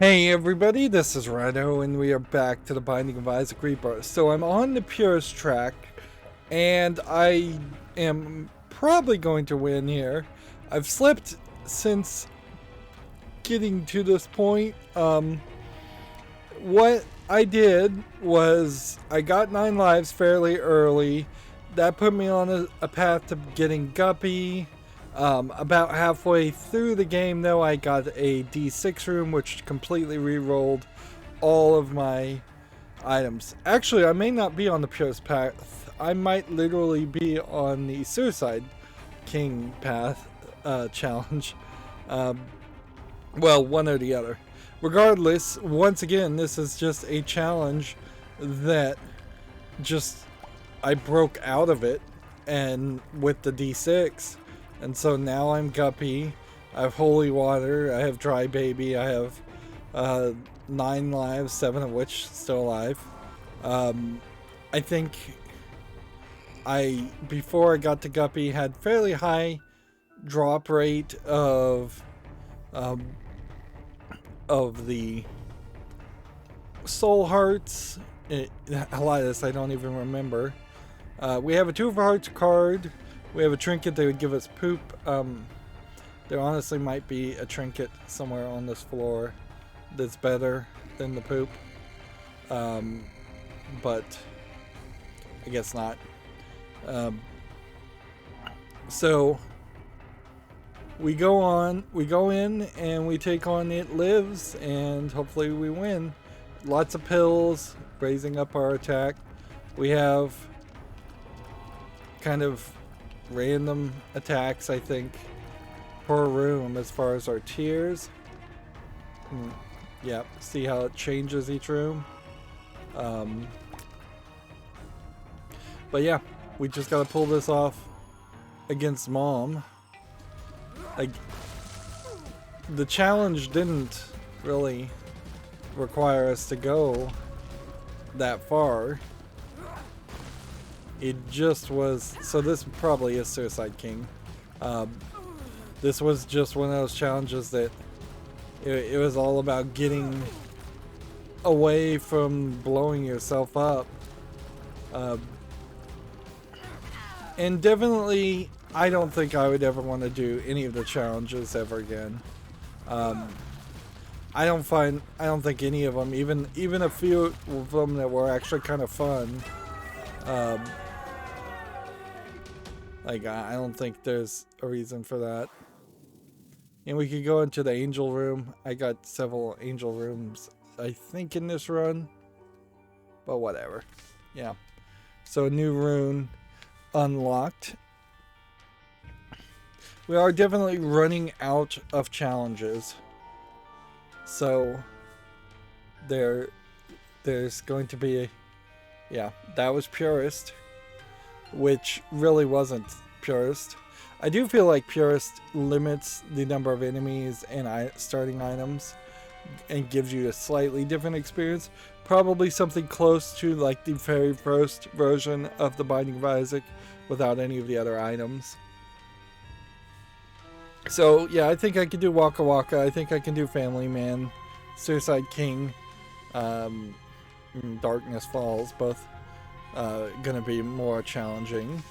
Hey everybody, this is Rydo, and we are back to the Binding of Isaac Rebirth. So I'm on the purist track, and I am probably going to win here. I've slipped since getting to this point. What I did was I got 9 lives fairly early. That put me on a path to getting Guppy. About halfway through the game, though, I got a D6 room, which completely re-rolled all of my items. Actually, I may not be on the purest path. I might literally be on the Suicide King path challenge. Well, one or the other. Regardless, once again, this is just a challenge that I broke out of it, and with the D6. And so now I'm Guppy, I have Holy Water, I have Dry Baby, I have 9 lives, 7 of which still alive. I think before I got to Guppy, had fairly high drop rate of the Soul Hearts. A lot of this I don't even remember. We have a 2 of Hearts card. We have a trinket that would give us poop. There honestly might be a trinket somewhere on this floor that's better than the poop. But I guess not. So we go in and we take on It Lives, and hopefully we win. Lots of pills, raising up our attack. We have kind of random attacks, I think, per room as far as our tiers. Yeah, see how it changes each room. But yeah, we just gotta pull this off against Mom. Like, the challenge didn't really require us to go that far. It just was, so this probably is Suicide King. This was just one of those challenges that it was all about getting away from blowing yourself up. And definitely, I don't think I would ever want to do any of the challenges ever again. I don't think any of them, even a few of them that were actually kind of fun. Like, I don't think there's a reason for that. And we could go into the angel room. I got several angel rooms, I think, in this run. But whatever. Yeah. So, new rune unlocked. We are definitely running out of challenges. So, there's going to be yeah, that was Purist, which really wasn't Purist. I do feel like Purist limits the number of enemies and starting items and gives you a slightly different experience. Probably something close to like the very first version of the Binding of Isaac without any of the other items. So yeah, I think I can do Waka Waka. I think I can do Family Man, Suicide King, Darkness Falls, both gonna be more challenging.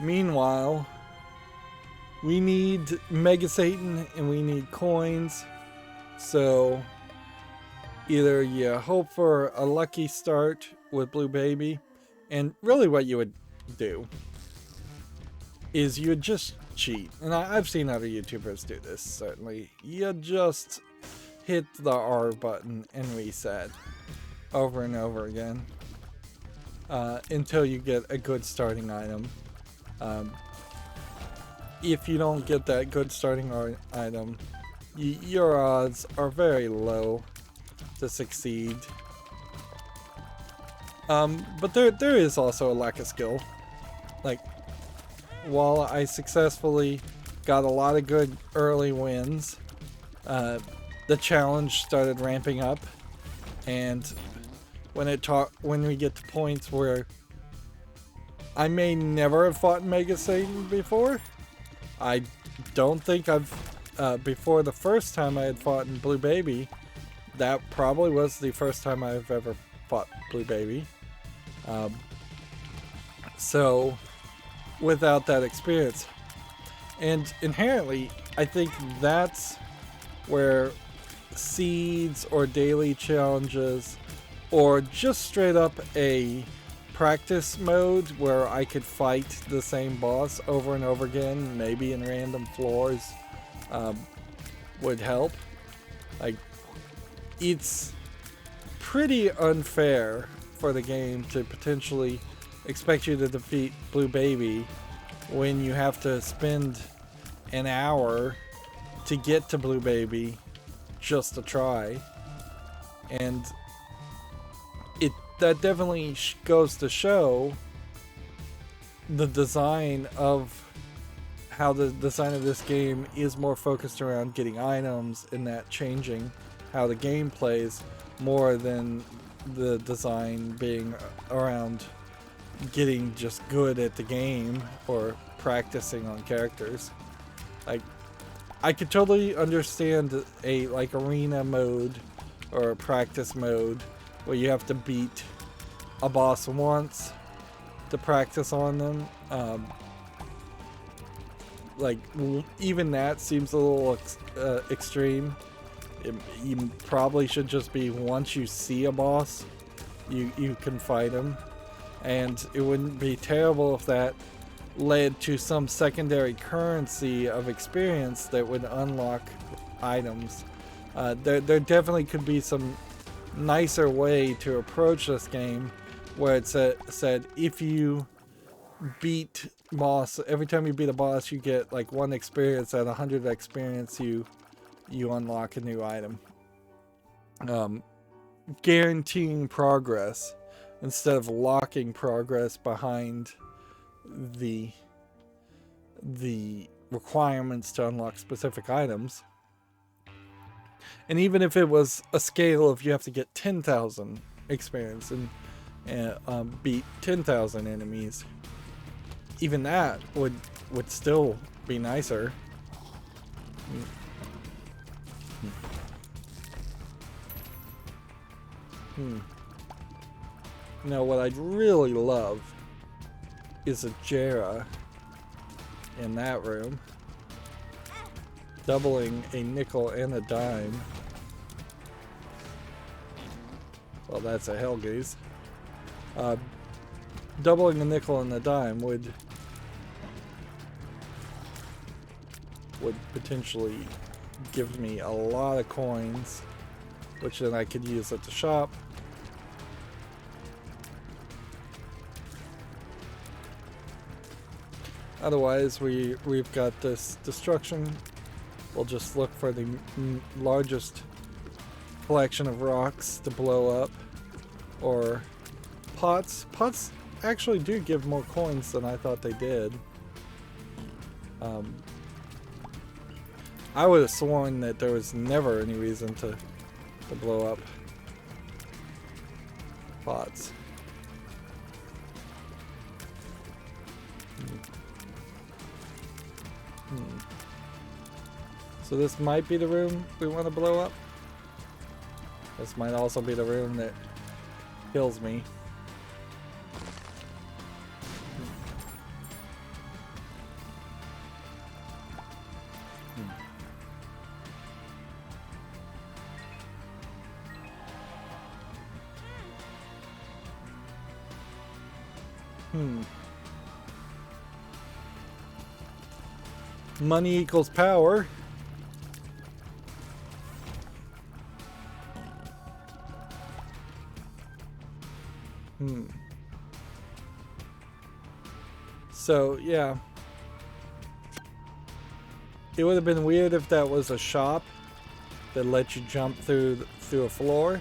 Meanwhile, we need Mega Satan and we need coins. So either you hope for a lucky start with Blue Baby, and really what you would do is you would just cheat. And I've seen other YouTubers do this, certainly. You just hit the R button and reset over and over again until you get a good starting item. If you don't get that good starting item, your odds are very low to succeed. But there is also a lack of skill. Like, while I successfully got a lot of good early wins, the challenge started ramping up, and when we get to points where I may never have fought Mega Satan before, I don't think I've before the first time I had fought in Blue Baby, that probably was the first time I've ever fought Blue Baby. So, without that experience. And inherently, I think that's where seeds or daily challenges, or just straight up a practice mode where I could fight the same boss over and over again, maybe in random floors, would help. Like, it's pretty unfair for the game to potentially expect you to defeat Blue Baby when you have to spend an hour to get to Blue Baby just to try. And that definitely goes to show the design of how the design of this game is more focused around getting items and that changing how the game plays more than the design being around getting just good at the game or practicing on characters. Like, I could totally understand a like arena mode or a practice mode where you have to beat a boss once to practice on them. Like, even that seems a little extreme. You probably should just be, once you see a boss, you can fight him. And it wouldn't be terrible if that led to some secondary currency of experience that would unlock items. There definitely could be some nicer way to approach this game where it said if you beat boss, every time you beat a boss you get like 1 experience. At 100 experience you unlock a new item, guaranteeing progress instead of locking progress behind the requirements to unlock specific items. And even if it was a scale of you have to get 10,000 experience and beat 10,000 enemies, even that would still be nicer. Now, what I'd really love is a Jera in that room, doubling a nickel and a dime. Well, that's a Hellgaze. Doubling a nickel and a dime would potentially give me a lot of coins, which then I could use at the shop. Otherwise, we've got this destruction. We'll just look for the largest collection of rocks to blow up, or pots. Pots actually do give more coins than I thought they did. I would have sworn that there was never any reason to blow up pots. So this might be the room we want to blow up. This might also be the room that kills me. Money equals power. So, yeah. It would have been weird if that was a shop that let you jump through a floor.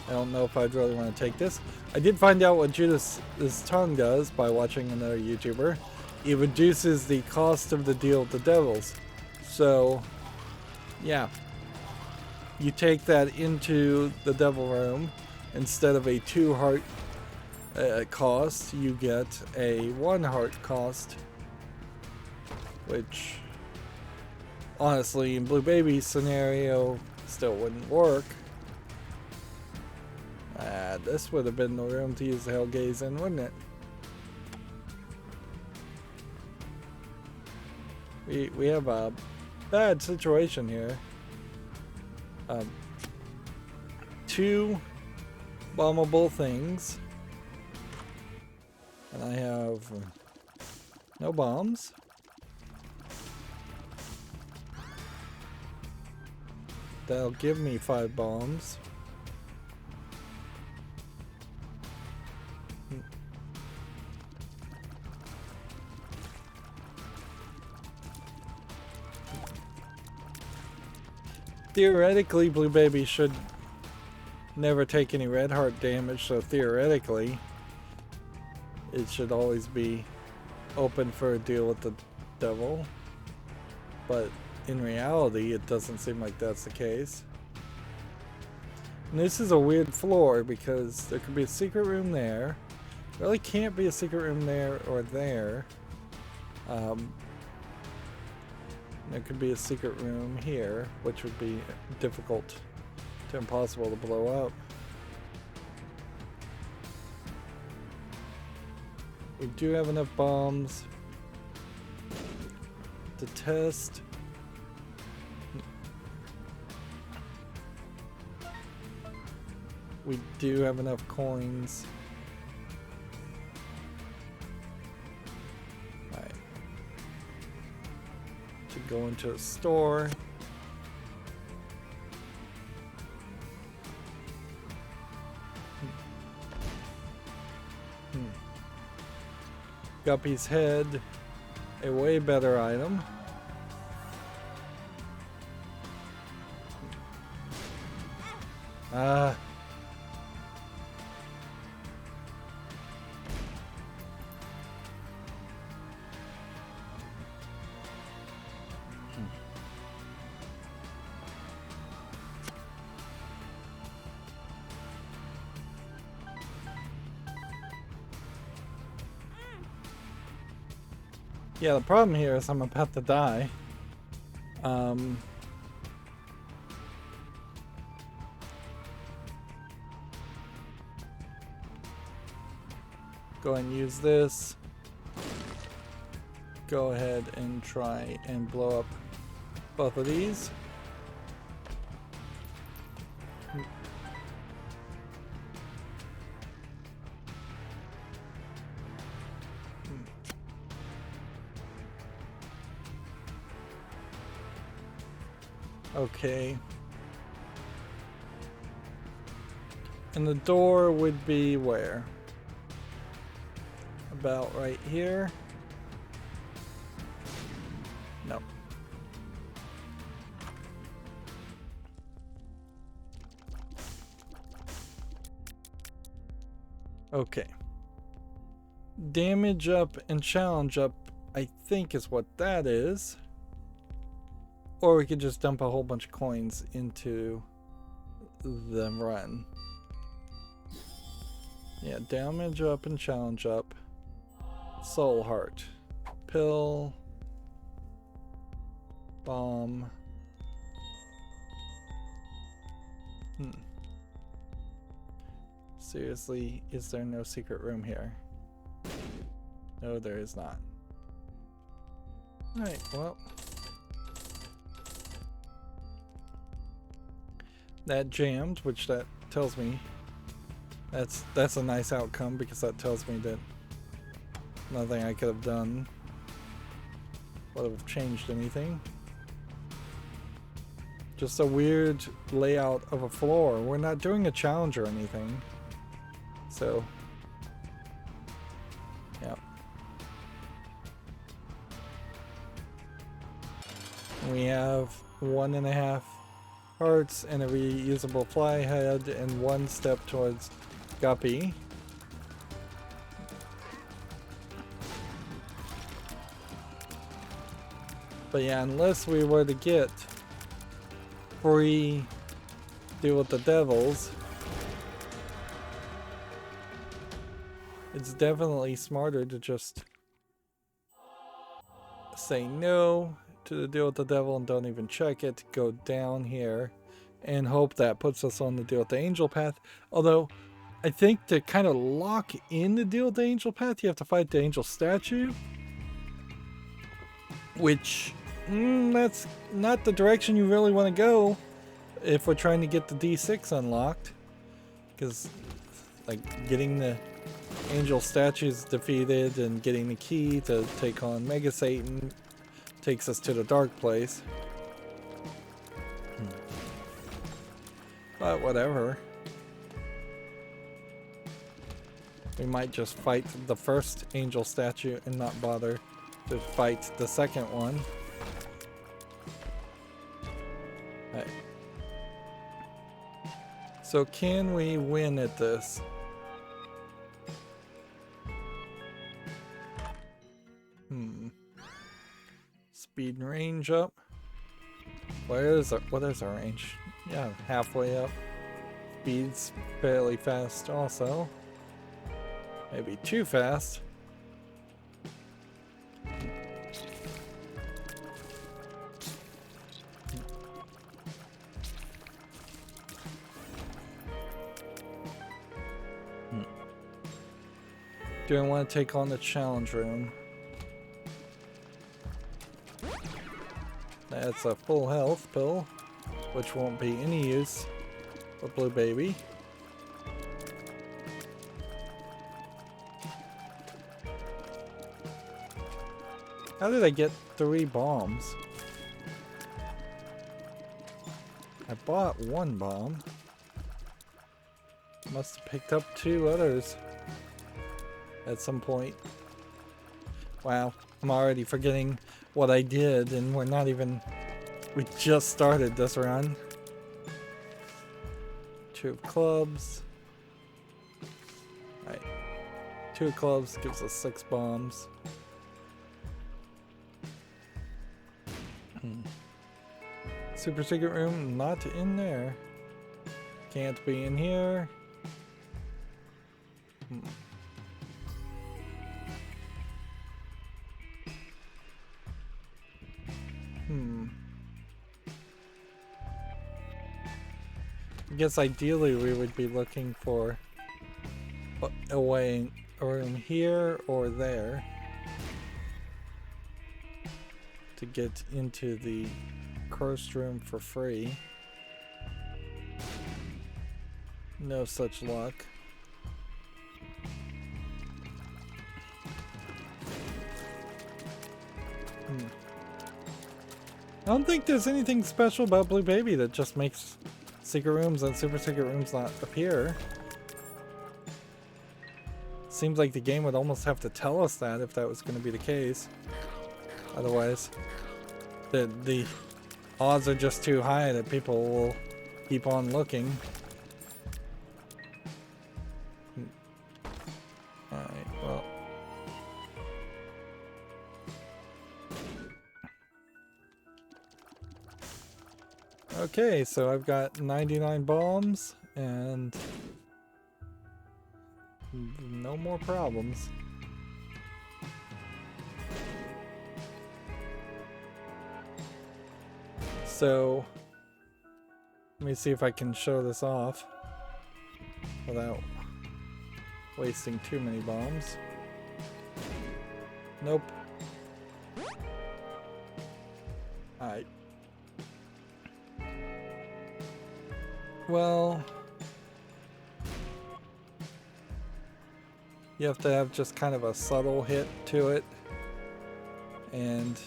I don't know if I'd really want to take this. I did find out what Judas' tongue does by watching another YouTuber. It reduces the cost of the deal with the devils. So, yeah. You take that into the devil room. Instead of a 2 heart cost, you get a 1 heart cost. Which honestly, in Blue Baby's scenario, still wouldn't work. This would have been the room to use the Hellgaze in, wouldn't it? We have a bad situation here. 2 bombable things. And I have no bombs. That'll give me 5 bombs. Theoretically, Blue Baby should never take any red heart damage, so theoretically, it should always be open for a deal with the devil. But in reality, it doesn't seem like that's the case. And this is a weird floor because there could be a secret room there. Really can't be a secret room there or there. There could be a secret room here, which would be difficult to impossible to blow up. We do have enough bombs to test. We do have enough coins. Right. To go into a store. Guppy's head, a way better item. Yeah, the problem here is I'm about to die. Go ahead and use this. Go ahead and try and blow up both of these. Okay. And the door would be where? About right here? No. Okay. Damage up and challenge up, I think is what that is. Or we could just dump a whole bunch of coins into the run. Yeah, damage up and challenge up. Soul heart. Pill. Bomb. Seriously, is there no secret room here? No, there is not. Alright, well. That jammed, which that tells me that's a nice outcome, because that tells me that nothing I could have done would have changed anything. Just a weird layout of a floor. We're not doing a challenge or anything. So, yeah. We have 1.5 hearts and a reusable fly head and 1 step towards Guppy. But yeah, unless we were to get free deal with the devils, it's definitely smarter to just say no to the deal with the devil and don't even check it. Go down here and hope that puts us on the deal with the angel path. Although, I think to kind of lock in the deal with the angel path, you have to fight the angel statue. Which, that's not the direction you really want to go if we're trying to get the D6 unlocked. Because, like, getting the angel statues defeated and getting the key to take on Mega Satan takes us to the dark place. But whatever. We might just fight the first angel statue and not bother to fight the second one. Right. So can we win at this? Speed and range up. What is our range? Yeah, halfway up. Speed's fairly fast also. Maybe too fast. Do I want to take on the challenge room? That's a full health pill, which won't be any use for Blue Baby. How did I get 3 bombs? I bought 1 bomb. Must have picked up 2 others at some point. Wow, I'm already forgetting what I did, and we just started this run. 2 of clubs. Alright. 2 of clubs gives us 6 bombs. Super secret room, not in there. Can't be in here. I guess ideally we would be looking for a room here or there to get into the cursed room for free. No such luck. I don't think there's anything special about Blue Baby that just makes secret rooms and super secret rooms not appear. Seems like the game would almost have to tell us that if that was going to be the case. Otherwise, the odds are just too high that people will keep on looking. Alright, well. Okay, so I've got 99 bombs and no more problems. So let me see if I can show this off without wasting too many bombs. Nope. Alright. Well, you have to have just kind of a subtle hit to it, and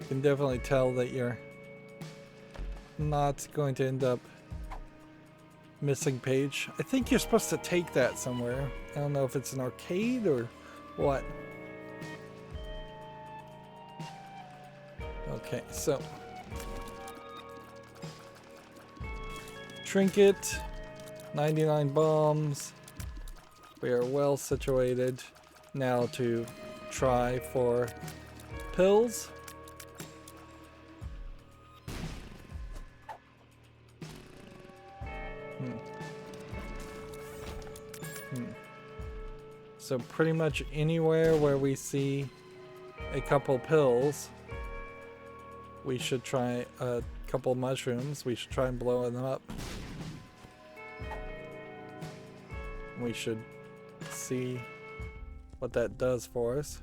you can definitely tell that you're not going to end up missing page. I think you're supposed to take that somewhere. I don't know if it's an arcade or what. Okay, so trinket, 99 bombs. We are well situated now to try for pills. So pretty much anywhere where we see a couple pills, we should try a couple mushrooms. We should try and blow them up. We should see what that does for us.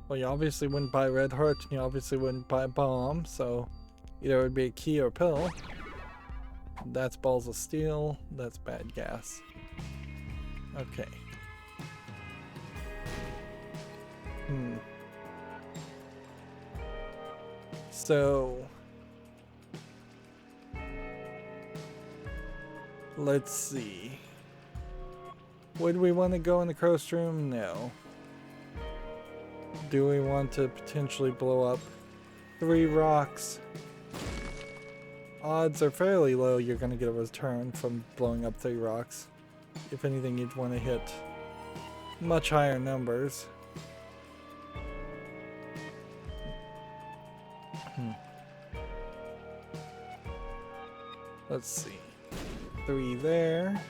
Well, you obviously wouldn't buy red heart, and you obviously wouldn't buy a bomb, so either it would be a key or a pill. That's balls of steel. That's bad gas. Okay. So let's see. Would we want to go in the crow's room? No. Do we want to potentially blow up 3 rocks? Odds are fairly low you're going to get a return from blowing up 3 rocks. If anything, you'd want to hit much higher numbers. Let's see. 3 there.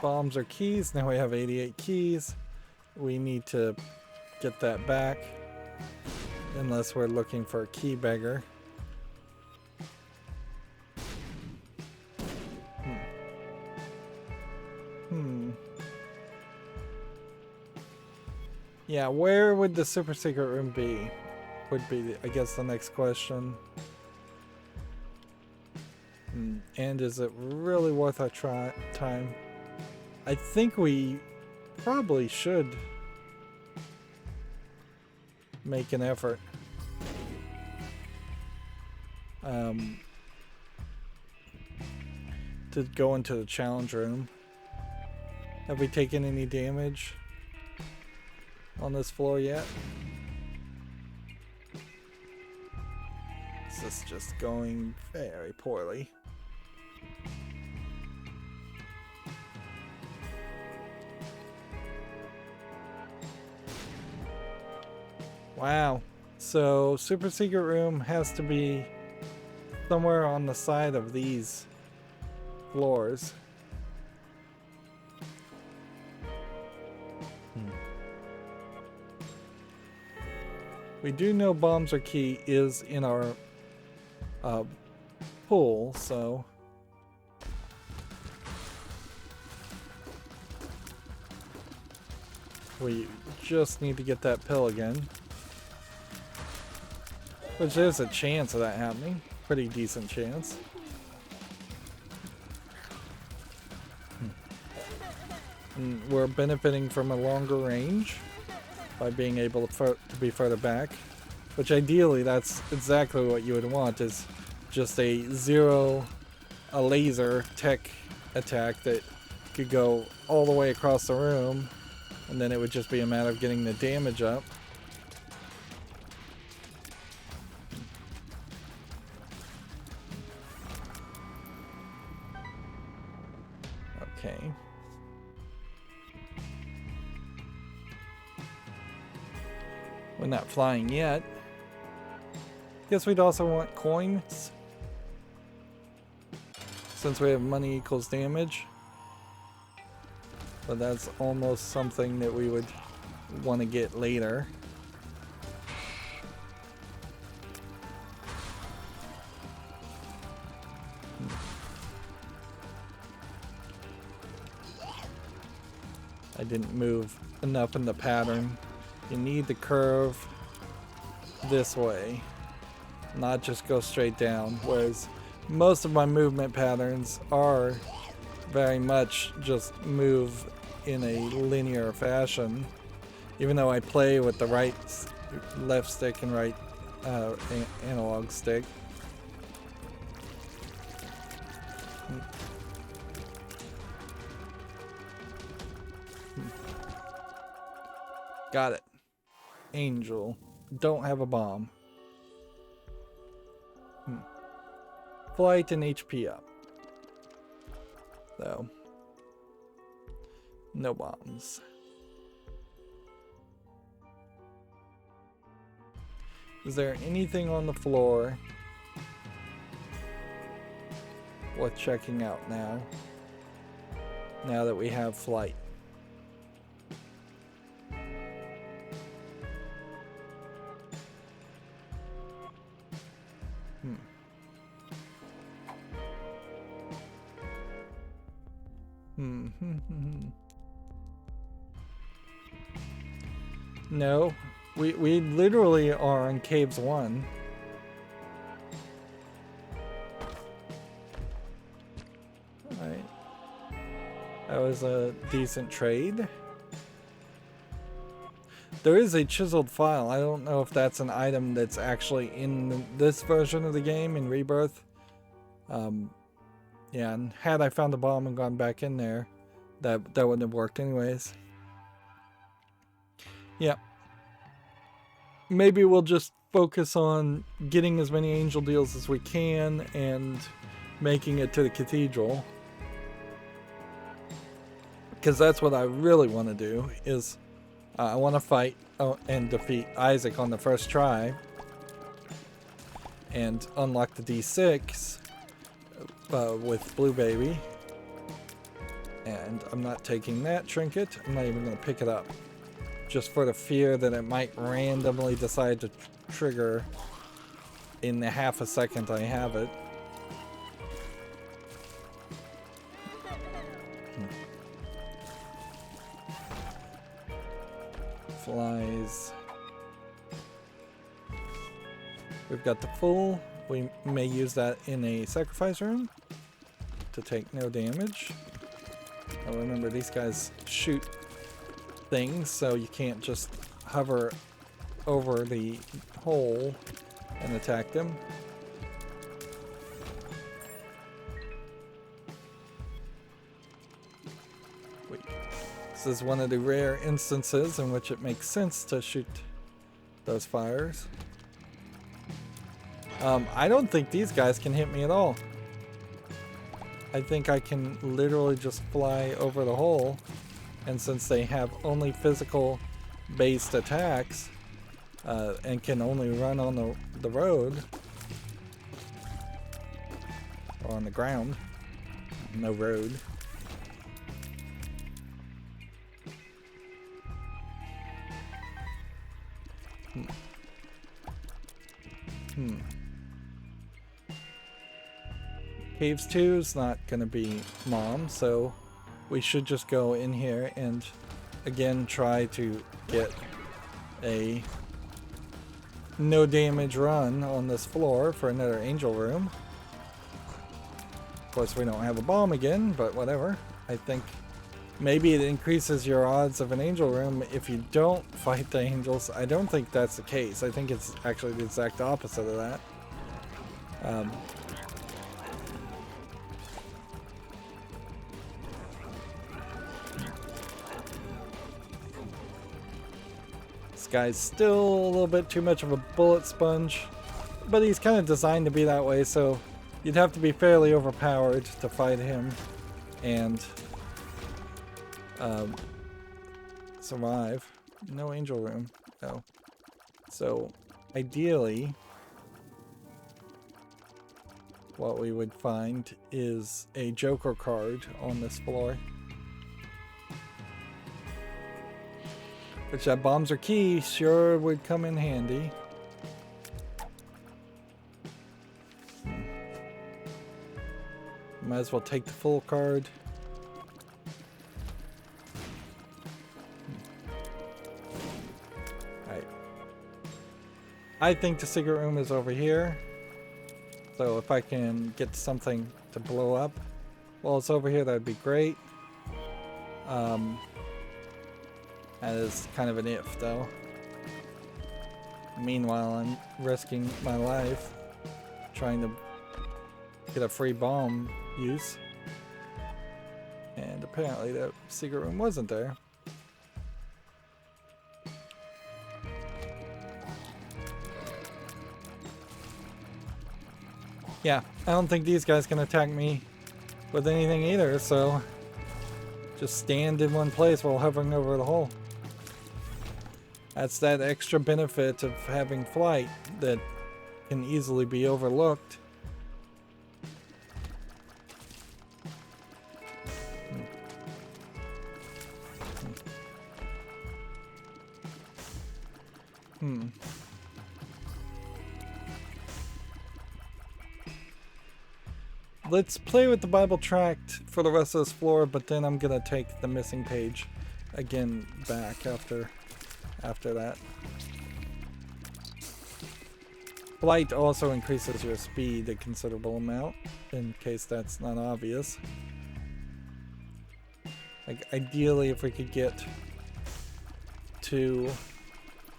Bombs are keys. Now we have 88 keys. We need to get that back. Unless we're looking for a key beggar. Yeah, where would the super secret room be? Would be, I guess, the next question. And is it really worth our time? I think we probably should make an effort. To go into the challenge room. Have we taken any damage on this floor yet? This is just going very poorly. Wow. So super secret room has to be somewhere on the side of these floors. We do know bombs are key is in our pool, so we just need to get that pill again. Which there's a chance of that happening. Pretty decent chance. And we're benefiting from a longer range by being able to be further back. Which ideally, that's exactly what you would want, is just a laser tech attack that could go all the way across the room, and then it would just be a matter of getting the damage up. Okay. We're not flying yet. Guess we'd also want coins. Since we have money equals damage. But that's almost something that we would want to get later. I didn't move enough in the pattern. You need to curve this way, not just go straight down, whereas most of my movement patterns are very much just move in a linear fashion, even though I play with the left stick and right analog stick. Got it. Angel. Don't have a bomb. Flight and HP up. So. No bombs. Is there anything on the floor worth checking out now? Now that we have flight. No, we literally are on Caves 1. Alright. That was a decent trade. There is a chiseled file. I don't know if that's an item that's actually in this version of the game, in Rebirth. Yeah, and had I found the bomb and gone back in there, that wouldn't have worked anyways. Yeah. Maybe we'll just focus on getting as many angel deals as we can and making it to the cathedral. Because that's what I really want to do, is I want to fight and defeat Isaac on the first try and unlock the D6 with Blue Baby. And I'm not taking that trinket. I'm not even going to pick it up. Just for the fear that it might randomly decide to trigger in the half a second I have it. Flies. We've got the full. We may use that in a sacrifice room to take no damage. Oh, remember, these guys shoot things, so you can't just hover over the hole and attack them. Wait. This is one of the rare instances in which it makes sense to shoot those fires. I don't think these guys can hit me at all. I think I can literally just fly over the hole, and since they have only physical based attacks and can only run on the road or on the ground, no road. Caves 2 is not going to be Mom, so we should just go in here and again try to get a no damage run on this floor for another angel room. Of course, we don't have a bomb again, but whatever. I think maybe it increases your odds of an angel room if you don't fight the angels. I don't think that's the case. I think it's actually the exact opposite of that. Guy's still a little bit too much of a bullet sponge, but he's kind of designed to be that way, so you'd have to be fairly overpowered to fight him and survive. No angel room, no. So ideally what we would find is a Joker card on this floor. Which that bombs are key sure would come in handy. Might as well take the full card. Alright. I think the secret room is over here. So if I can get something to blow up while it's over here, that'd be great. That is kind of an if, though. Meanwhile, I'm risking my life trying to get a free bomb use. And apparently that secret room wasn't there. Yeah, I don't think these guys can attack me with anything either, so just stand in one place while hovering over the hole. That's that extra benefit of having flight that can easily be overlooked. Let's play with the Bible tract for the rest of this floor, but then I'm gonna take the missing page again back after that. Blight also increases your speed a considerable amount, in case that's not obvious. Like, ideally, if we could get 2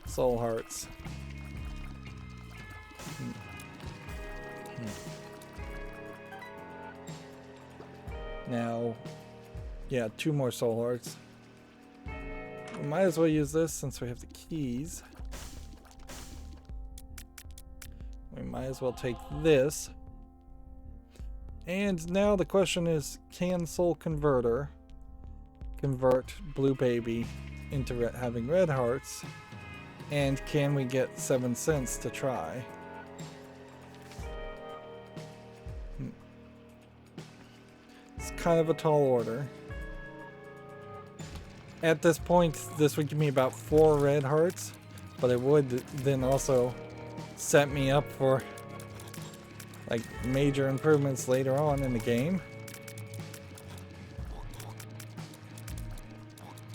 soul hearts. Now, yeah, 2 more soul hearts. We might as well use this since we have the keys. We might as well take this. And now the question is, can Soul Converter convert Blue Baby into having red hearts? And can we get 7 cents to try? It's kind of a tall order. At this point, this would give me about 4 red hearts, but it would then also set me up for like major improvements later on in the game.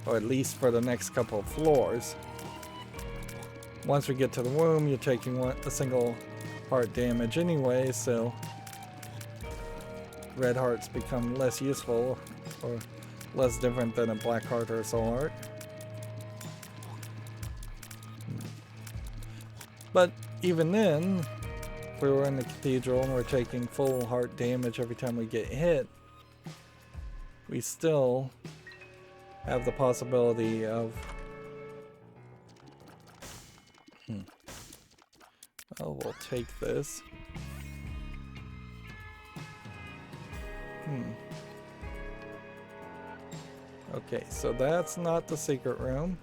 Or at least for the next couple of floors. Once we get to the womb, you're taking a single heart damage anyway, so red hearts become less useful or less different than a black heart or a soul heart. But even then, if we were in the cathedral and we're taking full heart damage every time we get hit, we still have the possibility of oh, we'll take this. Okay, so that's not the secret room.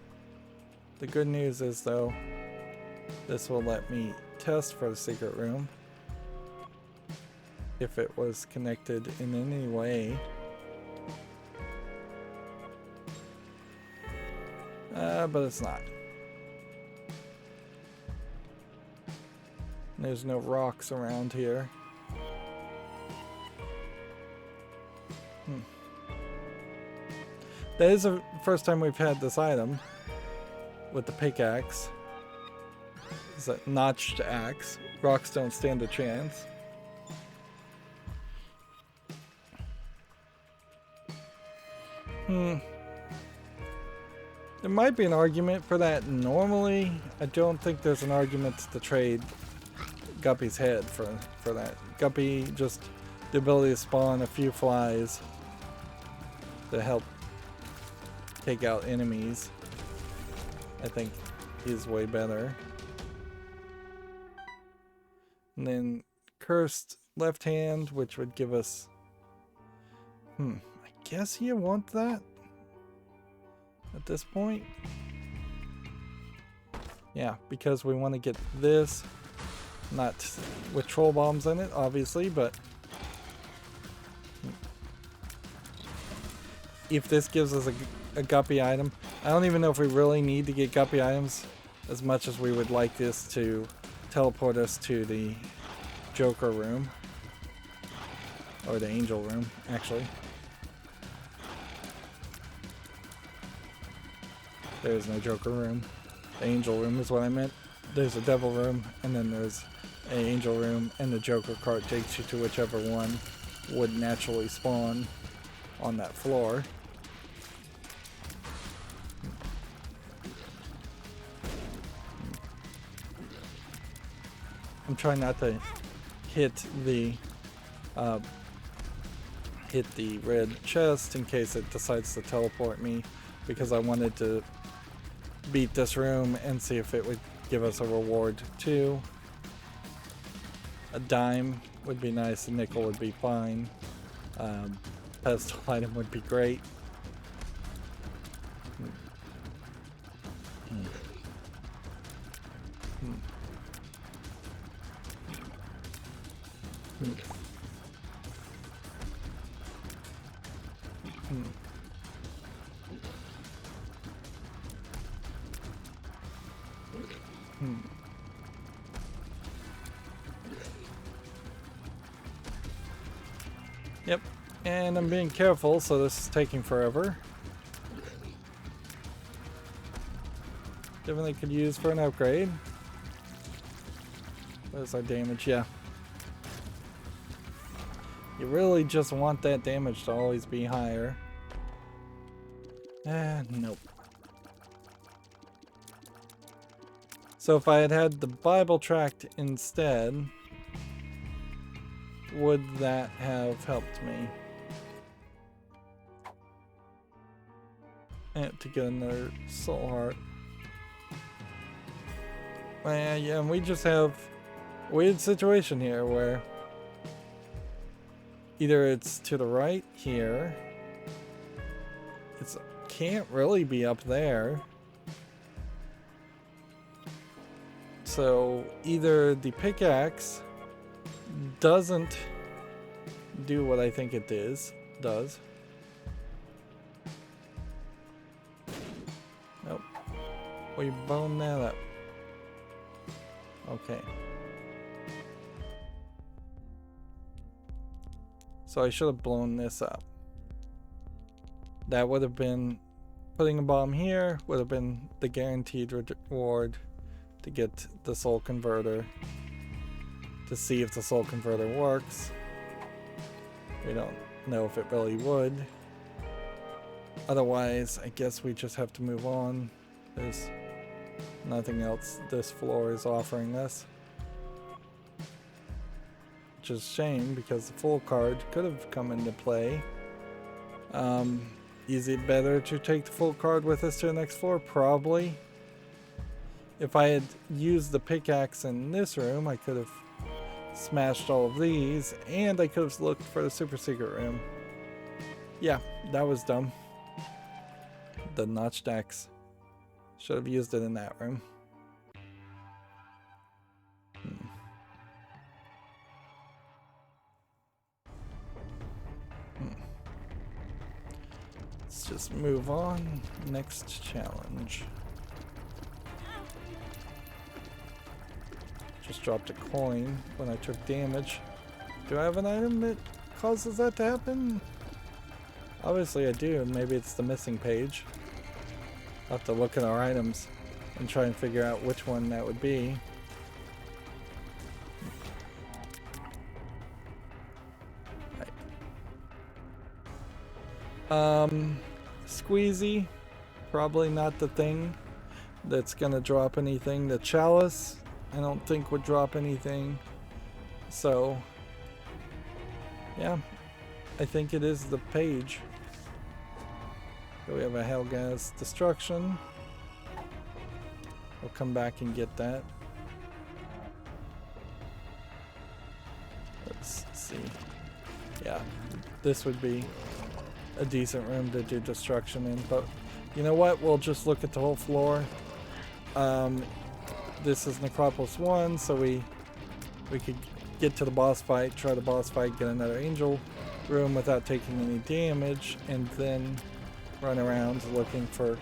The good news is, though, this will let me test for the secret room if it was connected in any way. But it's not. There's no rocks around here. That is the first time we've had this item with the pickaxe. It's a notched axe. Rocks don't stand a chance. There might be an argument for that. Normally, I don't think there's an argument to trade Guppy's head for that. Guppy, just the ability to spawn a few flies to help take out enemies, I think is way better. And then cursed left hand, which would give us I guess you want that at this point. Yeah, because we want to get this, not with troll bombs in it, obviously, but if this gives us a guppy item, I don't even know if we really need to get guppy items as much as we would like this to teleport us to the Joker room, or the Angel room, actually. There's no Joker room. The Angel room is what I meant. There's a Devil room, and then there's an Angel room, and the Joker cart takes you to whichever one would naturally spawn on that floor. I'm trying not to hit the red chest in case it decides to teleport me, because I wanted to beat this room and see if it would give us a reward too. A dime would be nice, a nickel would be fine. Pedestal item would be great. Hmm. Hmm. Hmm. Yep, and I'm being careful, so this is taking forever. Definitely could use for an upgrade. What is our damage? Yeah. You really just want that damage to always be higher. Nope. So if I had had the Bible tract instead, would that have helped me? And to get another soul heart. Yeah, and we just have a weird situation here where either it's to the right here, it can't really be up there. So either the pickaxe doesn't do what I think it does. Nope. We bone that up. Okay. So I should have blown this up. That would have been putting a bomb here, would have been the guaranteed reward to get the soul converter, to see if the soul converter works. We don't know if it really would. Otherwise, I guess we just have to move on. There's nothing else this floor is offering us. Which is a shame because the full card could have come into play. Is it better to take the full card with us to the next floor? Probably. If I had used the pickaxe in this room, I could have smashed all of these, and I could have looked for the super secret room. Yeah, that was dumb. The notched axe. Should have used it in that room. Let's just move on. Next challenge. Just dropped a coin when I took damage. Do I have an item that causes that to happen? Obviously I do. Maybe it's the missing page. I'll have to look at our items and try and figure out which one that would be. Squeezy, probably not the thing that's gonna drop anything. The chalice, I don't think would drop anything. So, yeah, I think it is the page. Here we have a Helghast destruction. We'll come back and get that. Let's see. Yeah, this would be a decent room to do destruction in, but you know what? We'll just look at the whole floor. This is Necropolis 1, so we could get to the boss fight, try the boss fight, get another angel room without taking any damage, and then run around looking for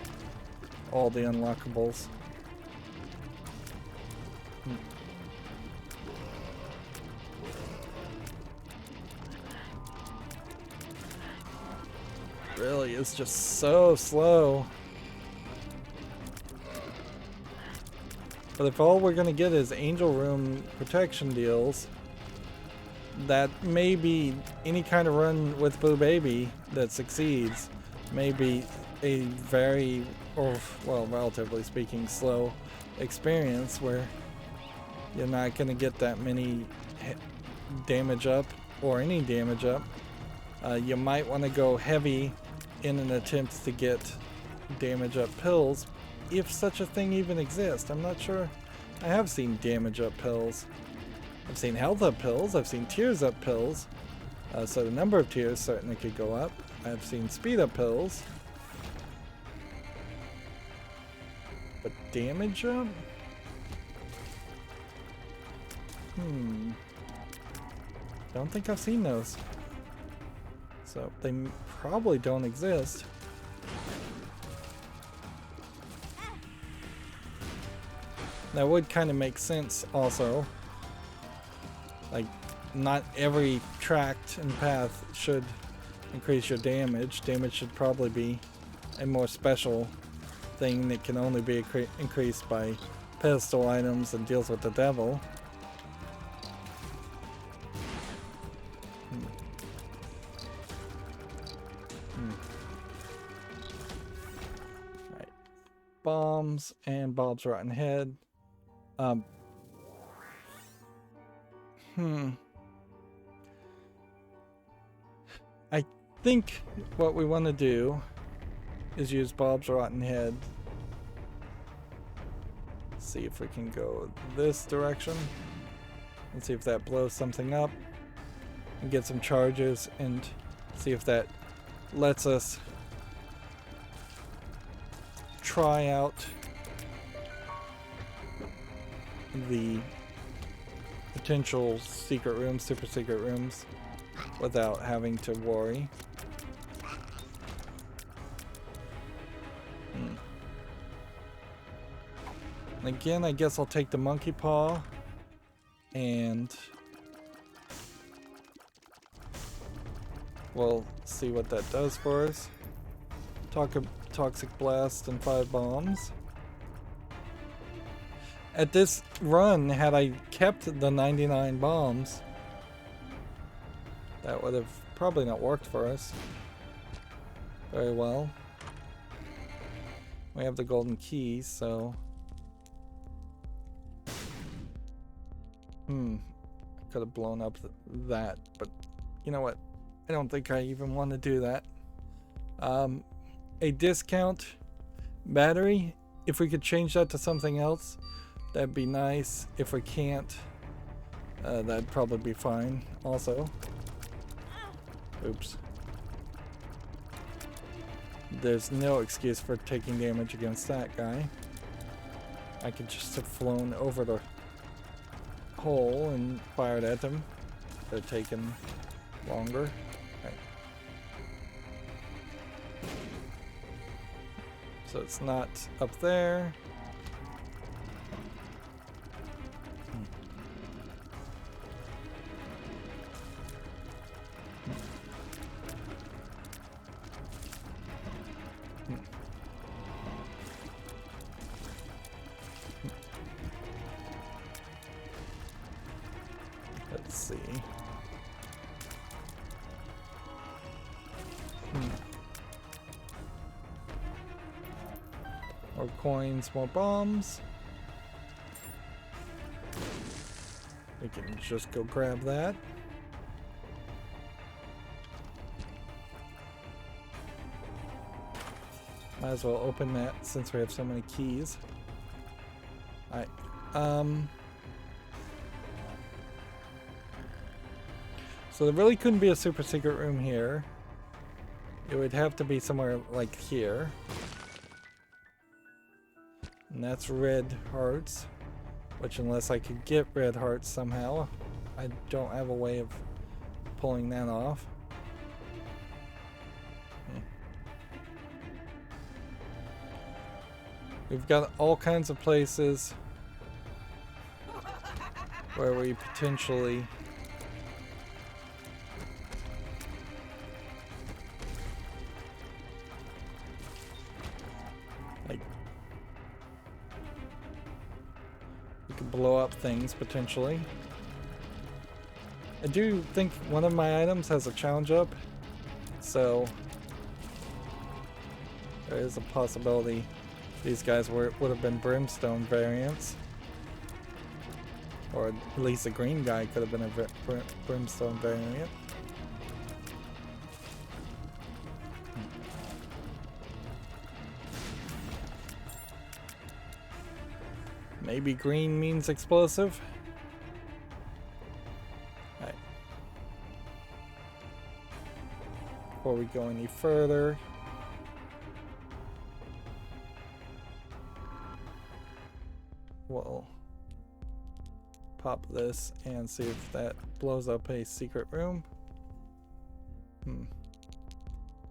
all the unlockables. Really is just so slow. But if all we're gonna get is angel room protection deals, that may be any kind of run with Blue Baby that succeeds may be a very, or well, relatively speaking, slow experience where you're not gonna get that many damage up or any damage up. You might want to go heavy in an attempt to get damage up pills, if such a thing even exists. I'm not sure. I have seen damage up pills. I've seen health up pills. I've seen tears up pills. So the number of tears certainly could go up. I've seen speed up pills. But damage up? Don't think I've seen those. So they probably don't exist. That would kind of make sense also. Like, not every tract and path should increase your damage. Damage should probably be a more special thing that can only be increased by pedestal items and deals with the devil. Alright. Bombs and Bob's Rotten Head. I think what we want to do is use Bob's Rotten Head. See if we can go this direction and see if that blows something up and get some charges, and see if that lets us try out the potential secret rooms, super secret rooms, without having to worry. Again, I guess I'll take the monkey paw and we'll see what that does for us. Toxic blast and 5 bombs. At this run, had I kept the 99 bombs, that would have probably not worked for us very well. We have the golden keys, so I could have blown up that, but you know what? I don't think I even want to do that. A discount battery, if we could change that to something else, that'd be nice. If we can't, that'd probably be fine also. Oops. There's no excuse for taking damage against that guy. I could just have flown over the hole and fired at him. Could have taken longer. Right. So it's not up there. Let's see. More coins, more bombs. We can just go grab that. Might as well open that since we have so many keys. Alright. So there really couldn't be a super secret room here. It would have to be somewhere like here. And that's red hearts. Which, unless I could get red hearts somehow, I don't have a way of pulling that off. We've got all kinds of places where we potentially we could blow up things potentially. I do think one of my items has a challenge up, so there is a possibility these guys would have been brimstone variants. Or at least the green guy could have been a brimstone variant. Maybe green means explosive. Alright. Before we go any further, we'll pop this and see if that blows up a secret room.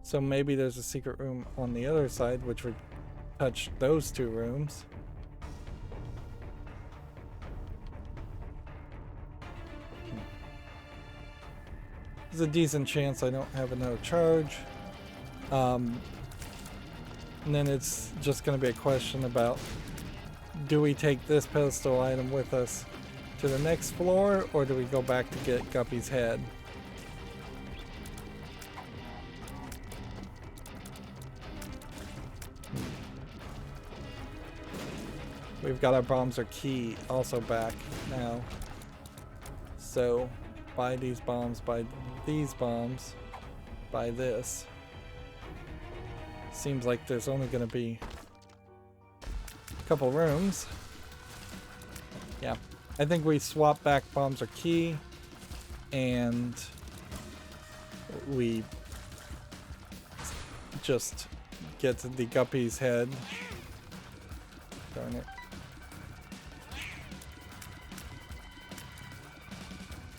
So maybe there's a secret room on the other side which would touch those two rooms. There's a decent chance I don't have another charge. And then it's just going to be a question about, do we take this pedestal item with us to the next floor, or do we go back to get Guppy's head? We've got our bombs or key also back now. So buy these bombs, buy these bombs, buy this. Seems like there's only going to be a couple rooms. Yeah, I think we swap back bombs or key and we just get the Guppy's head. Darn it.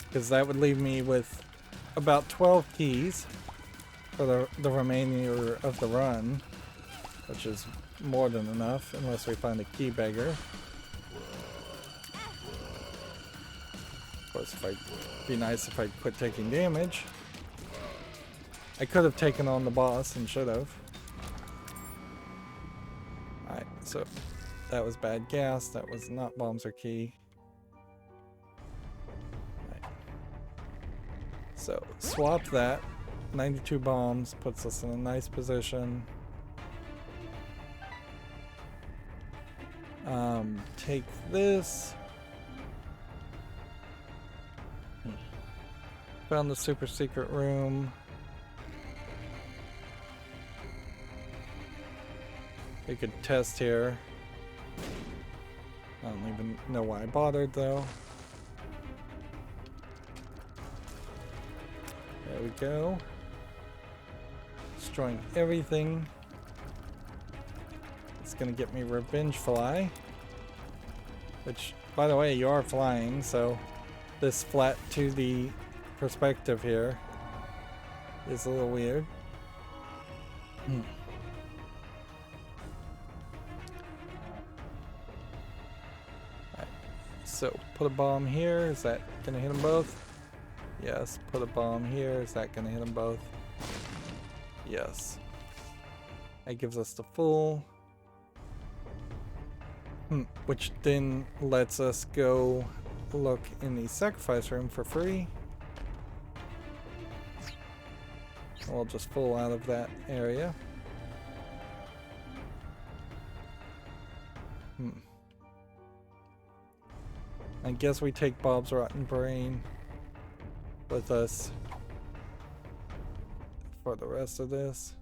Because that would leave me with about 12 keys for the remainder of the run, which is more than enough unless we find a key beggar. Of course, it'd be nice if I quit taking damage. I could have taken on the boss and should have. Alright, so that was bad gas, that was not bombs or key. So swap that. 92 bombs puts us in a nice position. Take this. Found the super secret room. We could test here. I don't even know why I bothered though. There we go. Destroying everything. It's gonna get me revenge fly. Which, by the way, you are flying, so this flat 2D perspective here is a little weird. Alright, so put a bomb here. Is that gonna hit them both? Yes, put a bomb here. Is that gonna hit them both? Yes. That gives us the full. Which then lets us go look in the sacrifice room for free. We'll just full out of that area. I guess we take Bob's Rotten Brain with us for the rest of this.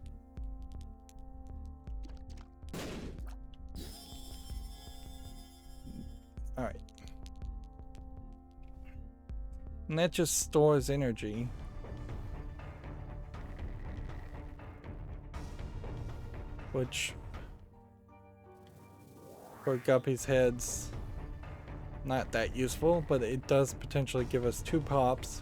Alright. And that just stores energy. Which, for Guppy's heads, not that useful, but it does potentially give us 2 pops.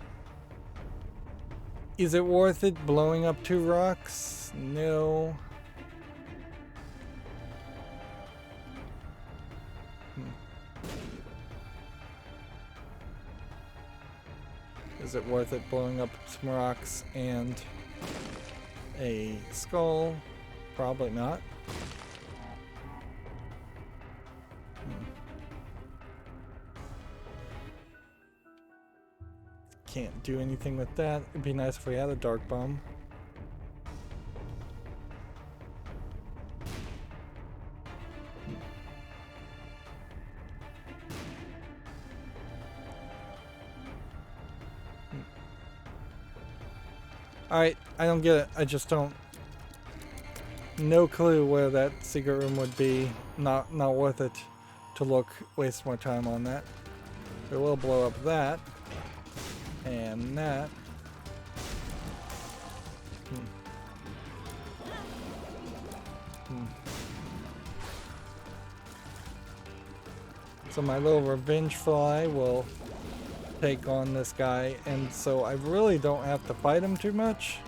Is it worth it blowing up 2 rocks? No. Is it worth it blowing up some rocks and a skull? Probably not. Can't do anything with that. It'd be nice if we had a dark bomb. Alright, I don't get it. I just don't. No clue where that secret room would be. Not worth it to look, waste more time on that. We will blow up that. And that. So my little revenge fly will take on this guy, and so I really don't have to fight him too much.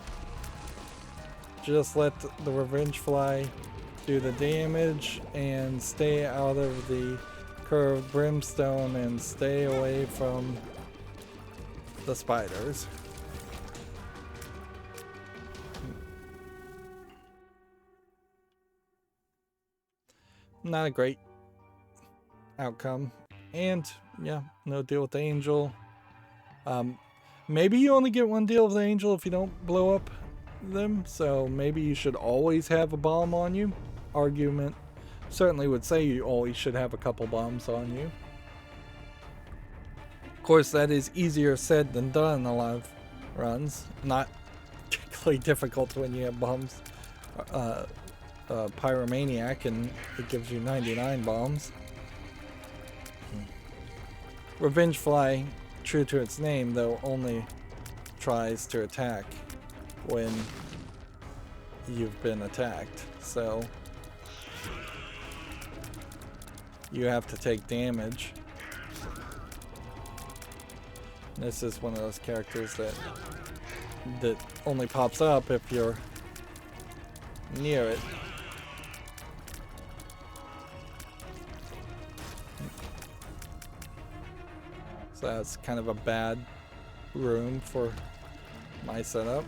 Just let the Revenge Fly do the damage and stay out of the curved brimstone and stay away from the spiders. Not a great outcome. And yeah, no deal with the angel. Maybe you only get one deal with the angel if you don't blow up them, so maybe you should always have a bomb on you. Argument certainly would say you always should have a couple bombs on you. Of course, that is easier said than done in a lot of runs. Not particularly difficult when you have bombs. Pyromaniac, and it gives you 99 bombs. Revenge Fly, true to its name, though, only tries to attack when you've been attacked, so you have to take damage. This is one of those characters that only pops up if you're near it. So that's kind of a bad room for my setup.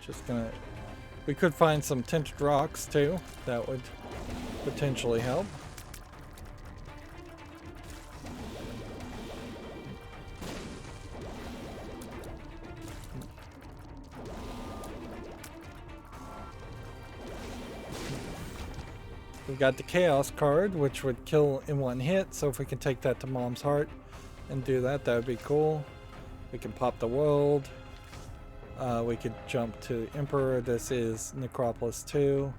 Just gonna... We could find some tinted rocks too. That would potentially help. We've got the Chaos card, which would kill in one hit, so if we can take that to Mom's Heart and do that, that would be cool. We can pop the world. We could jump to Emperor. This is Necropolis 2.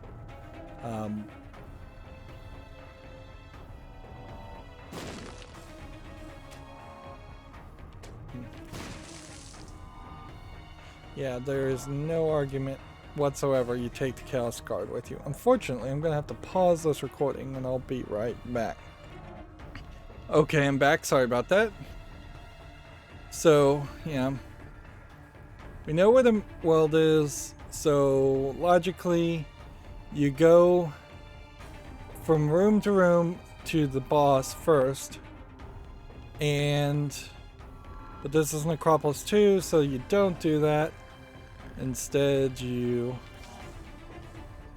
Yeah, there is no argument whatsoever you take the Chaos card with you. Unfortunately, I'm going to have to pause this recording and I'll be right back. Okay, I'm back. Sorry about that. So, yeah. We know where the world is, so logically, you go from room to room to the boss first. But this is Necropolis 2, so you don't do that. Instead, you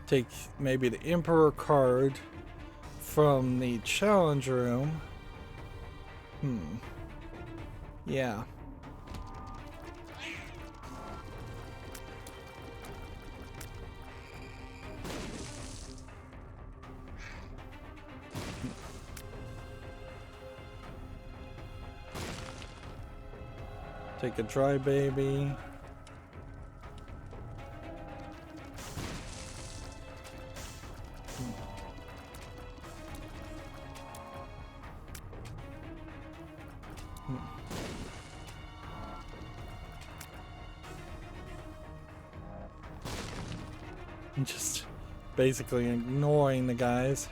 take maybe the Emperor card from the challenge room. Yeah. Take a dry baby. And just basically ignoring the guys.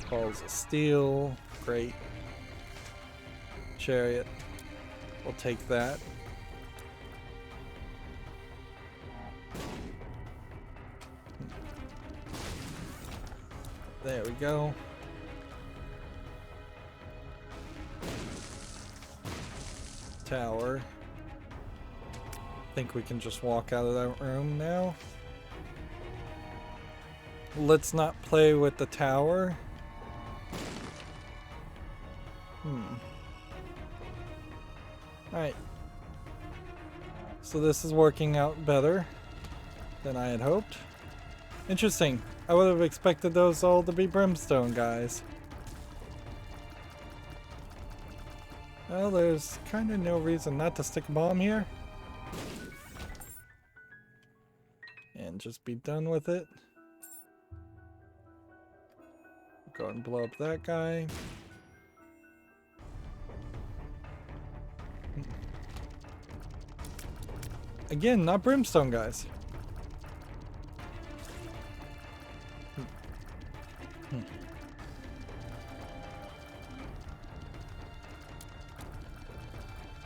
Balls of steel, great. Chariot, we'll take that. There we go. Tower. I think we can just walk out of that room now. Let's not play with the tower. Alright. So this is working out better than I had hoped. Interesting. I would have expected those all to be brimstone guys. Well, there's kind of no reason not to stick a bomb here. And and just be done with it. Go ahead and blow up that guy. Again, not brimstone, guys.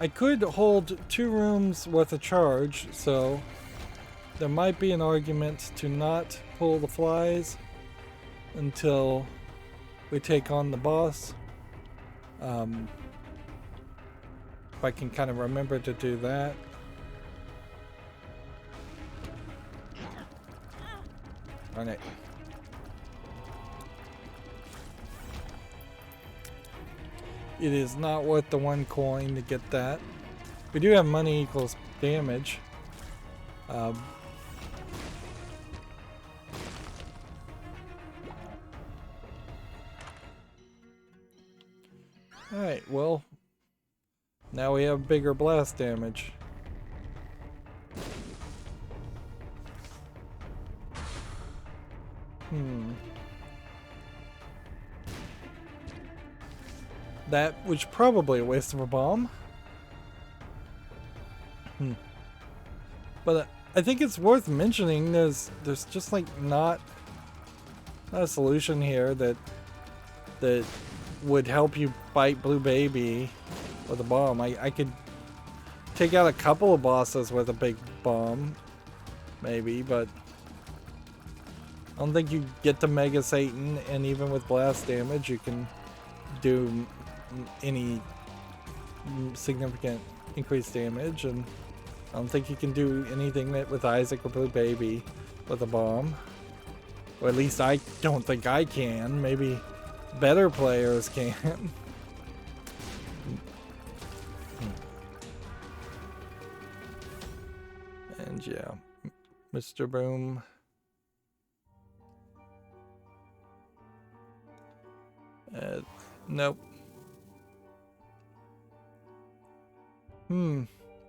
I could hold 2 rooms worth of charge, so there might be an argument to not pull the flies until we take on the boss. If I can kind of remember to do that. Alright. It is not worth the 1 coin to get that. We do have money equals damage. Alright, well, now we have bigger blast damage. That was probably a waste of a bomb. But I think it's worth mentioning there's just like not a solution here that would help you fight Blue Baby with a bomb. I could take out a couple of bosses with a big bomb, maybe, but I don't think you get to Mega Satan, and even with blast damage you can do any significant increased damage, and I don't think you can do anything with Isaac or Blue Baby with a bomb. Or at least I don't think I can. Maybe better players can. And yeah, Mr. Boom. Nope.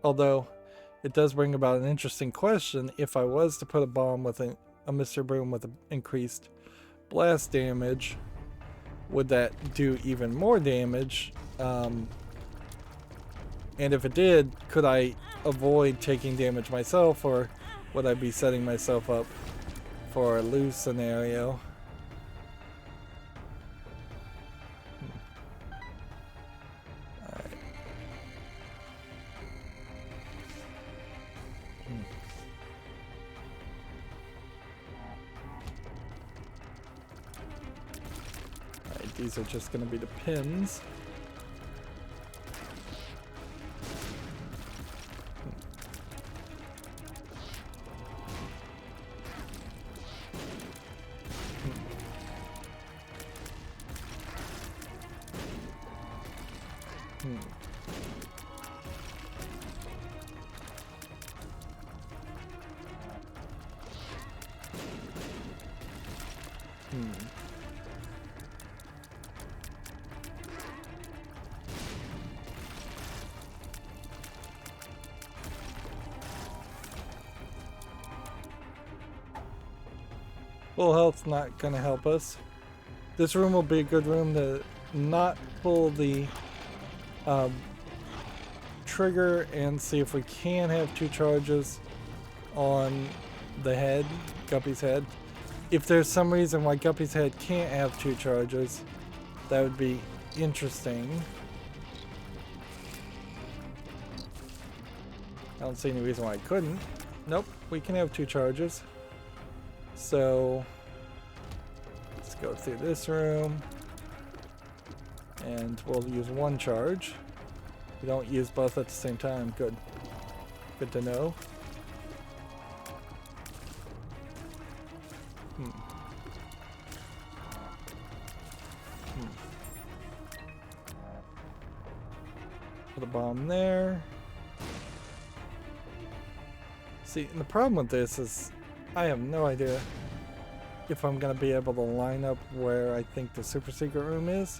Although, it does bring about an interesting question. If I was to put a bomb with a Mr. Boom with increased blast damage, would that do even more damage? And if it did, could I avoid taking damage myself, or would I be setting myself up for a lose scenario? These are just going to be the pins. Full health's not going to help us. This room will be a good room to not pull the trigger and see if we can have 2 charges on the head, Guppy's head. If there's some reason why Guppy's head can't have 2 charges, that would be interesting. I don't see any reason why I couldn't. Nope, we can have 2 charges. So let's go through this room, and we'll use 1 charge. We don't use both at the same time. Good. Good to know. Put a bomb there. See, and the problem with this is I have no idea if I'm going to be able to line up where I think the super secret room is.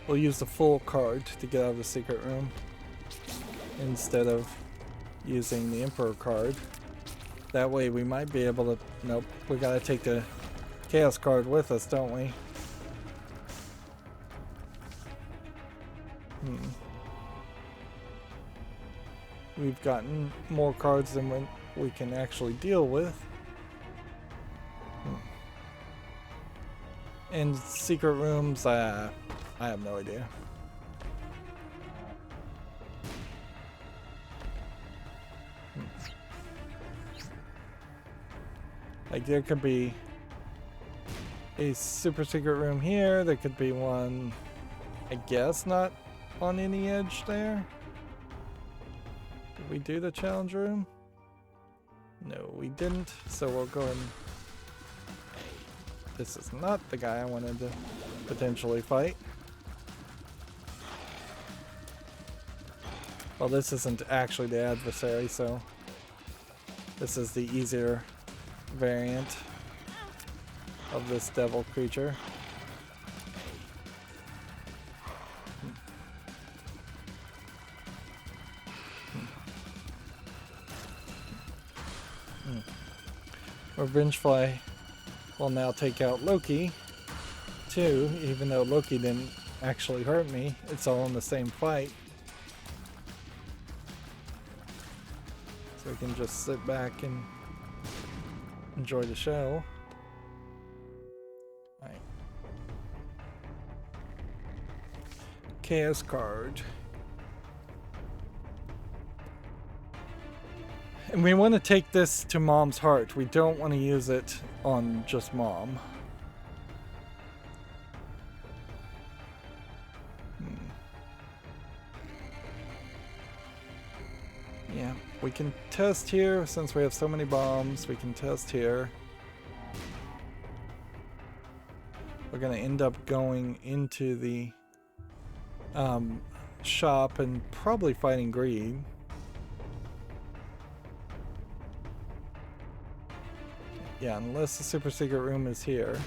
We'll use the full card to get out of the secret room. instead of using the Emperor card. That way we might be able to... Nope, we gotta take the Chaos card with us, don't we? We've gotten more cards than we can actually deal with. And secret rooms, I have no idea. Like there could be a super secret room here. There could be one, I guess, not on any edge there. Did we do the challenge room? No, we didn't. So we'll go and... This is not the guy I wanted to potentially fight. Well, this isn't actually the adversary, so this is the easier variant of this devil creature. Revengefly will now take out Loki too, even though Loki didn't actually hurt me. It's all in the same fight. So we can just sit back and enjoy the show. Alright. Chaos card. And we want to take this to Mom's heart. We don't want to use it on just Mom. Yeah, we can test here since we have so many bombs. We can test here. We're going to end up going into the shop and probably fighting Greed. Yeah, unless the super secret room is here.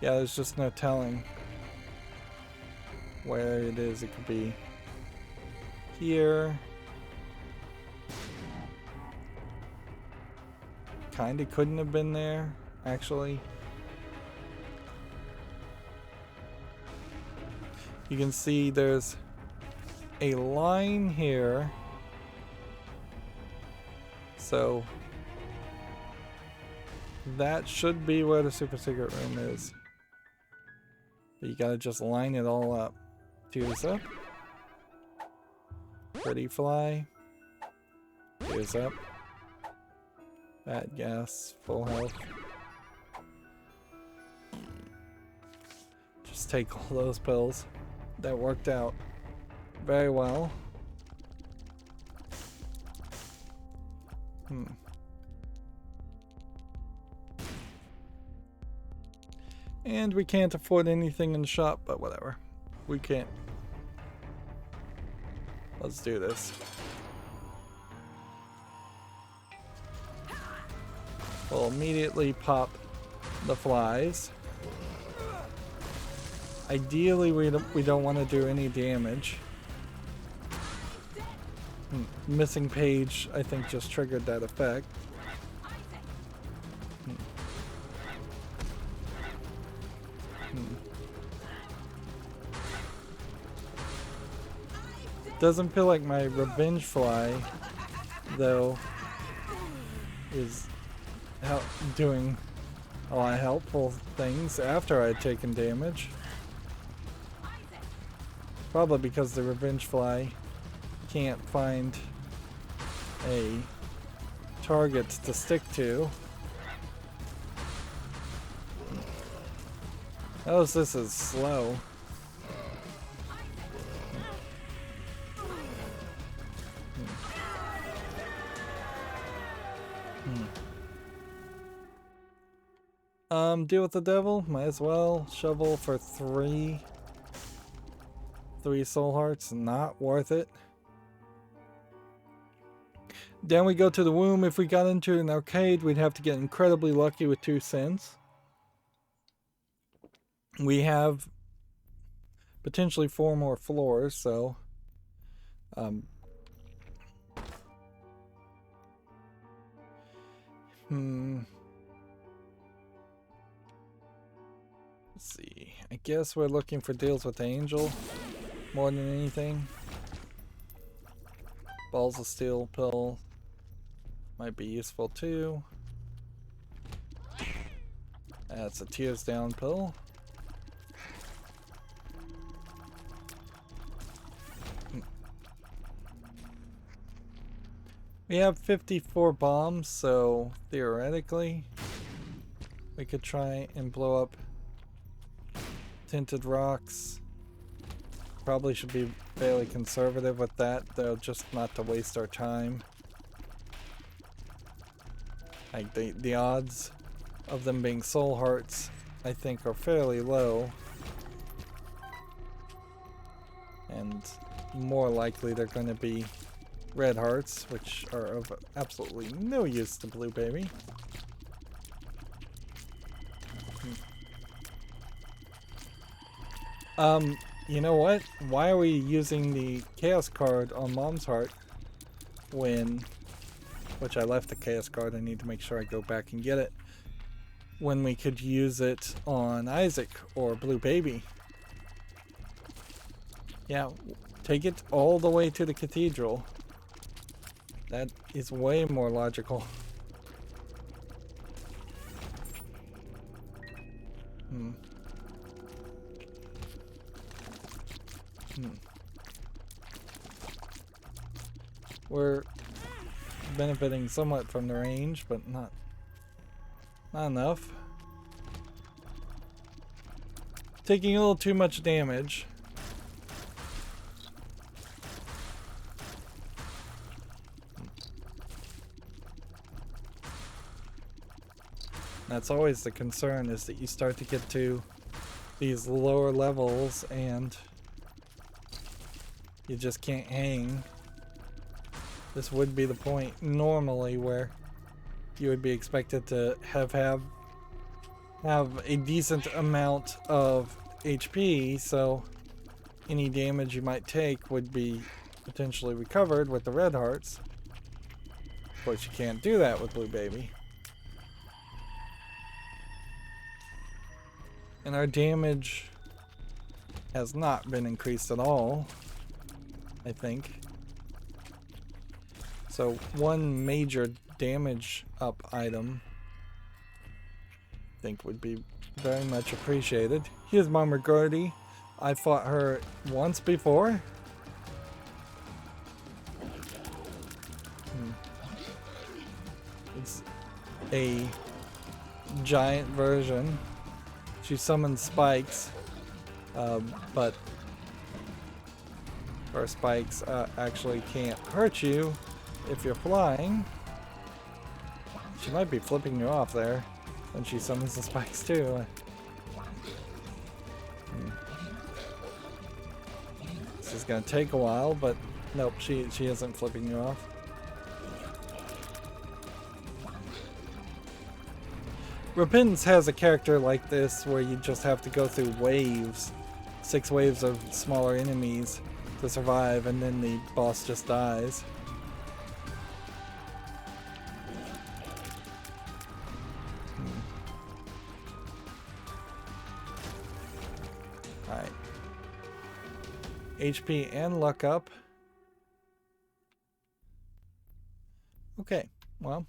Yeah, there's just no telling where it is. It could be here. Kinda couldn't have been there, actually. You can see there's a line here. So that should be where the super secret room is. But you gotta just line it all up. Tears up. Pretty fly. Tears up. Bad gas. Full health. Just take all those pills. That worked out very well. And we can't afford anything in the shop, but whatever. We can't. Let's do this. We'll immediately pop the flies. Ideally, we don't want to do any damage. Missing page, I think, just triggered that effect. Doesn't feel like my revenge fly, though, is doing a lot of helpful things after I'd taken damage. Probably because the revenge fly can't find a target to stick to. Notice this is slow. Deal with the devil, might as well. Shovel for 3 soul hearts, not worth it. Then we go to the womb. If we got into an arcade, we'd have to get incredibly lucky with 2 cents. We have potentially 4 more floors, so let's see. I guess we're looking for deals with the angel more than anything. Balls of steel pill might be useful too. That's a tears down pill. We have 54 bombs, so theoretically we could try and blow up tinted rocks. Probably should be fairly conservative with that, though, just not to waste our time. Like the odds of them being soul hearts, I think, are fairly low. And more likely they're going to be red hearts, which are of absolutely no use to Blue Baby. You know what? Why are we using the Chaos card on Mom's Heart when... Which I left the Chaos card, I need to make sure I go back and get it. When we could use it on Isaac or Blue Baby. Yeah, take it all the way to the cathedral. That is way more logical. We're benefiting somewhat from the range, but not enough. Taking a little too much damage. That's always the concern, is that you start to get to these lower levels and you just can't hang. This would be the point normally where you would be expected to have a decent amount of HP, so any damage you might take would be potentially recovered with the red hearts. Of course, you can't do that with Blue Baby. And our damage has not been increased at all, I think. So one major damage up item I think would be very much appreciated. Here's Mama Gertie. I fought her once before. It's a giant version. She summons spikes, but her spikes actually can't hurt you if you're flying. She might be flipping you off there when she summons the spikes too. This is gonna take a while, but nope, she isn't flipping you off. Repentance has a character like this where you just have to go through waves, 6 waves of smaller enemies to survive, and then the boss just dies. Alright. HP and luck up. Okay, well.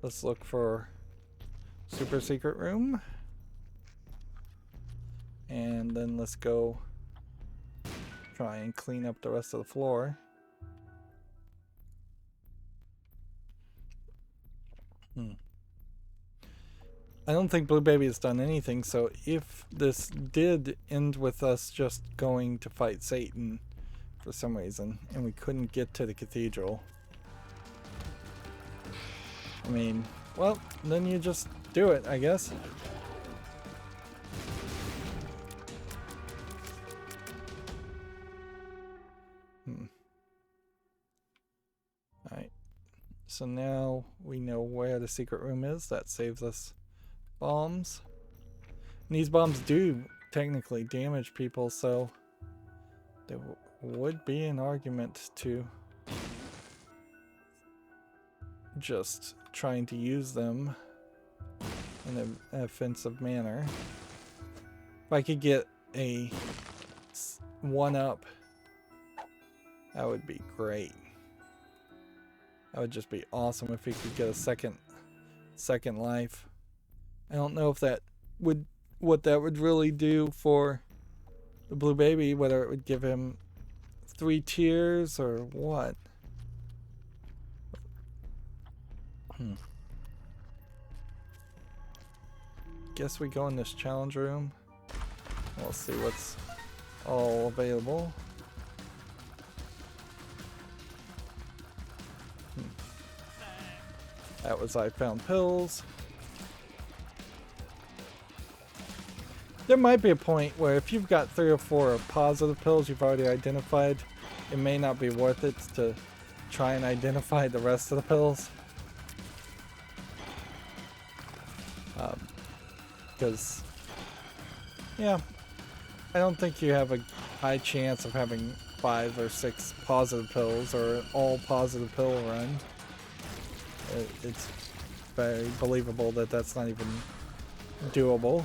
Let's look for super secret room. And then let's go try and clean up the rest of the floor. I don't think Blue Baby has done anything, so if this did end with us just going to fight Satan for some reason, and we couldn't get to the cathedral, I mean, well, then you just do it, I guess. Alright. So now we know where the secret room is. That saves us bombs. And these bombs do technically damage people, so there would be an argument to just trying to use them in an offensive manner. If I could get a 1-up, that would be great. That would just be awesome if we could get a second life. I don't know if that would what that would really do for the blue baby, whether it would give him 3 tiers or what. Guess we go in this challenge room. We'll see what's all available. That was I found pills. There might be a point where if you've got 3 or 4 positive pills you've already identified, it may not be worth it to try and identify the rest of the pills. Because, yeah, I don't think you have a high chance of having 5 or 6 positive pills or an all positive pill run. It's very believable that that's not even doable.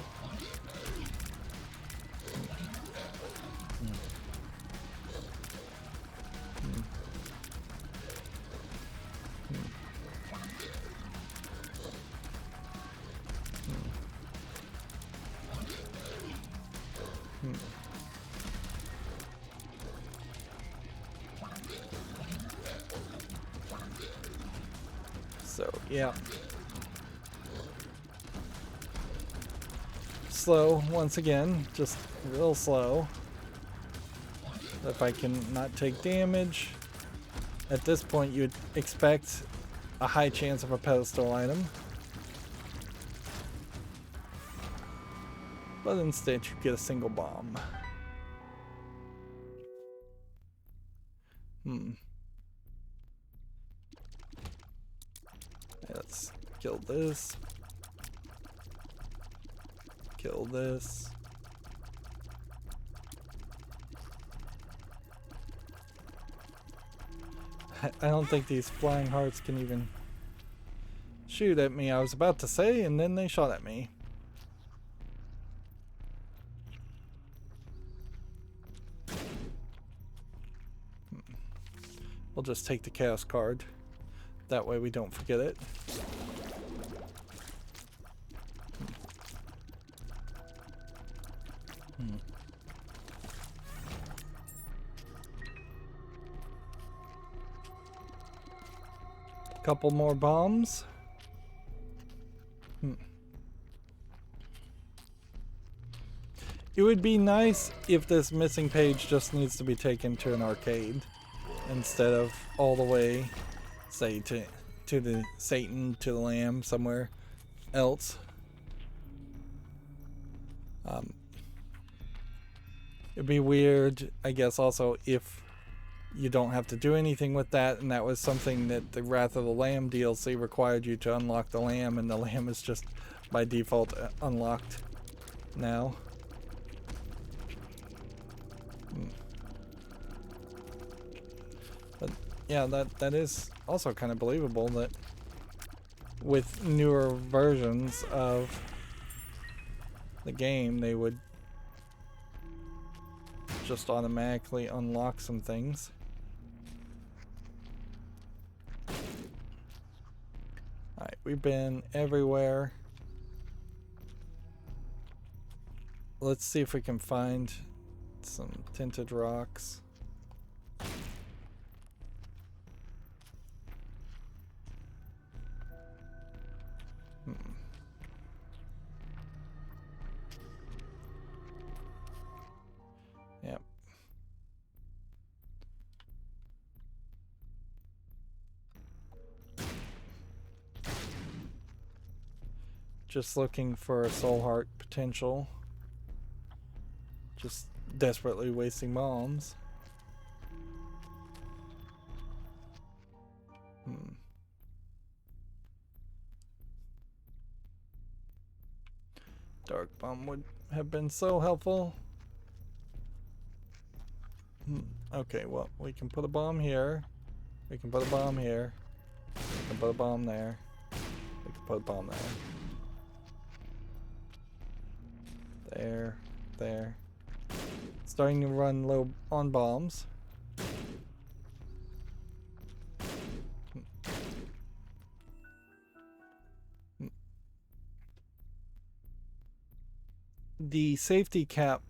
So, yeah. Slow, once again, just real slow. If I can not take damage, at this point you'd expect a high chance of a pedestal item. But instead you get a single bomb. Let's kill this. Kill this. I don't think these flying hearts can even shoot at me, I was about to say, and then they shot at me. We'll just take the chaos card. That way we don't forget it. Couple more bombs. It would be nice if this missing page just needs to be taken to an arcade instead of all the way, say, to the Satan, to the Lamb, somewhere else. It'd be weird, I guess, also if you don't have to do anything with that, and that was something that the Wrath of the Lamb DLC required you to unlock the Lamb, and the Lamb is just by default unlocked now. But yeah, that is also kind of believable that with newer versions of the game they would just automatically unlock some things. Alright, we've been everywhere. Let's see if we can find some tinted rocks. Yep. Just looking for a soul heart potential. Just desperately wasting bombs. Dark bomb would have been so helpful. Okay, well, we can put a bomb here. We can put a bomb here. We can put a bomb there. We can put a bomb there. There. There. Starting to run low on bombs. The safety cap,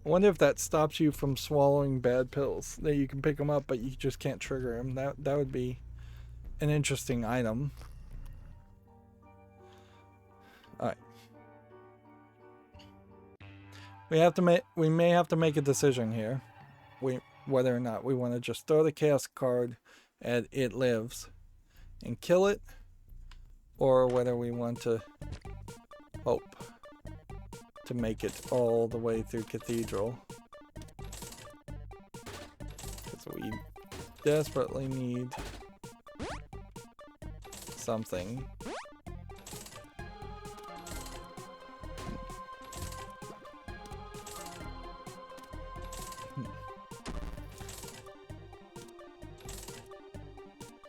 I wonder if that stops you from swallowing bad pills. That you can pick them up, but you just can't trigger them. That would be an interesting item. Alright. We may have to make a decision here. Whether or not we want to just throw the chaos card at It Lives and kill it, or whether we want to hope to make it all the way through Cathedral. Because we desperately need something.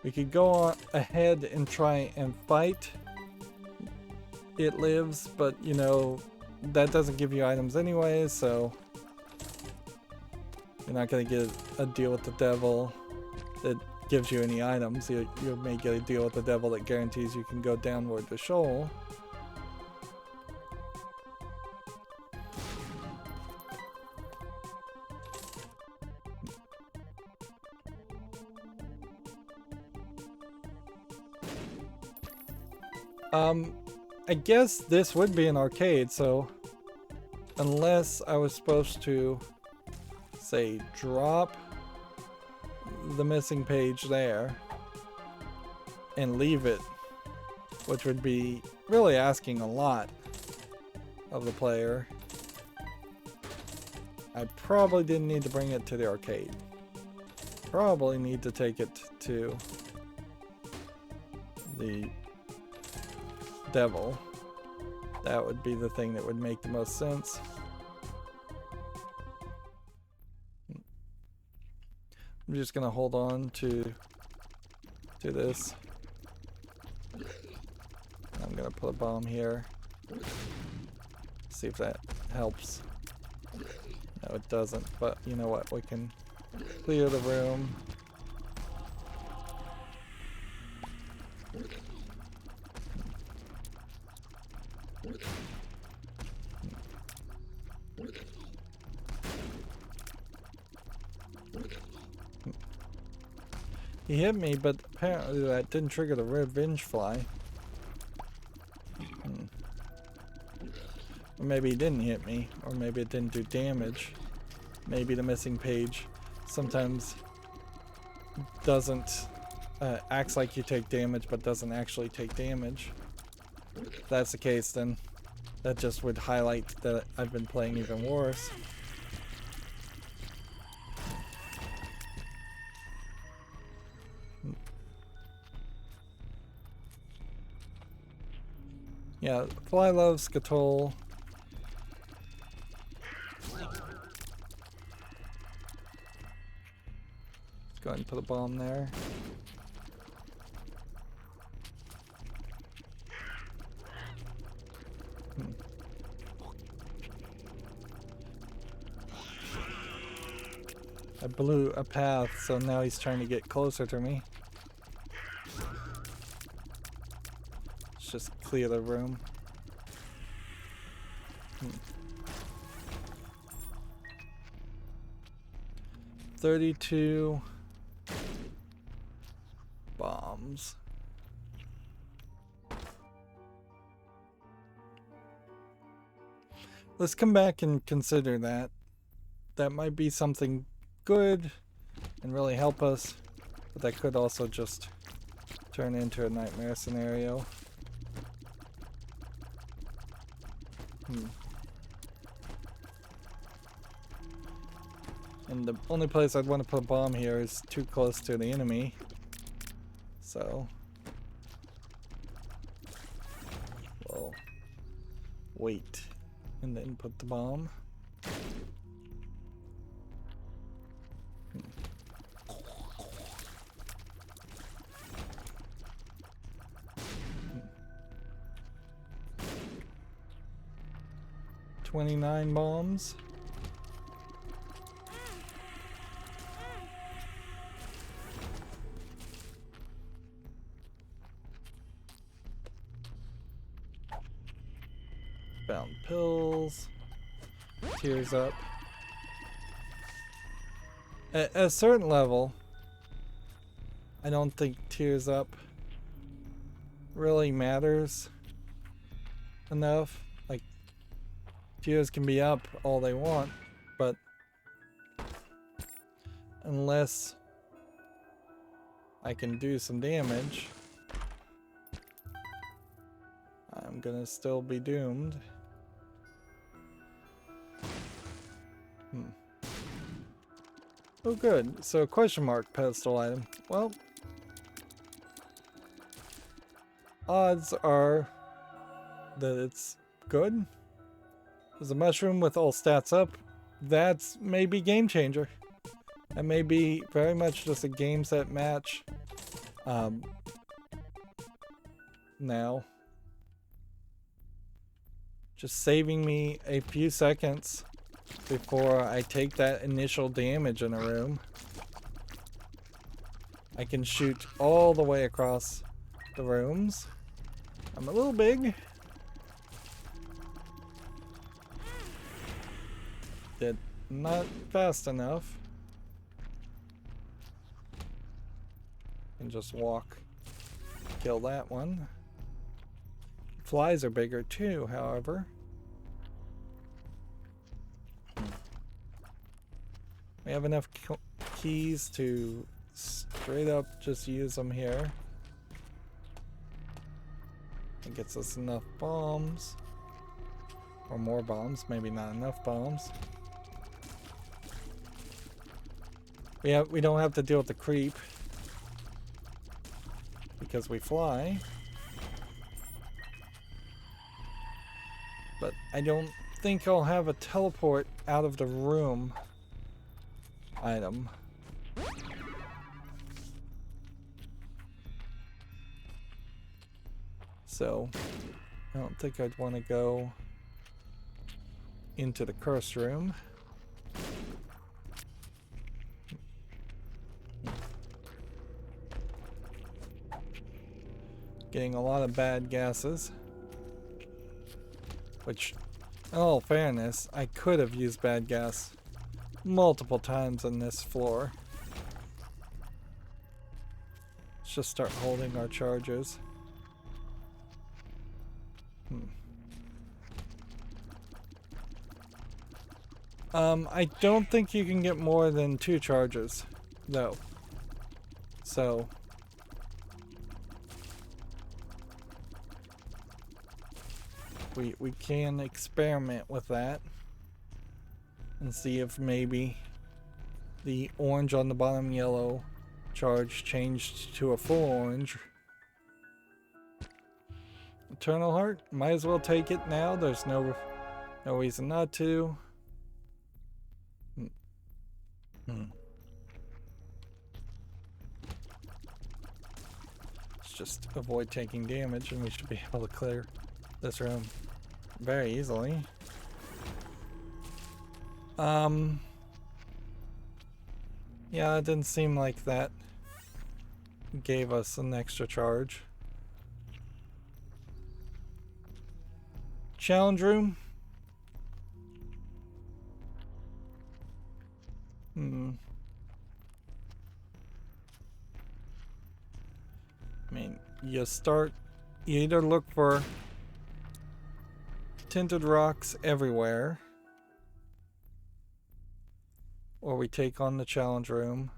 We could go on ahead and try and fight It Lives, but you know, that doesn't give you items anyway, so you're not going to get a deal with the devil that gives you any items. You may get a deal with the devil that guarantees you can go downward to Sheol. I guess this would be an arcade, so unless I was supposed to, say, drop the missing page there and leave it, which would be really asking a lot of the player, I probably didn't need to bring it to the arcade. Probably need to take it to the devil. That would be the thing that would make the most sense. I'm just gonna hold on to this. I'm gonna put a bomb here. See if that helps. No, it doesn't, but you know what? We can clear the room. He hit me, but apparently that didn't trigger the revenge fly. Or maybe he didn't hit me, or maybe it didn't do damage. Maybe the missing page sometimes doesn't acts like you take damage, but doesn't actually take damage. If that's the case, then that just would highlight that I've been playing even worse. Yeah, Fly loves Skatol. Let's go ahead and put a bomb there. I blew a path, so now he's trying to get closer to me. Let's just clear the room. 32 bombs. Let's come back and consider that. That might be something good and really help us, but that could also just turn into a nightmare scenario. And the only place I'd want to put a bomb here is too close to the enemy. So we'll wait. And then put the bomb. Hmm. 29 bombs. Found pills. Tears up. At a certain level, I don't think tears up really matters enough. Like, tears can be up all they want, but unless I can do some damage, I'm gonna still be doomed. Oh good, so question mark pedestal item. Well, odds are that it's good. There's a mushroom with all stats up. That's maybe game changer. That may be very much just a game set match. Now. Just saving me a few seconds before I take that initial damage in a room. I can shoot all the way across the rooms. I'm a little big. Did not fast enough. And just walk. Kill that one. Flies are bigger too, however. We have enough keys to straight up just use them here. It gets us enough bombs. Or more bombs, maybe not enough bombs. We don't have to deal with the creep. Because we fly. But I don't think I'll have a teleport out of the room item. So I don't think I'd want to go into the curse room. Getting a lot of bad gases. Which, in all fairness, I could have used bad gas multiple times on this floor. Let's just start holding our charges. I don't think you can get more than 2 charges, though. So we can experiment with that and see if maybe the orange on the bottom yellow charge changed to a full orange. Eternal Heart, might as well take it now. There's no reason not to. Let's just avoid taking damage and we should be able to clear this room very easily. Yeah, it didn't seem like that gave us an extra charge. Challenge room. I mean, you either look for tinted rocks everywhere, or we take on the challenge room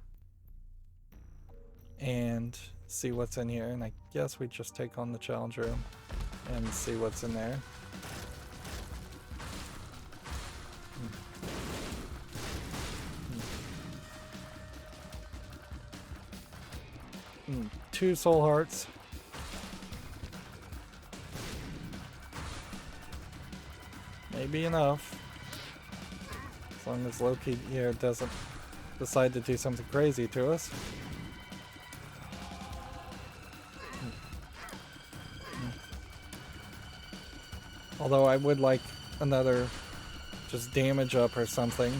and see what's in here. And I guess we just take on the challenge room and see what's in there. Two soul hearts. may be enough. As long as Loki here doesn't decide to do something crazy to us. Although I would like another just damage up or something.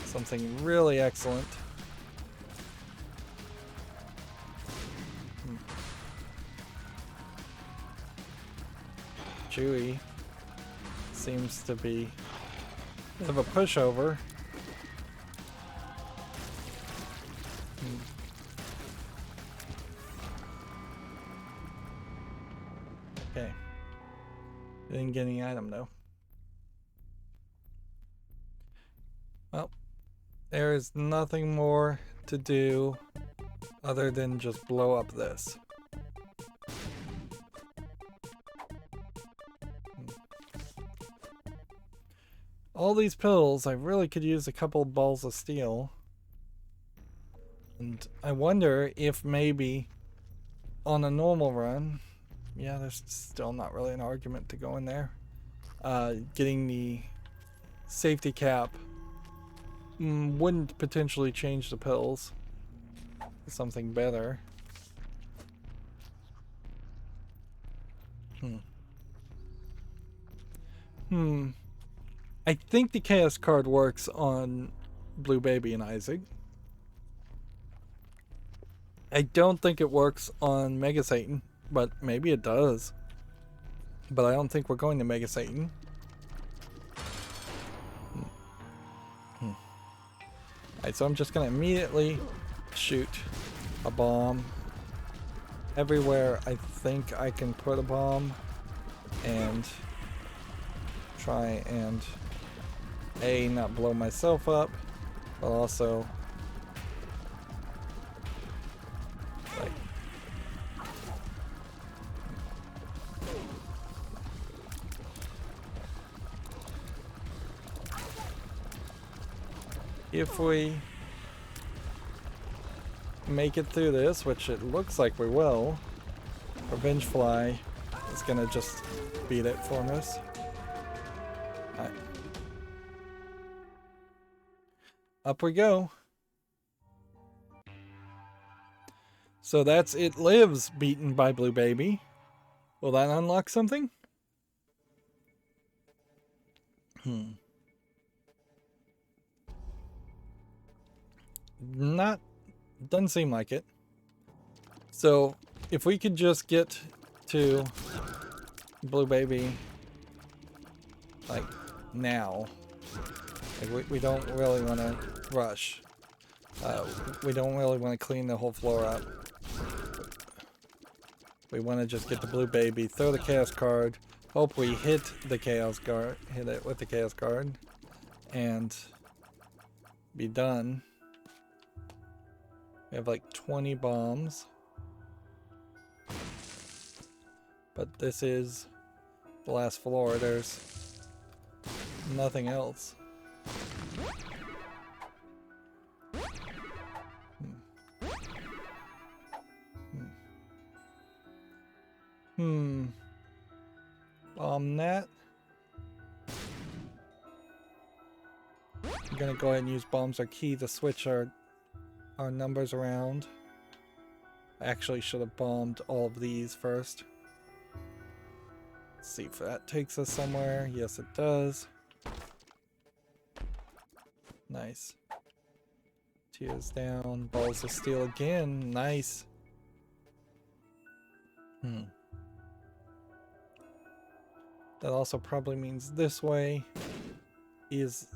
Something really excellent. Chewie seems to be a bit of a pushover. Okay. Didn't get any item though. Well, there is nothing more to do other than just blow up this. All these pills, I really could use a couple balls of steel. And I wonder if maybe on a normal run, yeah, there's still not really an argument to go in there. Getting the safety cap wouldn't potentially change the pills to something better. I think the Chaos card works on Blue Baby and Isaac. I don't think it works on Mega Satan, but maybe it does. But I don't think we're going to Mega Satan. Alright, so I'm just going to immediately shoot a bomb everywhere I think I can put a bomb and try and not blow myself up, but also like if we make it through this, which it looks like we will, Revenge Fly is gonna just beat it for us. Alright. Up we go. So that's It Lives beaten by Blue Baby. Will that unlock something? Doesn't seem like it. So if we could just get to Blue Baby like now. Like we don't really want to rush. We don't really want to clean the whole floor up. We want to just get the Blue Baby, throw the Chaos card, hope we hit the Chaos card, hit it with the Chaos card, and be done. We have like 20 bombs. But this is the last floor. There's nothing else. Bomb that. I'm gonna go ahead and use bombs or key to switch our numbers around. I actually should have bombed all of these first. Let's see if that takes us somewhere. Yes, it does. Nice. Tears down. Balls of steel again. Nice. That also probably means this way is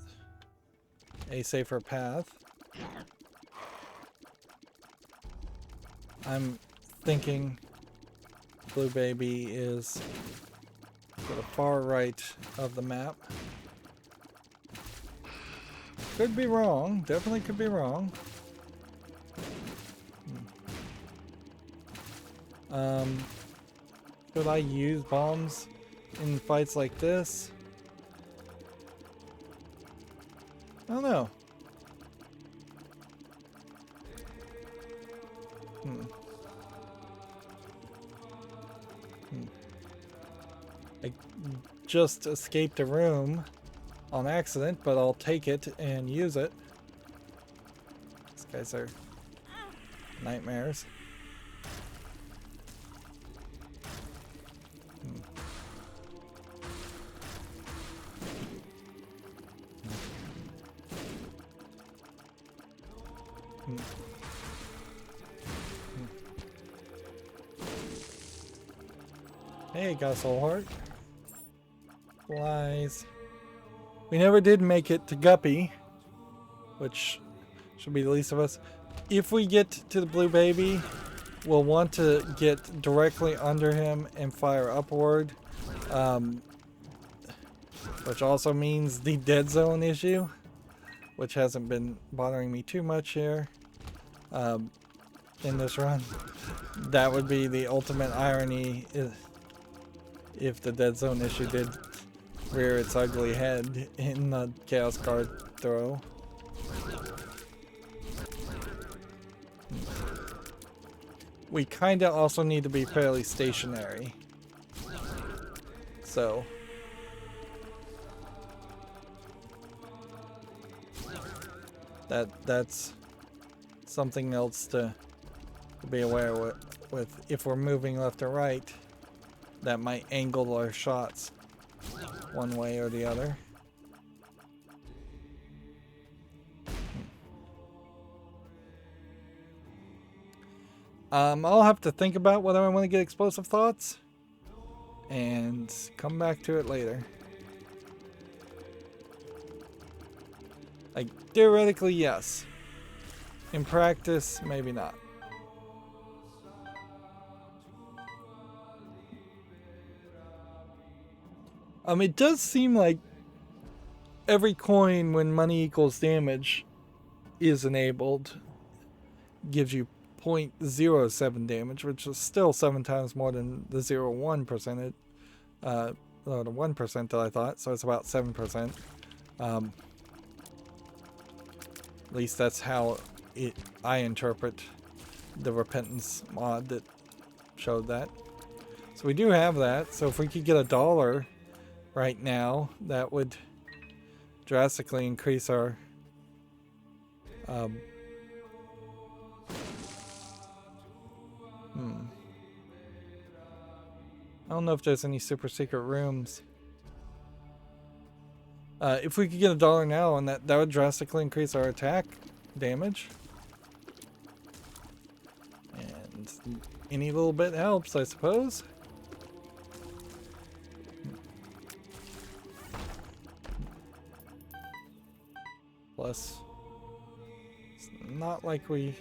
a safer path. I'm thinking Blue Baby is to the far right of the map. Could be wrong. Definitely could be wrong. Should I use bombs in fights like this? I don't know. I just escaped a room on accident, but I'll take it and use it. These guys are nightmares. Hey, got a soul heart. Flies. We never did make it to Guppy, which should be the least of us. If we get to the blue baby, we'll want to get directly under him and fire upward, which also means the dead zone issue, which hasn't been bothering me too much here in this run. That would be the ultimate irony if the dead zone issue did rear its ugly head in the chaos card throw. We kinda also need to be fairly stationary. So that's something else to be aware with if we're moving left or right. That might angle our shots one way or the other. I'll have to think about whether I want to get explosive thoughts and come back to it later. Like, theoretically, yes. In practice, maybe not. It does seem like every coin when money equals damage is enabled gives you 0.07 damage, which is still 7 times more than the 0.1%, or the 1% that I thought, so it's about 7%. At least that's how I interpret the Repentance mod that showed that. So we do have that, so if we could get $1 right now, that would drastically increase our I don't know if there's any super secret rooms. If we could get $1 now, and that would drastically increase our attack damage. And any little bit helps, I suppose. Plus, it's not like we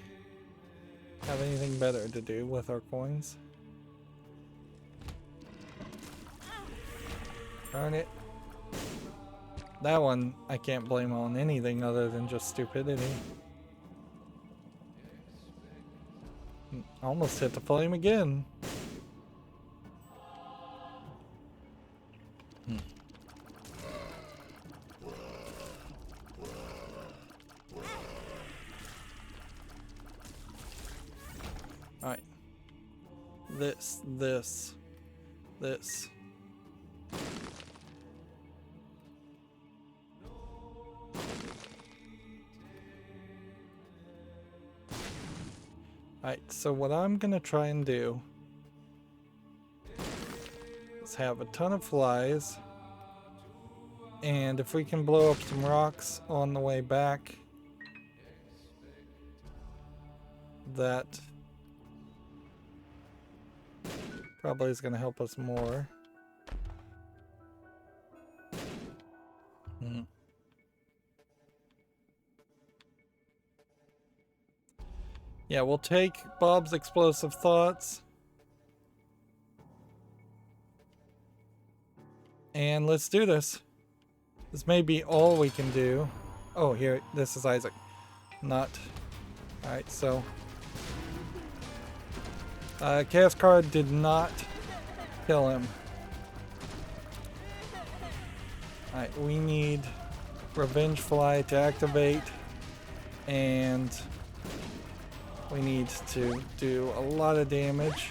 have anything better to do with our coins. Darn it. That one I can't blame on anything other than just stupidity. Almost hit the flame again. Alright. This. Alright, so what I'm gonna try and do is have a ton of flies, and if we can blow up some rocks on the way back, that probably is gonna help us more. Yeah, we'll take Bob's explosive thoughts. And let's do this. This may be all we can do. Oh, here, this is Isaac. Not. Alright, so. Chaos card did not kill him. Alright, we need Revenge Fly to activate. And we need to do a lot of damage.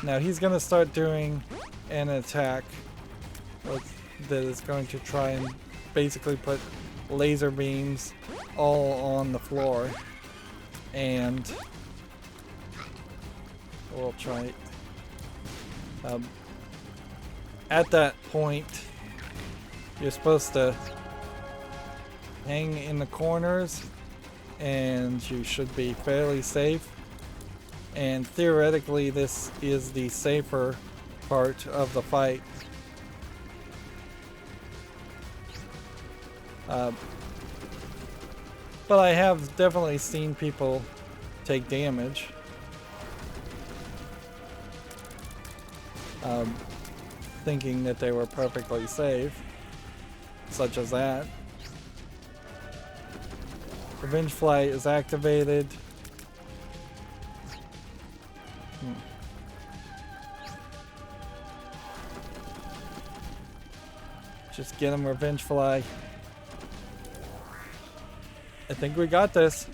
Now he's going to start doing an attack that is going to try and basically put laser beams all on the floor. And we'll try. At that point, you're supposed to hang in the corners and you should be fairly safe. And theoretically, this is the safer part of the fight. But I have definitely seen people take damage. Thinking that they were perfectly safe, such as that. Revenge Flight is activated. Just get him, Revenge Fly. I think we got this.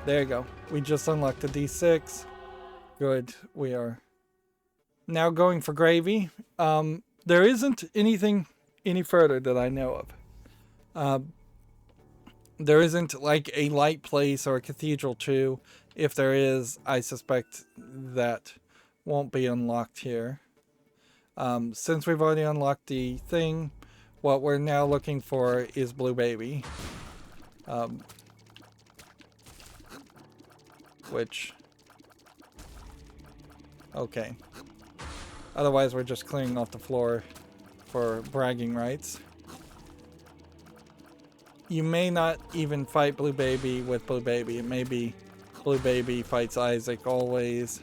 There you go. We just unlocked the D6. Good. We are now going for gravy. There isn't anything any further that I know of. There isn't like a light place or a cathedral 2. If there is, I suspect that won't be unlocked here. Since we've already unlocked the thing, what we're now looking for is Blue Baby. Which... okay. Otherwise, we're just clearing off the floor for bragging rights. You may not even fight Blue Baby with Blue Baby. It may be Blue Baby fights Isaac always.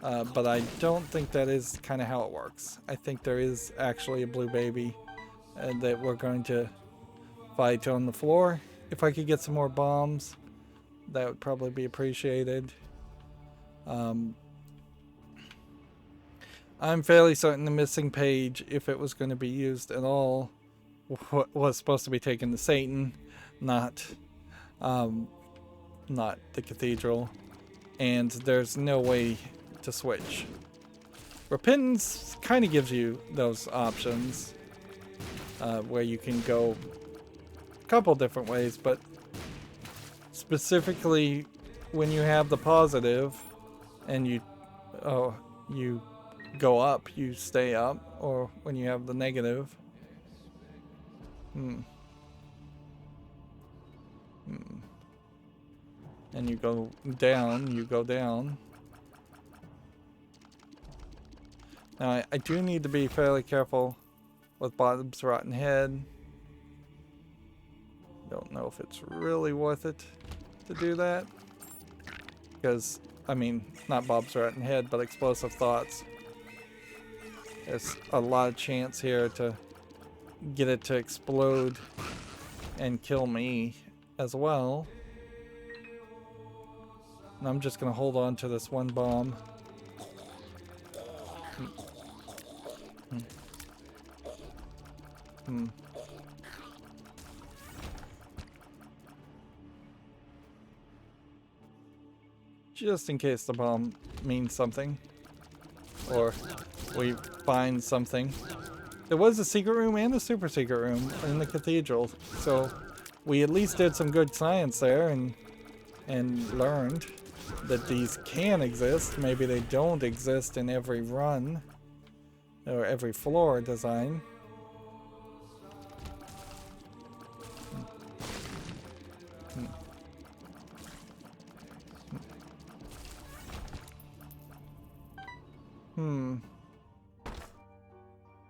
But I don't think that is kind of how it works. I think there is actually a Blue Baby that we're going to fight on the floor. If I could get some more bombs, that would probably be appreciated. I'm fairly certain the missing page, if it was going to be used at all, was supposed to be taken to Satan, not the cathedral. And there's no way to switch. Repentance kind of gives you those options where you can go a couple different ways, but specifically when you have the positive and you go up, you stay up, or when you have the negative. And you go down, Now, I do need to be fairly careful with Bob's Rotten Head. Don't know if it's really worth it to do that. Because, I mean, not Bob's Rotten Head, but Explosive Thoughts. There's a lot of chance here to get it to explode and kill me as well. And I'm just going to hold on to this one bomb. Just in case the bomb means something. Or we find something. There was a secret room and a super secret room in the cathedral. So we at least did some good science there and learned that these can exist. Maybe they don't exist in every run or every floor design.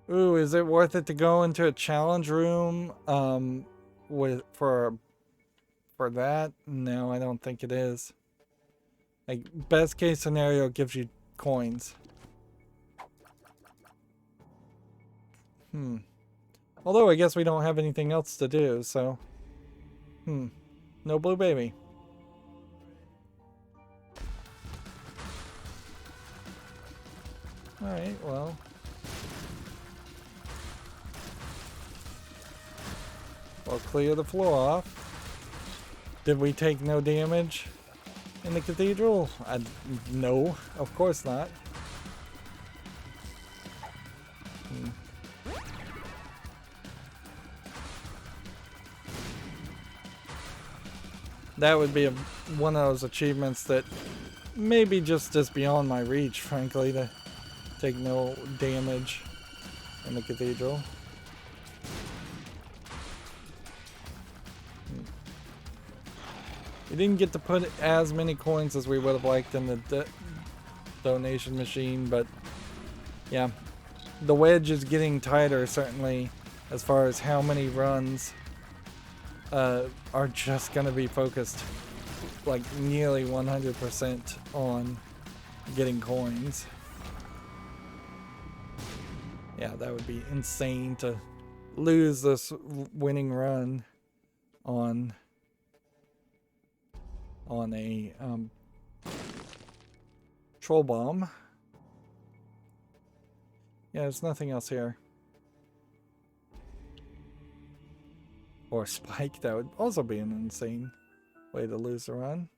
Ooh, is it worth it to go into a challenge room for that? No, I don't think it is. Like, best case scenario gives you coins. Although I guess we don't have anything else to do, so no Blue Baby. Alright, well. We'll clear the floor off. Did we take no damage in the cathedral? No, of course not. That would be one of those achievements that maybe just is beyond my reach, frankly, to take no damage in the cathedral. We didn't get to put as many coins as we would have liked in the donation machine, but yeah, the wedge is getting tighter, certainly, as far as how many runs are just going to be focused like nearly 100% on getting coins. Yeah, that would be insane to lose this winning run on a troll bomb. Yeah, there's nothing else here. Or spike, that would also be an insane way to lose a run.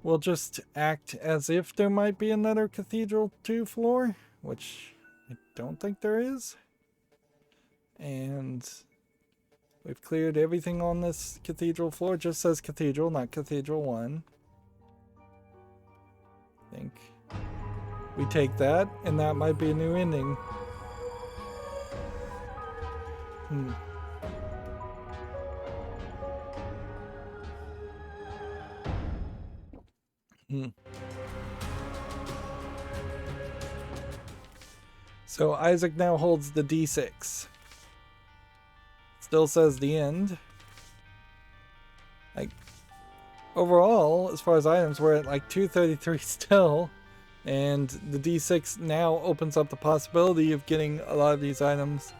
We'll just act as if there might be another Cathedral 2 floor, which I don't think there is. And we've cleared everything on this Cathedral floor. It just says Cathedral, not Cathedral 1. I think we take that, and that might be a new ending. So Isaac now holds the D6. Still says the end. Like, overall, as far as items, we're at like 233 still. And the D6 now opens up the possibility of getting a lot of these items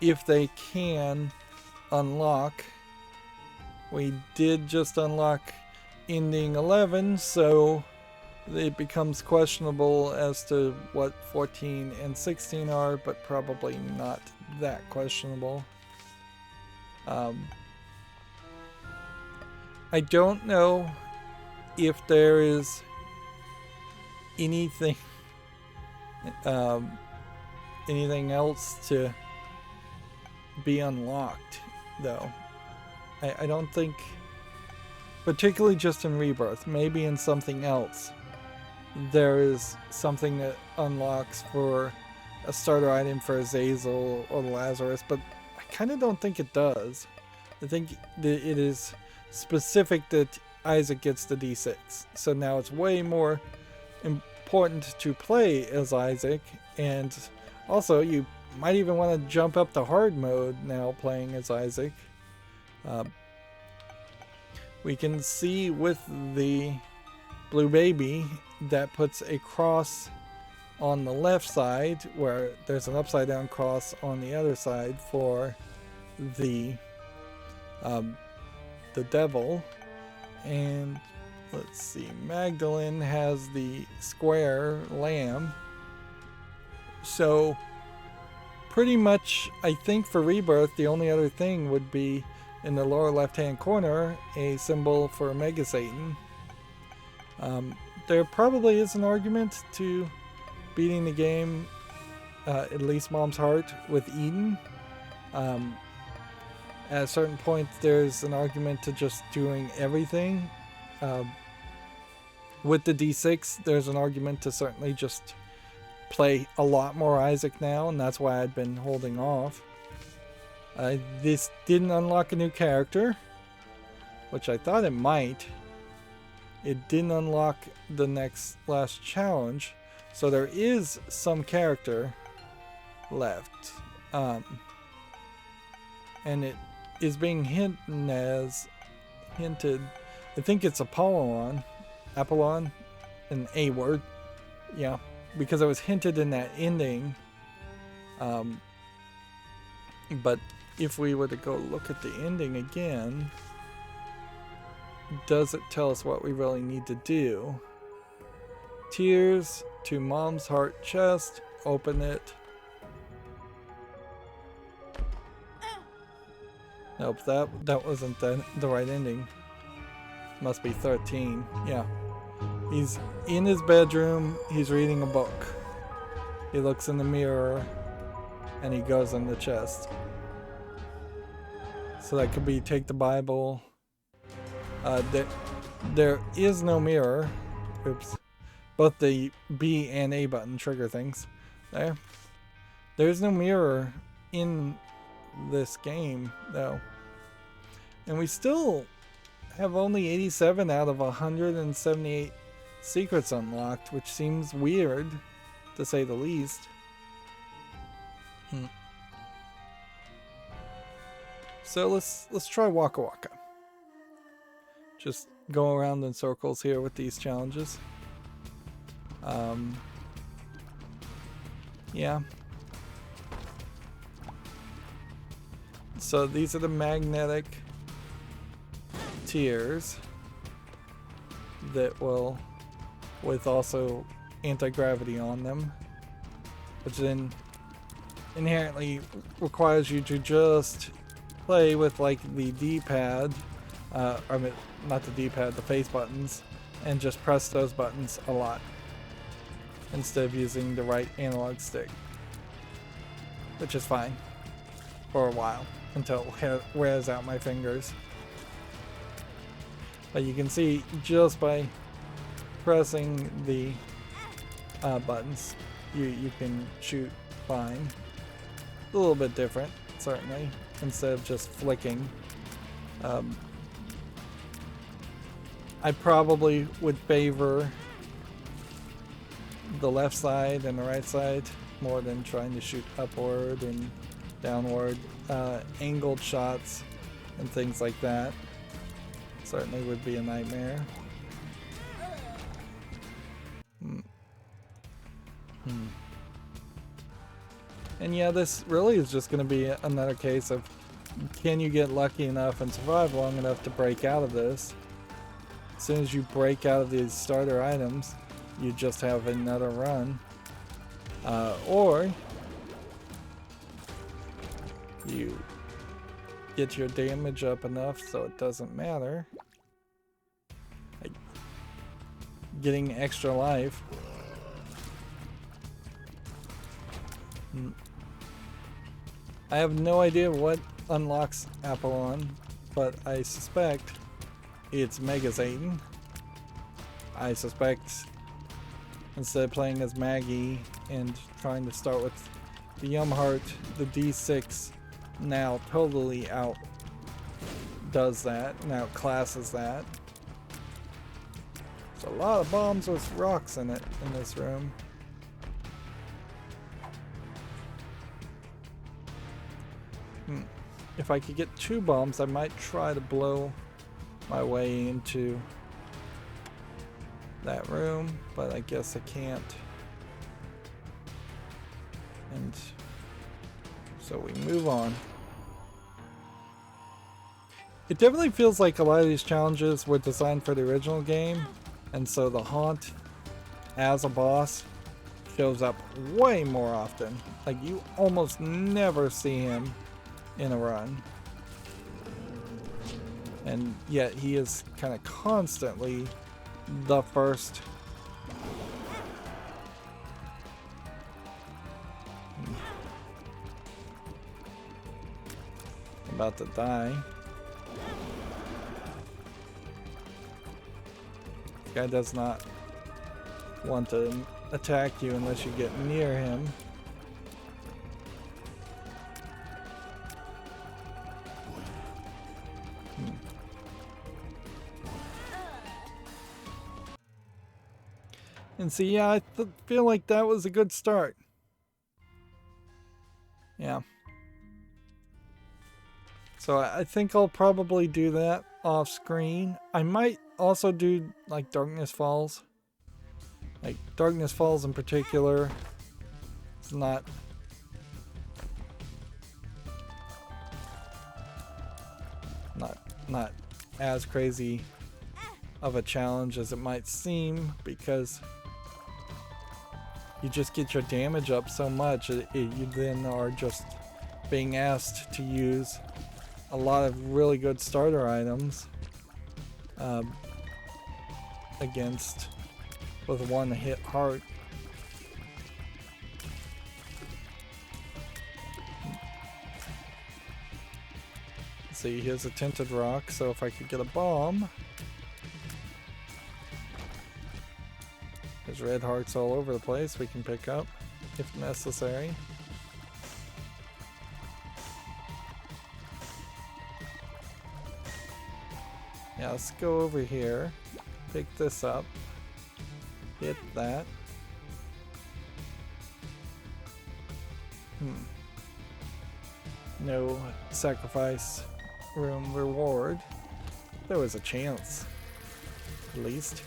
if they can unlock. We did just unlock ending 11, so it becomes questionable as to what 14 and 16 are, but probably not that questionable. I don't know if there is anything anything else to be unlocked, though. I don't think, particularly just in Rebirth, maybe in something else, there is something that unlocks for a starter item for Azazel or Lazarus, but I kind of don't think it does. I think that it is specific that Isaac gets the D6. So now it's way more important to play as Isaac, and also you might even want to jump up to hard mode now playing as Isaac. We can see with the blue baby that puts a cross on the left side, where there's an upside down cross on the other side for the devil. And let's see, Magdalene has the square lamb. So pretty much, I think for Rebirth, the only other thing would be in the lower left hand corner a symbol for Mega Satan. There probably is an argument to beating the game, at least Mom's Heart, with Eden. At a certain point, there's an argument to just doing everything. With the D6, there's an argument to certainly just play a lot more Isaac now, and that's why I'd been holding off. This didn't unlock a new character, which I thought it might. It didn't unlock the last challenge, so there is some character left. And it is being hinted, I think it's Apollon, an A word, yeah, because it was hinted in that ending. But if we were to go look at the ending again, does it tell us what we really need to do? Tears to Mom's Heart chest, open it. Nope, that wasn't the right ending. Must be 13, yeah. He's in his bedroom, he's reading a book. He looks in the mirror, and he goes in the chest. So that could be take the Bible. There is no mirror. Oops. Both the B and A button trigger things. There's no mirror in this game, though. And we still have only 87 out of 178 secrets unlocked, which seems weird, to say the least. So let's try Waka Waka. Just go around in circles here with these challenges. Yeah. So these are the magnetic tiers that will, with also anti-gravity on them, which then inherently requires you to just play with like the D-pad, I mean, not the D-pad, the face buttons, and just press those buttons a lot instead of using the right analog stick, which is fine for a while until it wears out my fingers. But you can see just by pressing the buttons, you can shoot fine. A little bit different, certainly, instead of just flicking. I probably would favor the left side and the right side more than trying to shoot upward and downward. Angled shots and things like that certainly would be a nightmare. And yeah, this really is just going to be another case of, can you get lucky enough and survive long enough to break out of this? As soon as you break out of these starter items, you just have another run. Or you get your damage up enough so it doesn't matter. Like getting extra life. I have no idea what unlocks Apollon, but I suspect it's Mega Satan. I suspect instead of playing as Maggie and trying to start with the Yum Heart, the D6 now totally outdoes that, now classes that. There's a lot of bombs with rocks in it in this room. If I could get 2 bombs, I might try to blow my way into that room, but I guess I can't. And so we move on. It definitely feels like a lot of these challenges were designed for the original game, and so the Haunt as a boss shows up way more often. Like, you almost never see him in a run, and yet he is kind of constantly the first. About to die. This guy does not want to attack you unless you get near him. And see, yeah, I feel like that was a good start. Yeah. So I think I'll probably do that off screen. I might also do like Darkness Falls. Like Darkness Falls in particular. It's not as crazy of a challenge as it might seem, because you just get your damage up so much, you then are just being asked to use a lot of really good starter items against with one hit heart. See, here's a tinted rock, so if I could get a bomb. There's red hearts all over the place we can pick up if necessary. Yeah, let's go over here, pick this up, hit that. No sacrifice room reward. There was a chance, at least.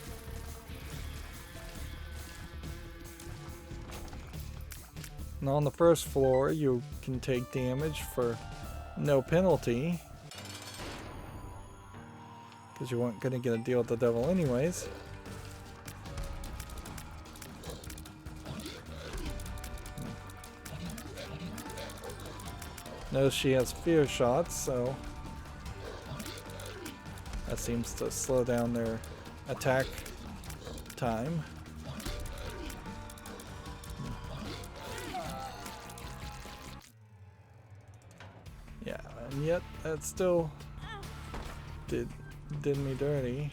And on the first floor, you can take damage for no penalty, because you weren't going to get a deal with the devil anyways. Notice she has fear shots, so that seems to slow down their attack time. Yeah, and yet that still did me dirty.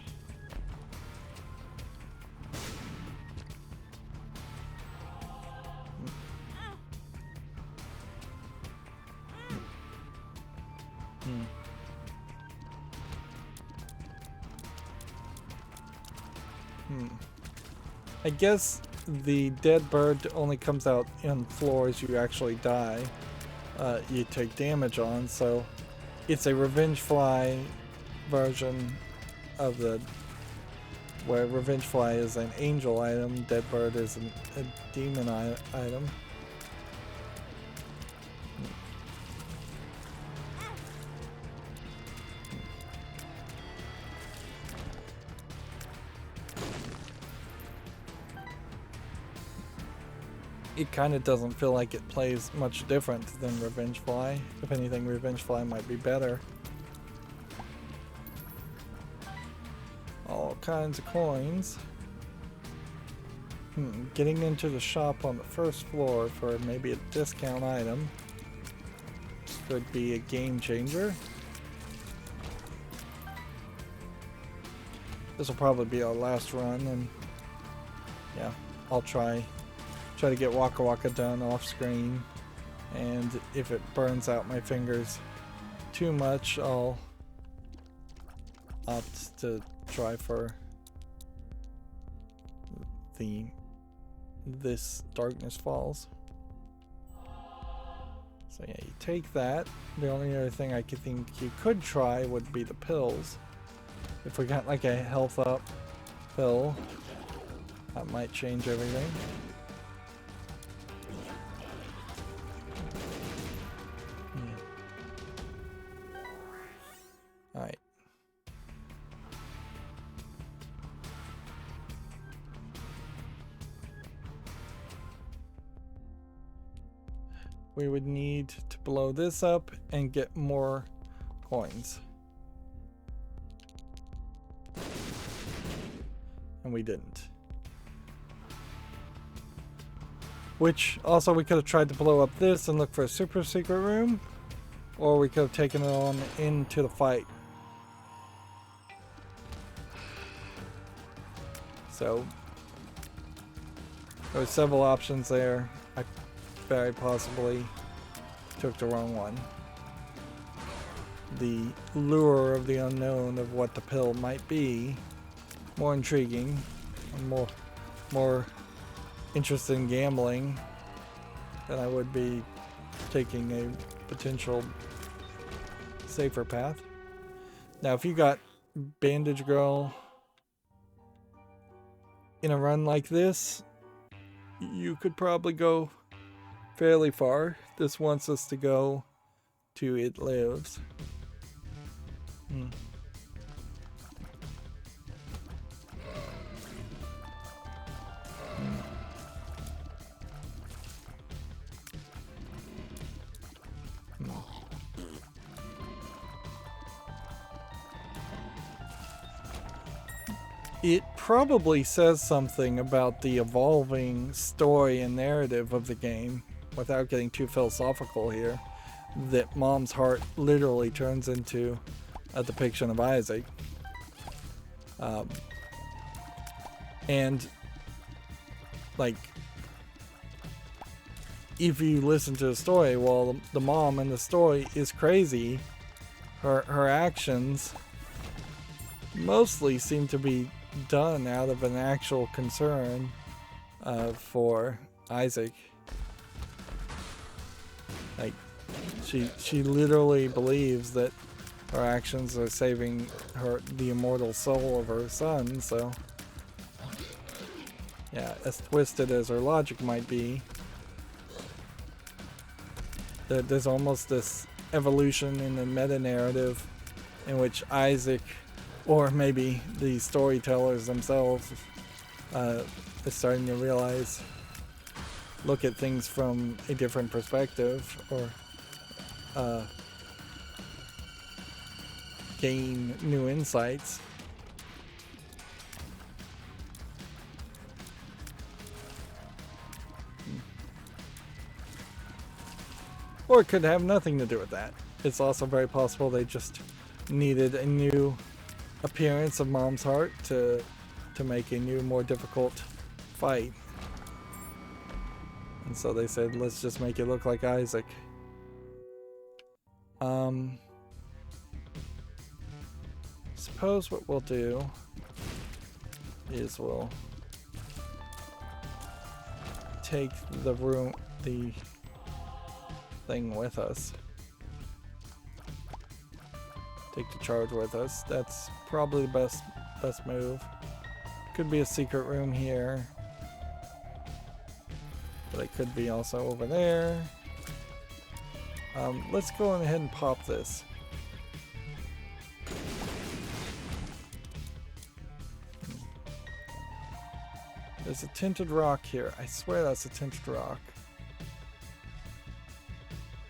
I guess the dead bird only comes out in floors you actually die. You take damage on, so it's a revenge fly version of the where revenge fly is an angel item, dead bird is a demon item. It kind of doesn't feel like it plays much different than Revenge Fly. If anything, Revenge Fly might be better. All kinds of coins. Getting into the shop on the first floor for maybe a discount item could be a game changer. This will probably be our last run, and yeah, I'll try to get Waka Waka done off screen, and if it burns out my fingers too much, I'll opt to try for this Darkness Falls. So yeah, you take that. The only other thing I could think you could try would be the pills. If we got like a health up pill, that might change everything. Alright. We would need to blow this up and get more coins. And we didn't. Which, also, we could have tried to blow up this and look for a super secret room. Or we could have taken it on into the fight. So, there were several options there. I very possibly took the wrong one. The lure of the unknown of what the pill might be, more intriguing, and more interested in gambling than I would be taking a potential safer path. Now, if you got Bandage Girl in a run like this, you could probably go fairly far. This wants us to go to It Lives. it probably says something about the evolving story and narrative of the game, without getting too philosophical here, that Mom's heart literally turns into a depiction of Isaac. And like, if you listen to the story, well, the mom in the story is crazy. Her actions mostly seem to be done out of an actual concern for Isaac. Like, she literally believes that her actions are saving the immortal soul of her son. So yeah, as twisted as her logic might be, there's almost this evolution in the meta-narrative in which Isaac, or maybe the storytellers themselves, are starting to realize, look at things from a different perspective, or gain new insights. Or it could have nothing to do with that. It's also very possible they just needed a new appearance of Mom's heart to make a new, more difficult fight. And so they said, let's just make it look like Isaac. Suppose what we'll do is we'll take the thing with us. Take the charge with us. That's probably the best move. Could be a secret room here, but it could be also over there. Let's go on ahead and pop this. There's a tinted rock here. I swear that's a tinted rock.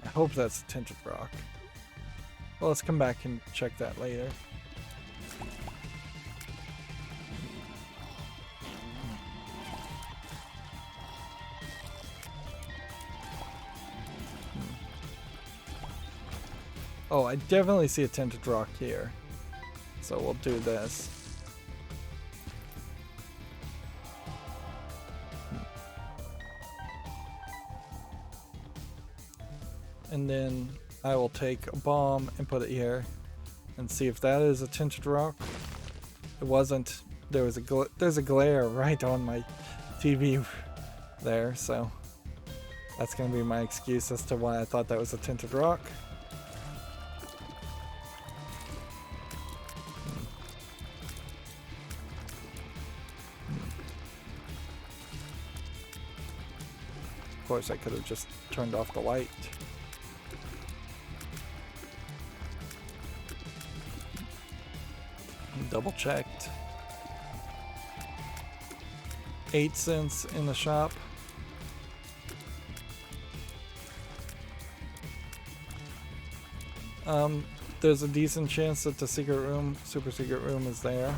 I hope that's a tinted rock. Well, let's come back and check that later. Oh, I definitely see a tinted rock here. So we'll do this. And then I will take a bomb and put it here and see if that is a tinted rock. It wasn't. There's a glare right on my TV there, so that's going to be my excuse as to why I thought that was a tinted rock. Of course, I could have just turned off the light. Double checked. 8 cents in the shop. There's a decent chance that the super secret room is there.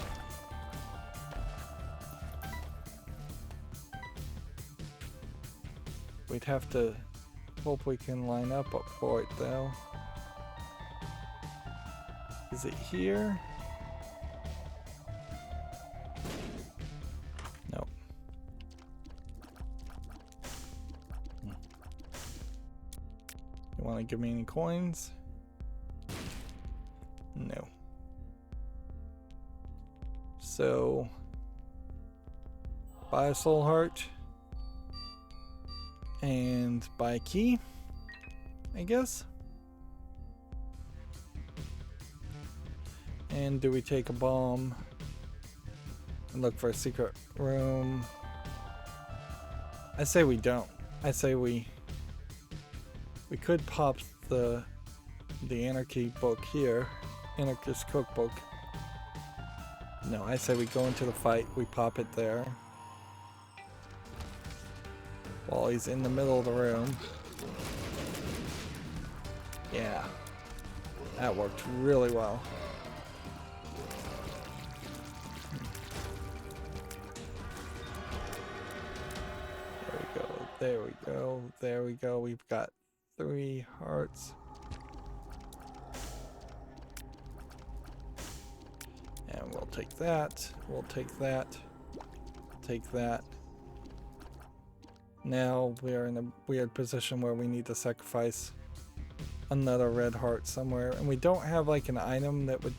We'd have to hope we can line up for it though. Is it here? No. You want to give me any coins? No. So, buy a soul heart and buy a key, I guess. And do we take a bomb and look for a secret room? I say we don't. I say we could pop the anarchy book here, anarchist cookbook. No, I say we go into the fight, we pop it there while he's in the middle of the room. Yeah, that worked really well. There we go. There we go. We've got 3 hearts. And we'll take that. We'll take that. Take that. Now we are in a weird position where we need to sacrifice another red heart somewhere. And we don't have like an item that would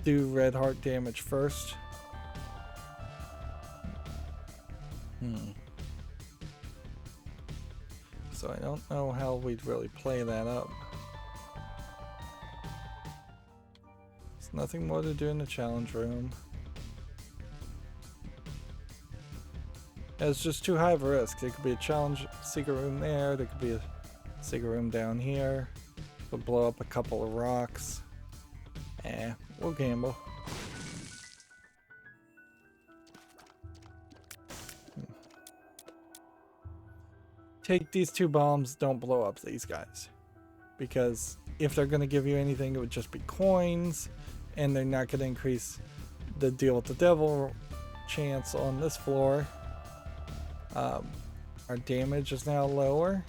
do red heart damage first. So I don't know how we'd really play that up. There's nothing more to do in the challenge room. It's just too high of a risk. There could be a challenge secret room there. There could be a secret room down here. We'll blow up a couple of rocks. We'll gamble. Take these 2 bombs, don't blow up these guys. Because if they're going to give you anything, it would just be coins. And they're not going to increase the deal with the devil chance on this floor. Our damage is now lower.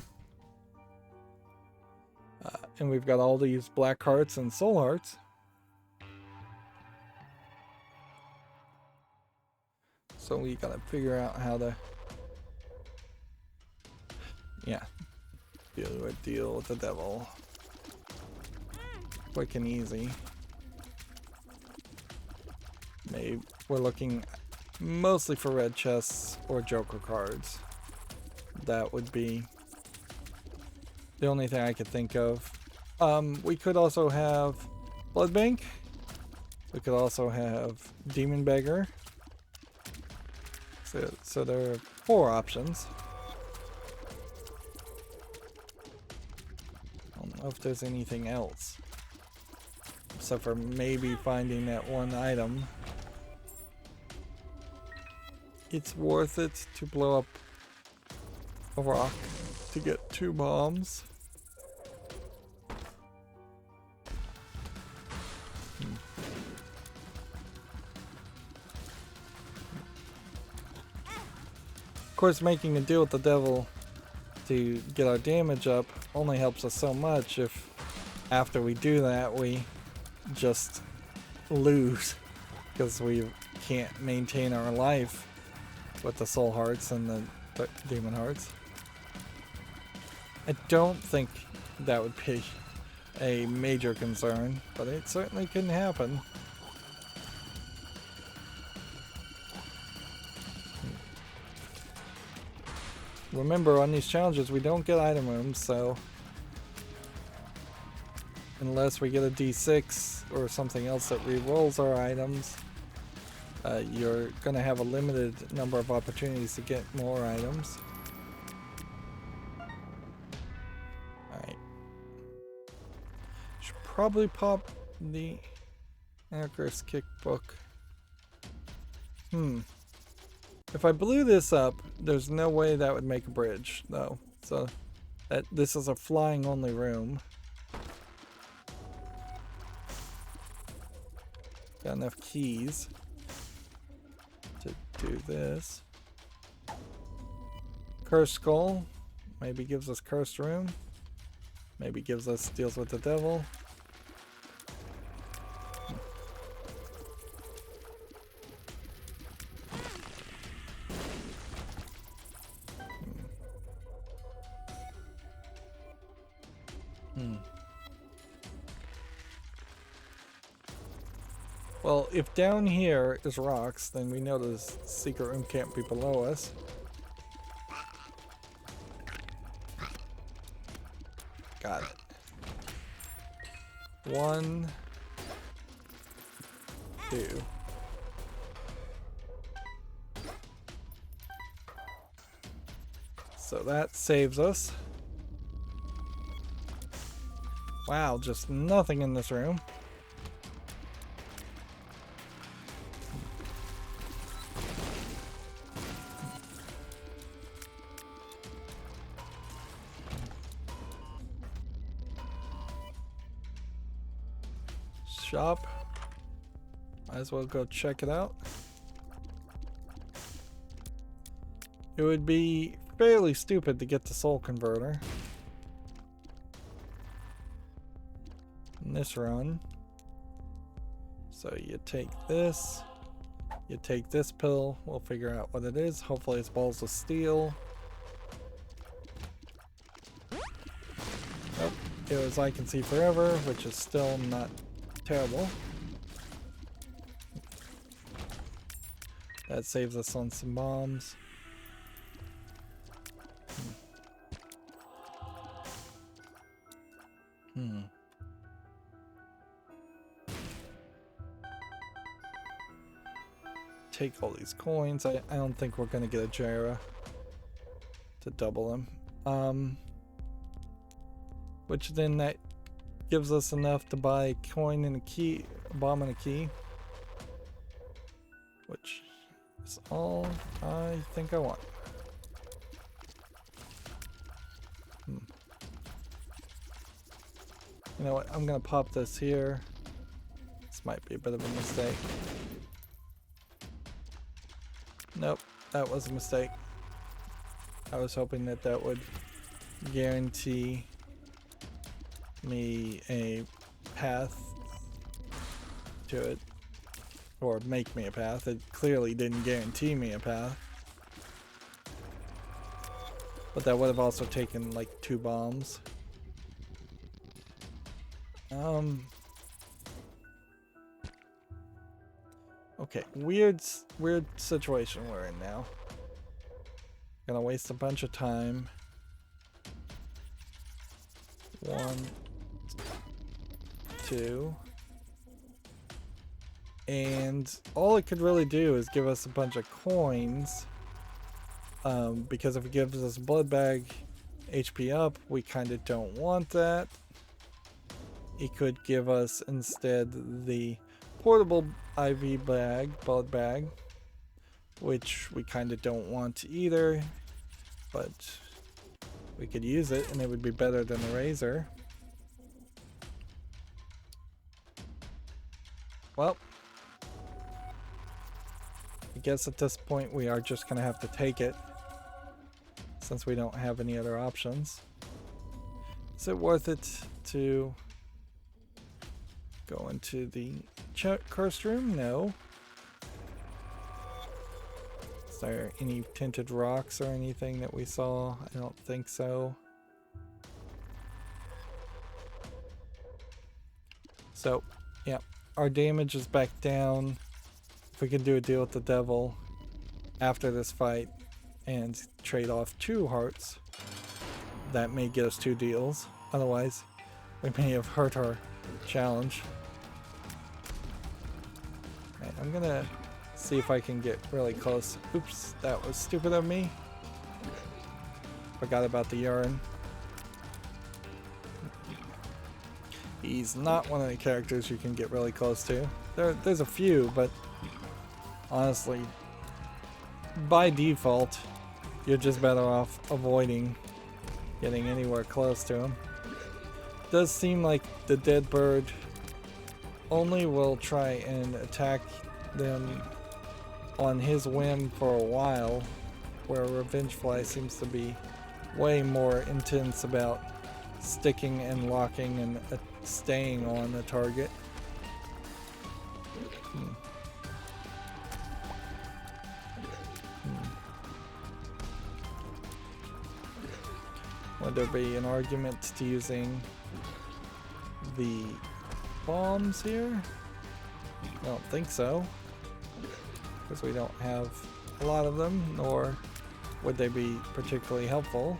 And we've got all these black hearts and soul hearts. So we gotta figure out how to, deal with the devil. Quick and easy. Maybe we're looking mostly for red chests or joker cards. That would be the only thing I could think of. We could also have Blood Bank. We could also have Demon Beggar. So there are 4 options. I don't know if there's anything else. Except for maybe finding that one item. It's worth it to blow up a rock to get 2 bombs. Of course, making a deal with the devil to get our damage up only helps us so much if after we do that we just lose because we can't maintain our life with the soul hearts and the demon hearts. I don't think that would be a major concern, but it certainly can happen. Remember, on these challenges we don't get item rooms, so unless we get a D6 or something else that re-rolls our items, you're going to have a limited number of opportunities to get more items. Alright. Should probably pop the Anarchist Kick book. If I blew this up, there's no way that would make a bridge, though. So, this is a flying only room. Got enough keys to do this. Cursed Skull maybe gives us cursed room. Maybe gives us deals with the devil. Well, if down here is rocks, then we know the secret room can't be below us. Got it. 1, 2. So that saves us. Wow, just nothing in this room. Shop. Might as well go check it out. It would be fairly stupid to get the soul converter in this run. So you take this, you take this pill, we'll figure out what it is. Hopefully it's balls of steel. Nope, it was I Can See Forever, which is still not terrible. That saves us on some bombs. Take all these coins. I don't think we're gonna get a Jera to double them. Which then that gives us enough to buy a coin and a key, a bomb and a key. Which is all I think I want. You know what, I'm gonna pop this here. This might be a bit of a mistake. Nope, that was a mistake. I was hoping that that would guarantee me a path to it, or make me a path. It clearly didn't guarantee me a path, but that would have also taken like 2 bombs. Okay, weird situation we're in now. Gonna waste a bunch of time. 1, 2. And all it could really do is give us a bunch of coins. Because if it gives us a blood bag HP up, we kind of don't want that. It could give us instead the portable IV bag, blood bag, which we kind of don't want either, but we could use it and it would be better than the razor. Well, I guess at this point we are just gonna have to take it since we don't have any other options. Is it worth it to go into the cursed room? No. Is there any tinted rocks or anything that we saw? I don't think so. So, yeah, our damage is back down. If we can do a deal with the devil after this fight and trade off 2 hearts, that may get us 2 deals. Otherwise, we may have hurt our challenge. Right, I'm gonna see if I can get really close. Oops, that was stupid of me. Forgot about the urine. He's not one of the characters you can get really close to. There's a few, but honestly, by default, you're just better off avoiding getting anywhere close to him. It does seem like the dead bird only will try and attack them on his whim for a while, where Revengefly seems to be way more intense about sticking and locking and staying on the target. Would there be an argument to using the bombs here? I don't think so, because we don't have a lot of them, nor would they be particularly helpful.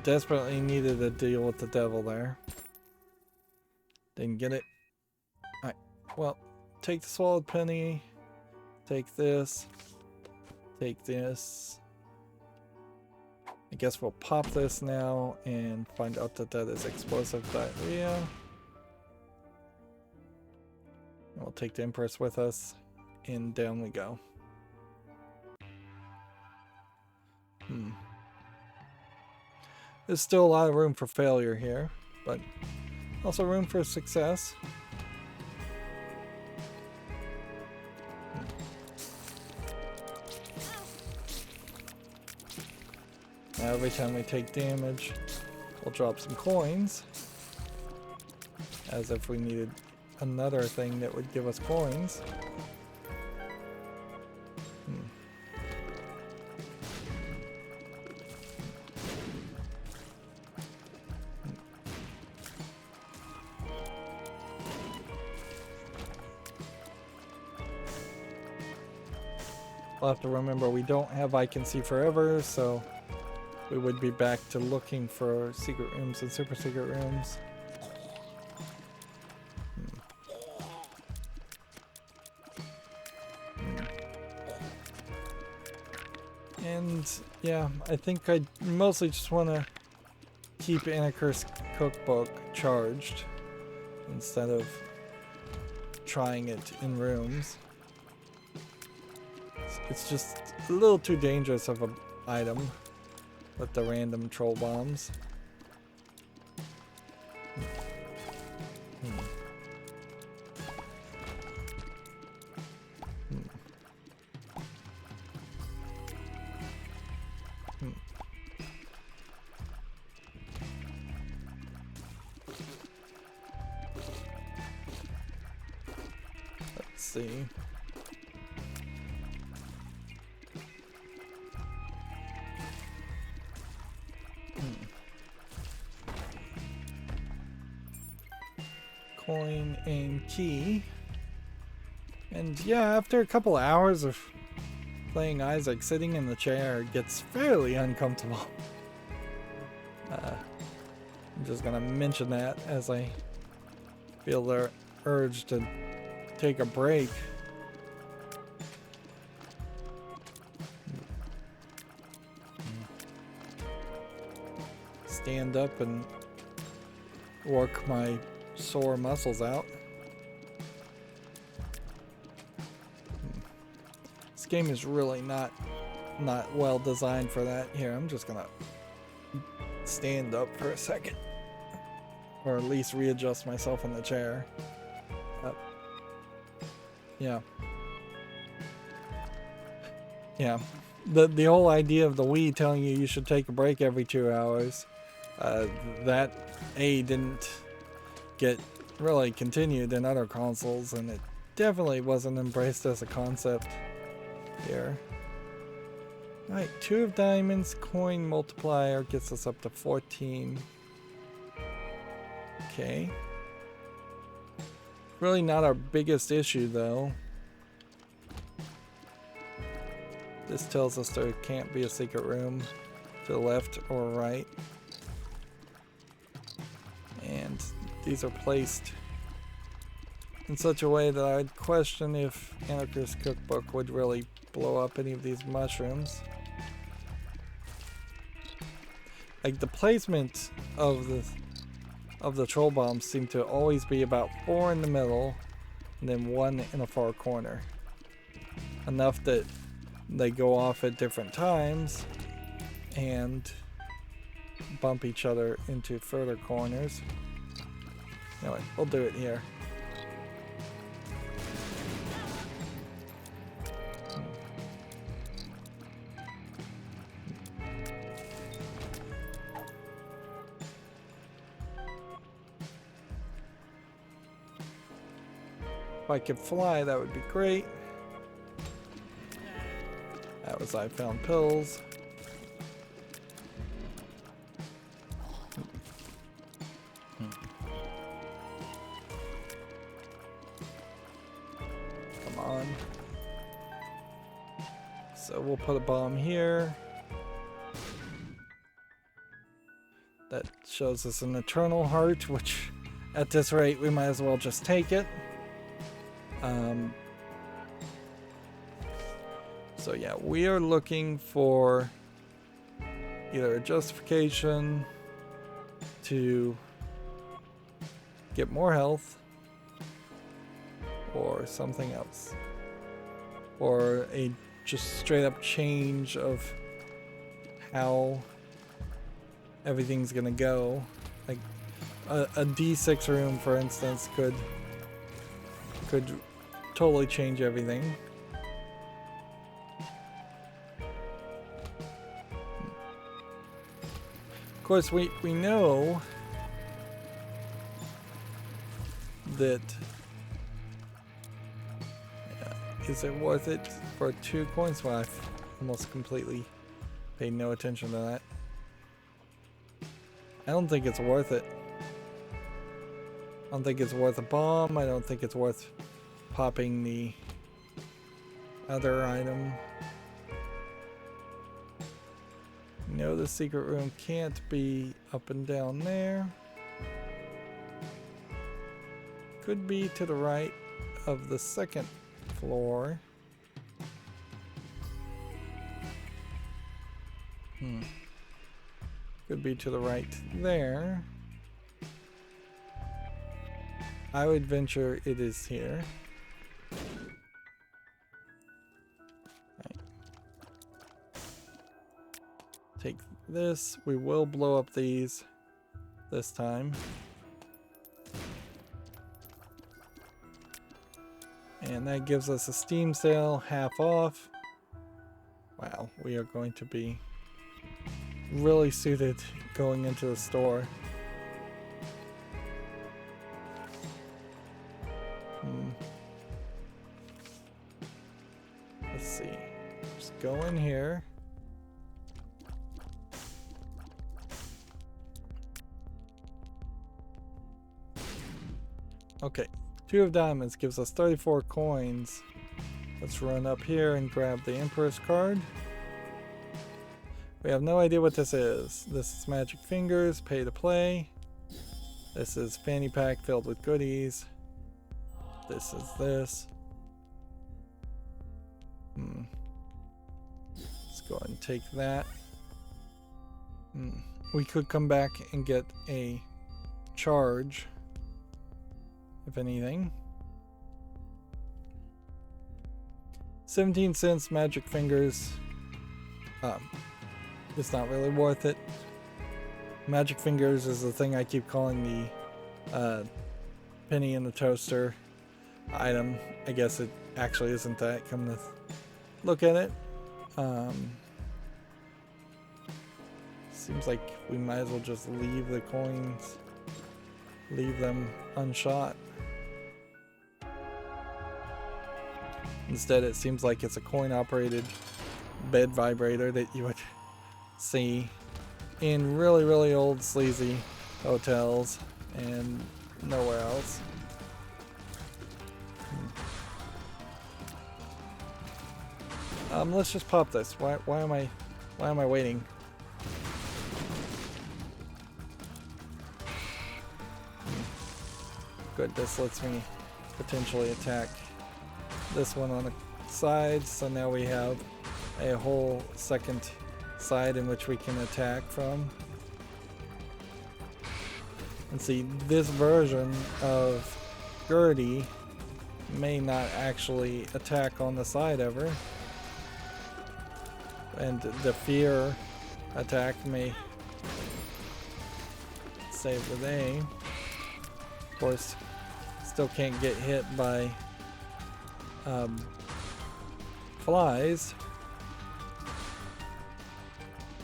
Desperately needed to deal with the devil there. Didn't get it. Alright, well, take the swallowed penny, take this, take this. I guess we'll pop this now and find out that that is explosive diarrhea. And we'll take the Empress with us, and down we go. There's still a lot of room for failure here, but also room for success. Now every time we take damage, we'll drop some coins. As if we needed another thing that would give us coins. We'll have to remember we don't have I Can See Forever, so we would be back to looking for secret rooms and super secret rooms. And yeah, I think I mostly just want to keep Anarchist Cookbook charged instead of trying it in rooms. It's just a little too dangerous of an item with the random troll bombs. Let's see. Coin and key. And yeah, after a couple hours of playing Isaac, sitting in the chair gets fairly uncomfortable. I'm just gonna mention that as I feel the urge to take a break. Stand up and work my sore muscles out. This game is really not well designed for that. Here, I'm just gonna stand up for a second, or at least readjust myself in the chair. Yeah. The whole idea of the Wii telling you should take a break every 2 hours, that didn't get really continued in other consoles, and it definitely wasn't embraced as a concept here. Alright, 2 of diamonds, coin multiplier gets us up to 14. Okay. Really not our biggest issue though. This tells us there can't be a secret room to the left or right. And these are placed in such a way that I'd question if Anarchist Cookbook would really blow up any of these mushrooms. Like, the placement of the troll bombs seem to always be about 4 in the middle and then 1 in a far corner. Enough that they go off at different times and bump each other into further corners. Anyway, we'll do it here. If I could fly, that would be great. That was I found pills. Come on. So we'll put a bomb here. That shows us an eternal heart, which at this rate we might as well just take it. So yeah, we are looking for either a justification to get more health or something else, or a just straight up change of how everything's gonna go. Like a D6 room, for instance, could totally change everything. Of course, we know that. Is it worth it for 2 coins? Well, I've almost completely paid no attention to that. I don't think it's worth it. I don't think it's worth a bomb. I don't think it's worth popping the other item. No, the secret room can't be up and down there. Could be to the right of the second floor. Could be to the right there. I would venture it is here. Right. Take this. We will blow up these this time. And that gives us a Steam sale, half off. Wow, we are going to be really suited going into the store. Let's see. Just go in here. Okay. 2 of diamonds gives us 34 coins. Let's run up here and grab the Empress card. We have no idea what this is. This is Magic Fingers, pay to play. This is fanny pack filled with goodies. This is this. Let's go ahead and take that. We could come back and get a charge, if anything. 17 cents Magic Fingers. It's not really worth it. Magic Fingers is the thing I keep calling the penny in the toaster item. I guess it actually isn't that. Come to look at it. Seems like we might as well just leave the coins. Leave them unshot. Instead, it seems like it's a coin-operated bed vibrator that you would see in really, really old sleazy hotels and nowhere else. Let's just pop this. Why am I waiting? Good, this lets me potentially attack this one on the side, so now we have a whole second side in which we can attack from. And see, this version of Gertie may not actually attack on the side ever, and the fear attack may save the day. Of course, still can't get hit by flies.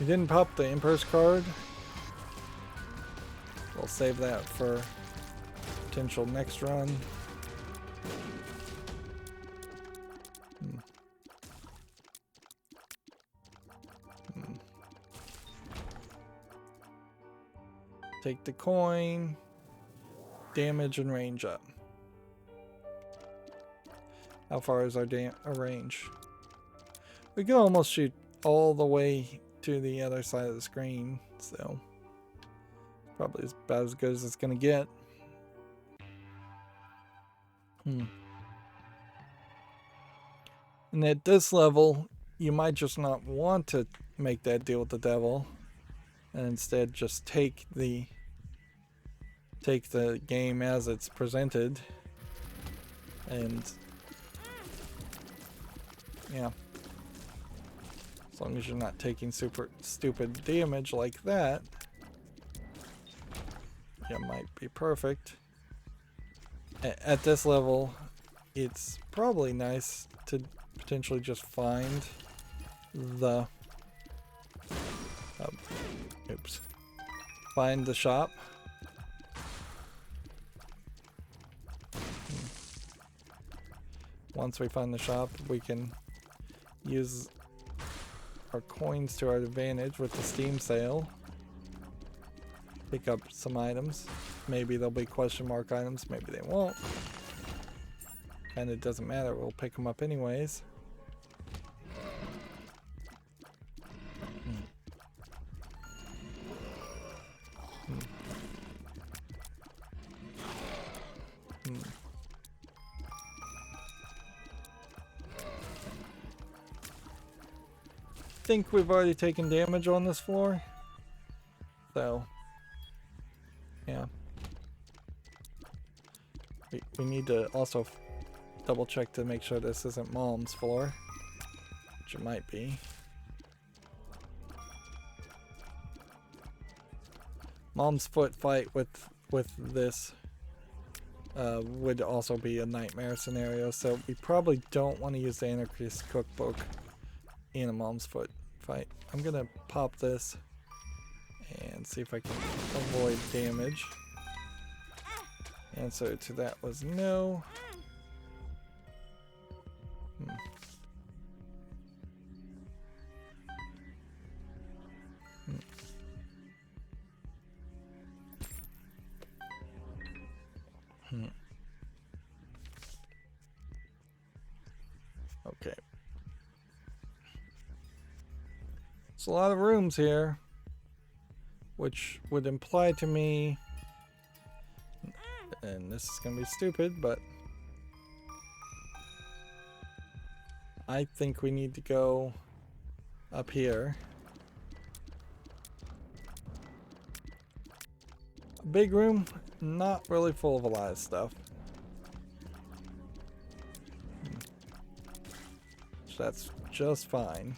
We didn't pop the Emperor's card. We'll save that for potential next run. Take the coin, damage and range up. How far is our range? We can almost shoot all the way to the other side of the screen, so probably about as good as it's gonna get. And at this level, you might just not want to make that deal with the devil, and instead just take the game as it's presented, and yeah, as long as you're not taking super stupid damage like that. yeah, might be perfect. At this level, it's probably nice to potentially just find the find the shop. Once we find the shop, we can use our coins to our advantage with the Steam sale. Pick up some items. Maybe they'll be question mark items, maybe they won't. And it doesn't matter, we'll pick them up anyways. I think we've already taken damage on this floor, so yeah, we need to also double check to make sure this isn't Mom's floor, which it might be. Mom's foot fight with this would also be a nightmare scenario, so we probably don't want to use the Anarchist Cookbook in a Mom's foot fight. I'm gonna pop this and see if I can avoid damage. Answer to that was no. Okay. There's a lot of rooms here, which would imply to me, and this is gonna be stupid, but I think we need to go up here. A big room, not really full of a lot of stuff. So that's just fine.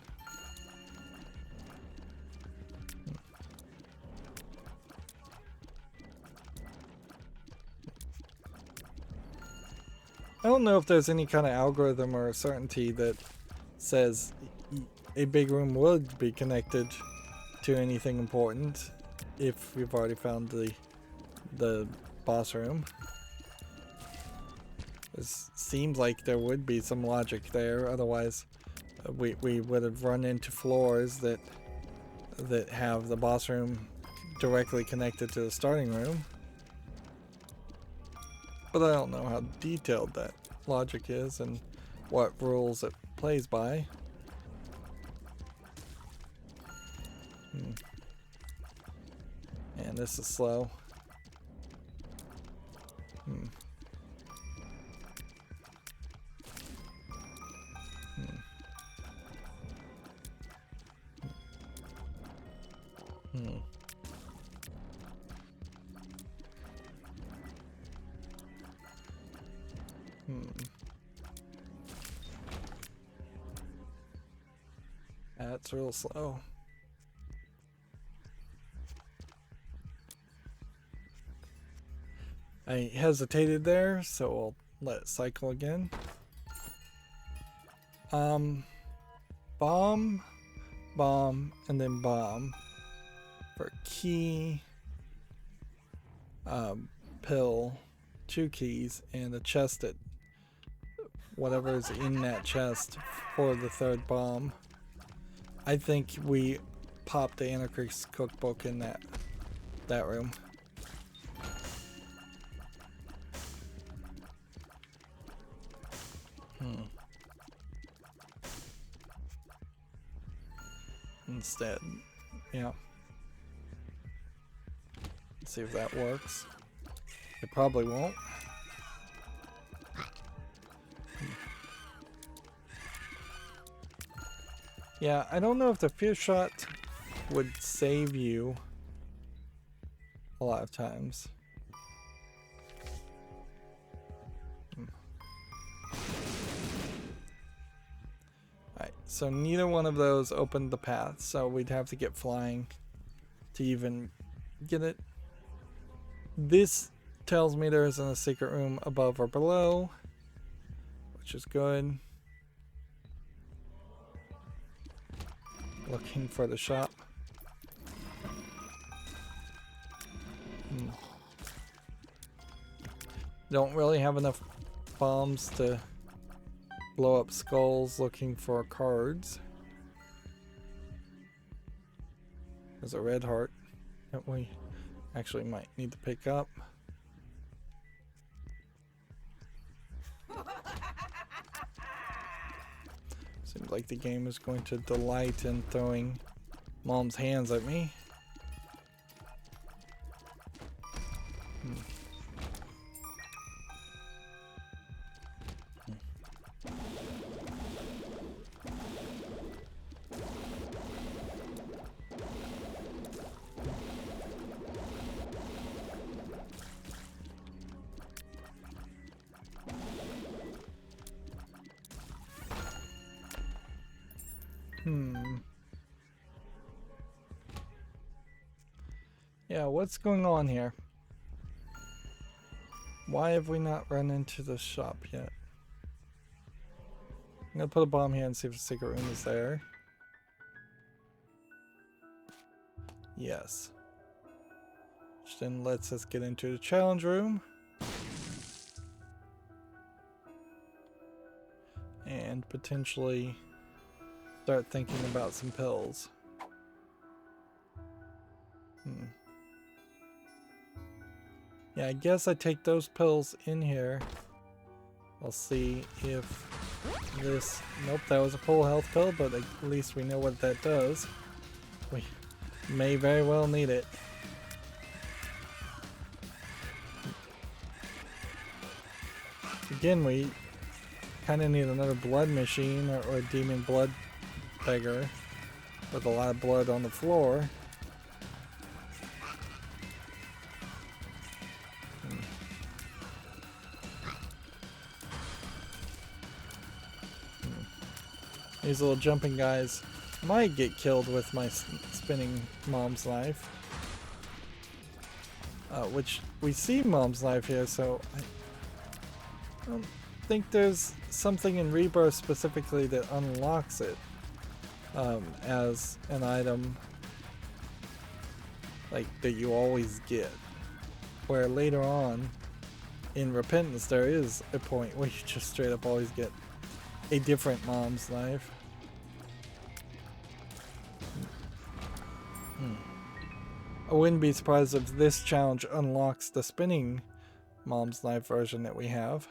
I don't know if there's any kind of algorithm or certainty that says a big room would be connected to anything important if we've already found the boss room. It seems like there would be some logic there, otherwise we would have run into floors that have the boss room directly connected to the starting room. But I don't know how detailed that logic is and what rules it plays by. And this is slow. That's real slow. I hesitated there, so I'll let it cycle again. Bomb, and then bomb for key, pill, 2 keys, and a chest that whatever is in that chest for the 3rd bomb. I think we popped the Anarchist Cookbook in that room. Instead, yeah. Let's see if that works. It probably won't. Yeah, I don't know if the fear shot would save you a lot of times. Alright, so neither one of those opened the path, so we'd have to get flying to even get it. This tells me there isn't a secret room above or below, which is good. Looking for the shop. Don't really have enough bombs to blow up skulls. Looking for cards. There's a red heart that we actually might need to pick up. Seems like the game is going to delight in throwing mom's hands at me. Yeah, what's going on here? Why have we not run into the shop yet? I'm gonna put a bomb here and see if the secret room is there. Yes. Which then lets us get into the challenge room. And potentially start thinking about some pills. Yeah, I guess I take those pills in here. I'll see if this... Nope, that was a full health pill, but at least we know what that does. We may very well need it. Again, we kind of need another blood machine or a demon blood beggar with a lot of blood on the floor. These little jumping guys might get killed with my spinning mom's knife. Which we see mom's knife here, so I don't think there's something in Rebirth specifically that unlocks it as an item like that you always get. Where later on in Repentance there is a point where you just straight up always get a different mom's knife. I wouldn't be surprised if this challenge unlocks the spinning mom's knife version that we have.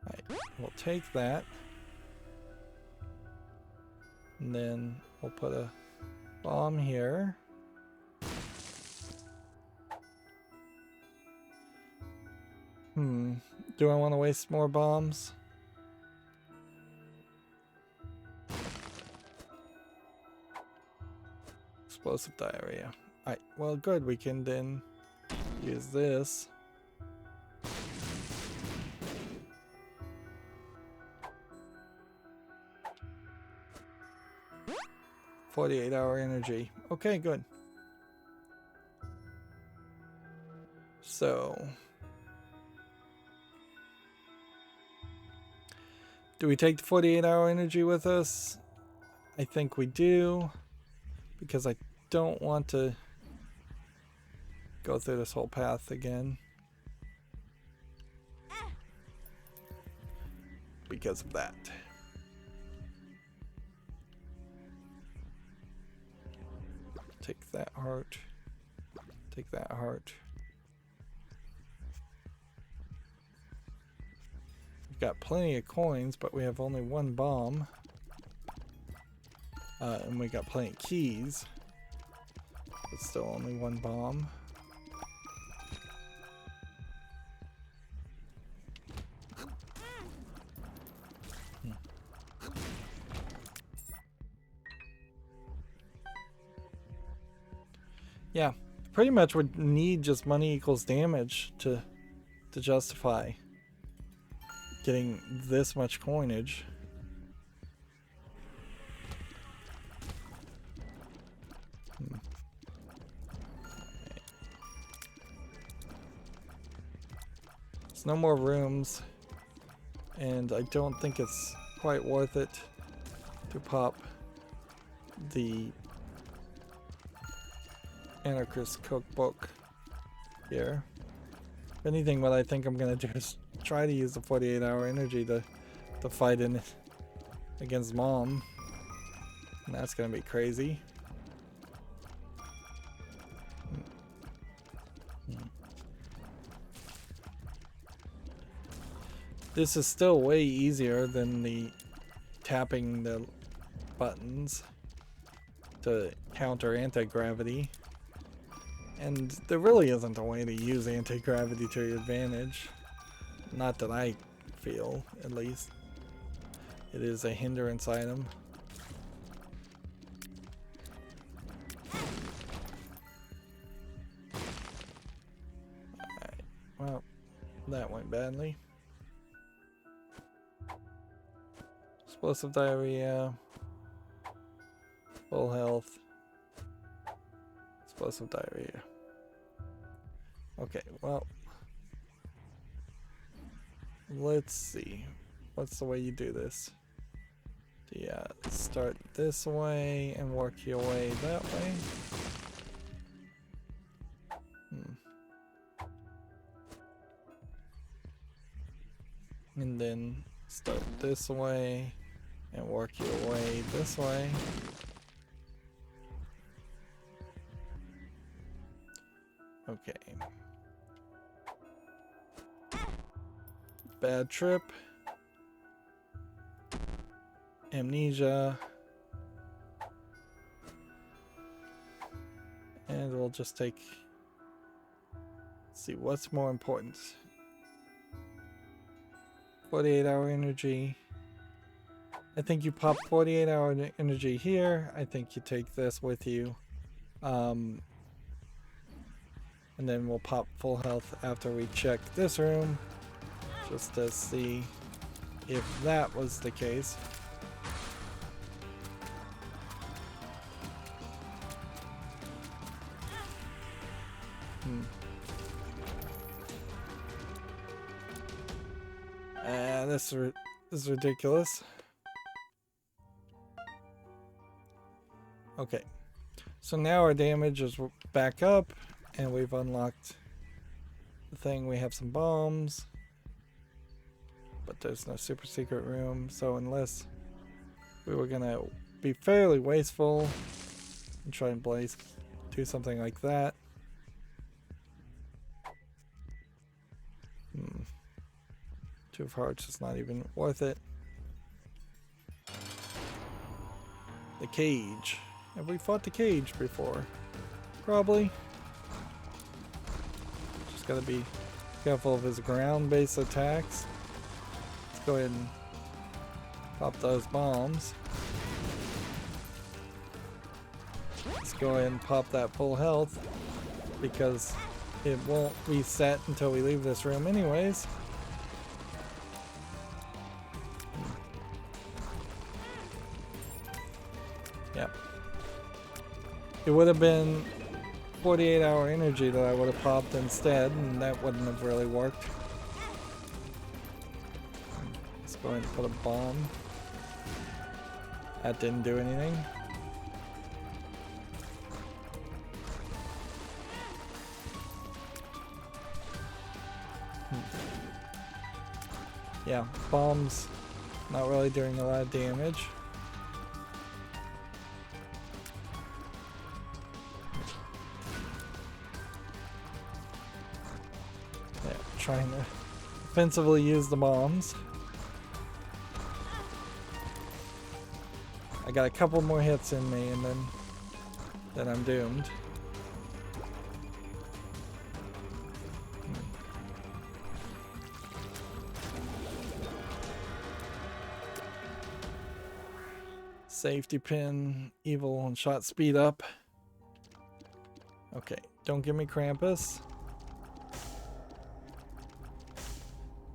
Alright, we'll take that. And then we'll put a bomb here. Do I want to waste more bombs? Explosive diarrhea. Alright, well good, we can then use this. "48-hour energy." Okay, good. So... do we take the 48-hour energy with us? I think we do. Because I don't want to go through this whole path again. Because of that. Take that heart. Take that heart. We've got plenty of coins, but we have only one bomb. And we got plenty of keys. But still only one bomb. Yeah, pretty much would need just money equals damage to justify getting this much coinage. There's no more rooms, and I don't think it's quite worth it to pop the Anarchist Cookbook here. If anything, what I think I'm gonna do is try to use the 48-hour energy to fight in against Mom. And that's gonna be crazy. This is still way easier than the tapping the buttons to counter anti-gravity. And there really isn't a way to use anti-gravity to your advantage. Not that I feel, at least. It is a hindrance item. Alright, well, that went badly. Explosive diarrhea. Full health. Explosive diarrhea. Okay, well. Let's see. What's the way you do this? Yeah, start this way and work your way that way. And then start this way and work your way this way. Okay. Bad trip. Amnesia. And we'll just take... Let's see, what's more important? 48-hour energy. I think you pop 48-hour energy here. I think you take this with you. And then we'll pop full health after we check this room. Just to see if that was the case. This is ridiculous. Okay, so now our damage is back up, and we've unlocked the thing. We have some bombs, but there's no super secret room, so unless we were gonna be fairly wasteful and try and do something like that. Two of Hearts is not even worth it. The cage. Have we fought the cage before? Probably. Just gotta be careful of his ground-based attacks. Let's go ahead and pop those bombs. Let's go ahead and pop that full health, because it won't reset until we leave this room anyways. Yep. It would have been 48-hour energy that I would have popped instead, and that wouldn't have really worked. Let's go ahead and put a bomb. That didn't do anything. Yeah, bombs not really doing a lot of damage. Yeah, trying to offensively use the bombs. I got a couple more hits in me, and then I'm doomed. Safety pin, evil one shot speed up. Okay, don't give me Krampus.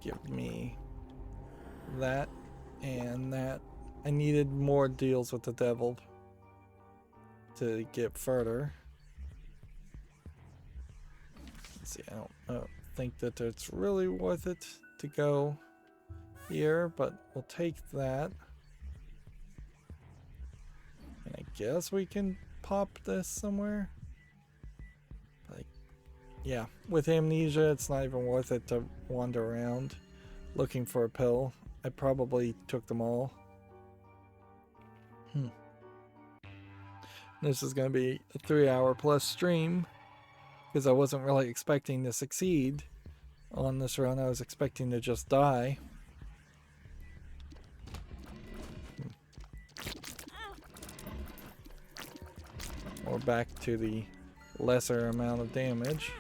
Give me that and that. I needed more deals with the devil to get further. Let's see, I don't know. think that it's really worth it to go here, but we'll take that. And I guess we can pop this somewhere. Like, yeah, with amnesia, it's not even worth it to wander around looking for a pill. I probably took them all. This is going to be a 3-hour plus stream because I wasn't really expecting to succeed on this run. I was expecting to just die. Or back to the lesser amount of damage.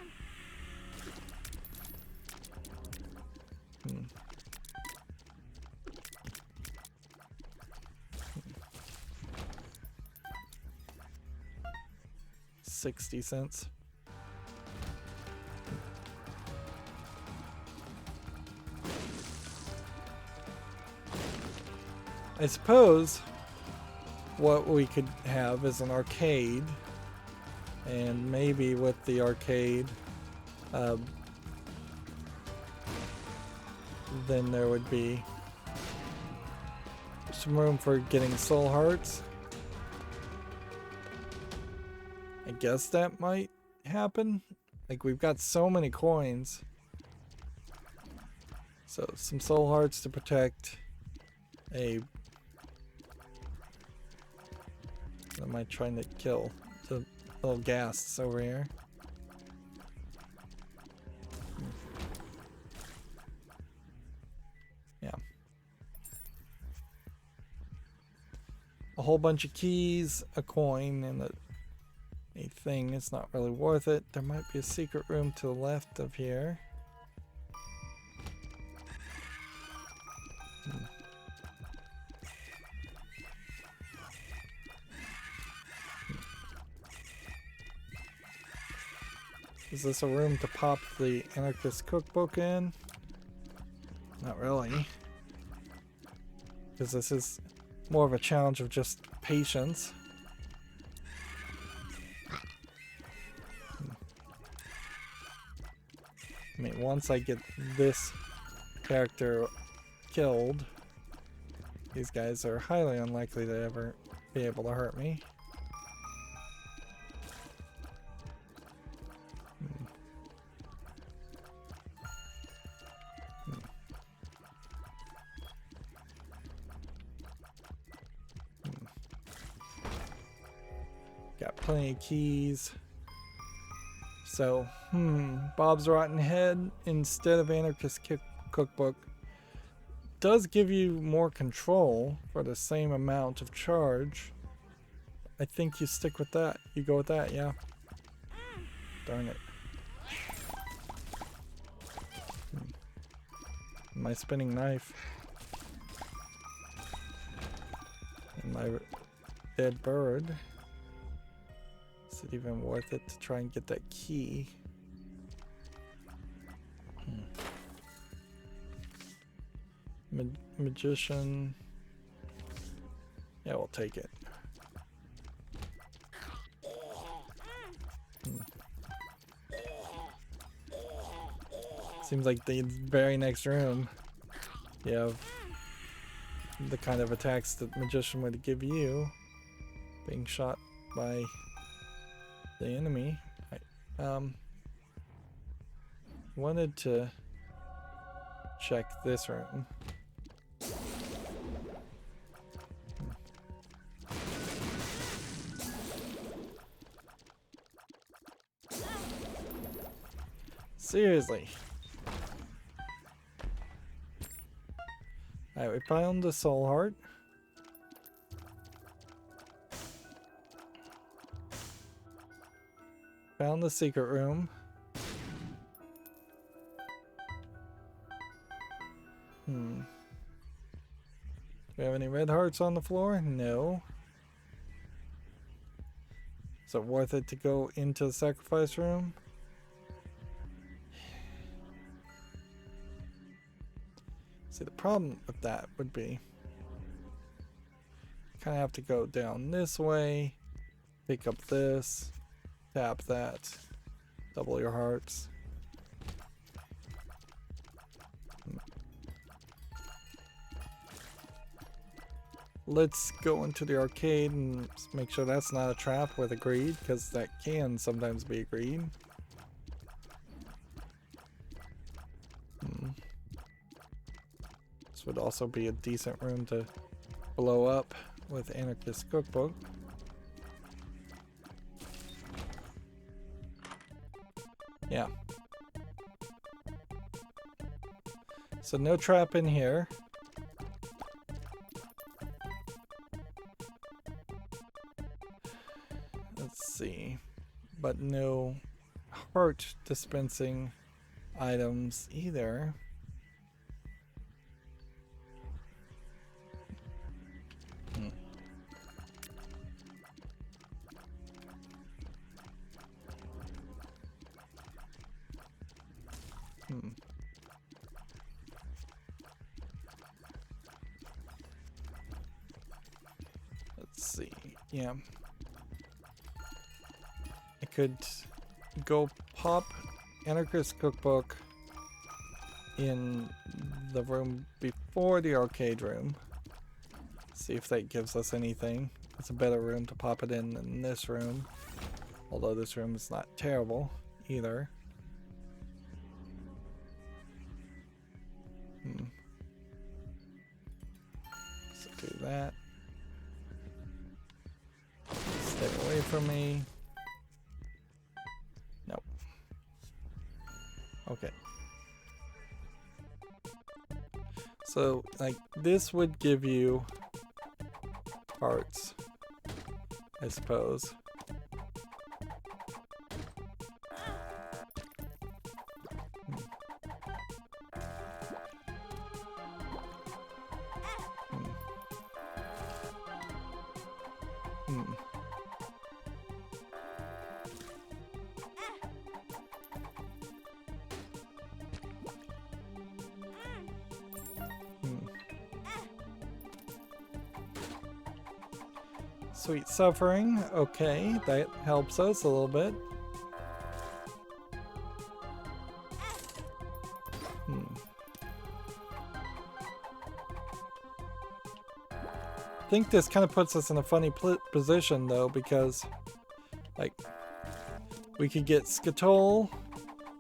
60 cents. I suppose what we could have is an arcade, and maybe with the arcade, then there would be some room for getting soul hearts. I guess that might happen. Like, we've got so many coins. So, some soul hearts to protect a... What am I trying to kill? The little ghasts over here. Yeah. A whole bunch of keys, a coin, and a thing. It's not really worth it. There might be a secret room to the left of here. Is this a room to pop the anarchist cookbook in? Not really. Because this is more of a challenge of just patience. I mean, once I get this character killed, these guys are highly unlikely to ever be able to hurt me. Got plenty of keys. So, Bob's Rotten Head instead of Anarchist Cookbook does give you more control for the same amount of charge. I think you stick with that. You go with that, yeah. Darn it. My spinning knife. And my dead bird. Is it even worth it to try and get that key? Magician. Yeah, we'll take it. Seems like the very next room you have the kind of attacks that Magician would give you. Being shot by the enemy. I wanted to check this room. Seriously. Alright, we found the soul heart. Found the secret room. Do we have any red hearts on the floor? No. Is it worth it to go into the sacrifice room? See, the problem with that would be kind of have to go down this way, pick up this, tap that, double your hearts. let's go into the arcade and make sure that's not a trap with a greed, because that can sometimes be a greed. This would also be a decent room to blow up with Anarchist Cookbook. Yeah. So no trap in here. Let's see. But no heart dispensing items either. Let's see. Yeah. I could go pop Anarchist Cookbook in the room before the arcade room. See if that gives us anything. It's a better room to pop it in than this room. Although this room is not terrible either. So do that. Stay away from me. Nope. Okay. So, like, this would give you parts, I suppose. Sweet Suffering, okay, that helps us a little bit. I think this kind of puts us in a funny position though, because like we could get Skatole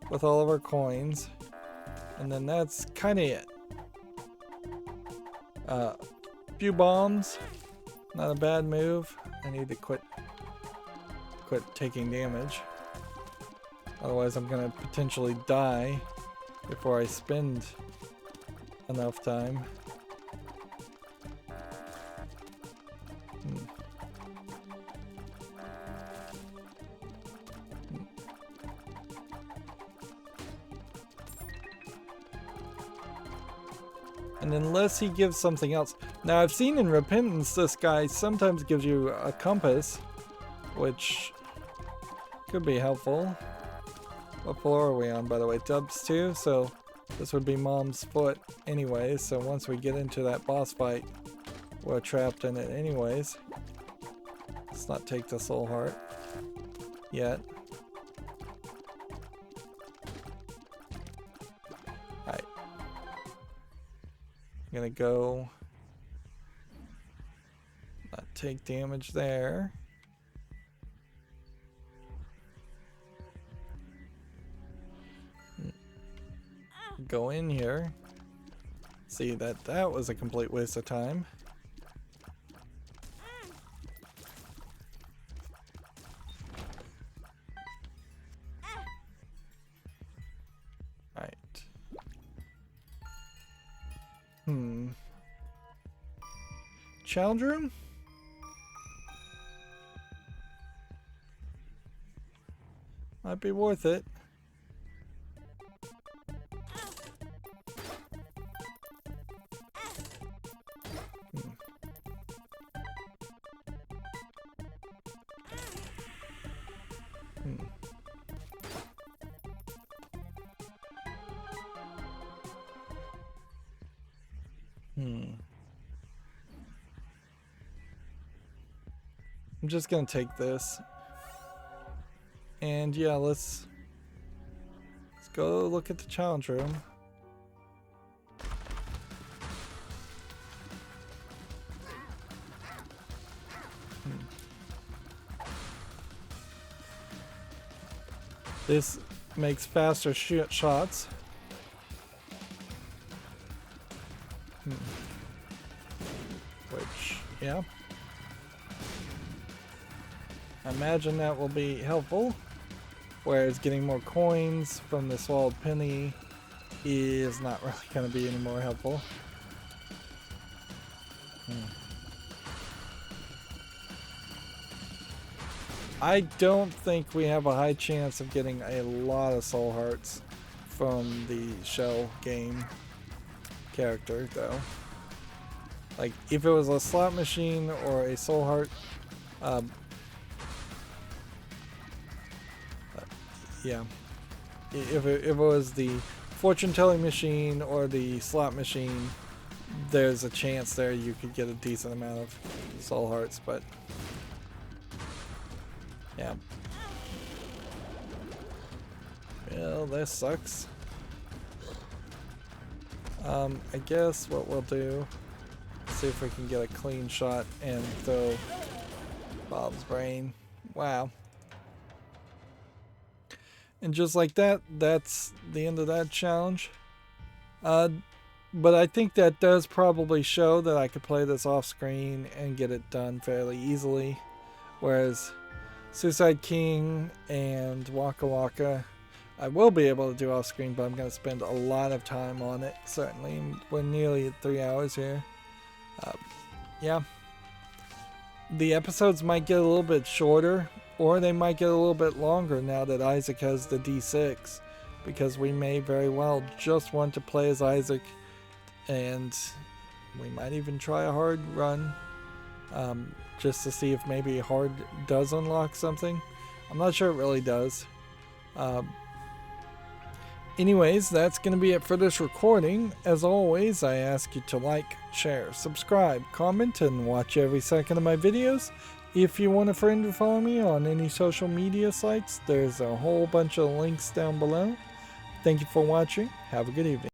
with all of our coins, and then that's kind of it. Few bombs, not a bad move. I need to quit taking damage. Otherwise I'm gonna potentially die before I spend enough time. And unless he gives something else. Now I've seen in Repentance this guy sometimes gives you a compass, which could be helpful. What floor are we on, by the way? Dubs 2, so this would be Mom's foot anyways, so once we get into that boss fight, we're trapped in it anyways. Let's not take the soul heart yet. Alright. I'm gonna go not take damage there. Go in here. See that was a complete waste of time. Right. Challenge room? Might be worth it. I'm just gonna take this. And yeah, let's go look at the challenge room. This makes faster shots. Which, yeah. I imagine that will be helpful. Whereas getting more coins from the swallowed penny is not really going to be any more helpful. I don't think we have a high chance of getting a lot of soul hearts from the shell game character, though. Like, if it was a slot machine or a soul heart, yeah. If it was the fortune telling machine or the slot machine, there's a chance there you could get a decent amount of soul hearts, but yeah. Well, that sucks. I guess what we'll do, see if we can get a clean shot and throw Bob's brain. Wow. And just like that, that's the end of that challenge. But I think that does probably show that I could play this off screen and get it done fairly easily. Whereas Suicide King and Waka Waka, I will be able to do off screen, but I'm going to spend a lot of time on it, certainly. We're nearly at 3 hours here. Yeah. The episodes might get a little bit shorter, or they might get a little bit longer now that Isaac has the D6, because we may very well just want to play as Isaac, and we might even try a hard run, just to see if maybe hard does unlock something. I'm not sure it really does. Anyways, that's going to be it for this recording. As always, I ask you to like, share, subscribe, comment, and watch every second of my videos. If you want a friend to follow me on any social media sites, there's a whole bunch of links down below. Thank you for watching. Have a good evening.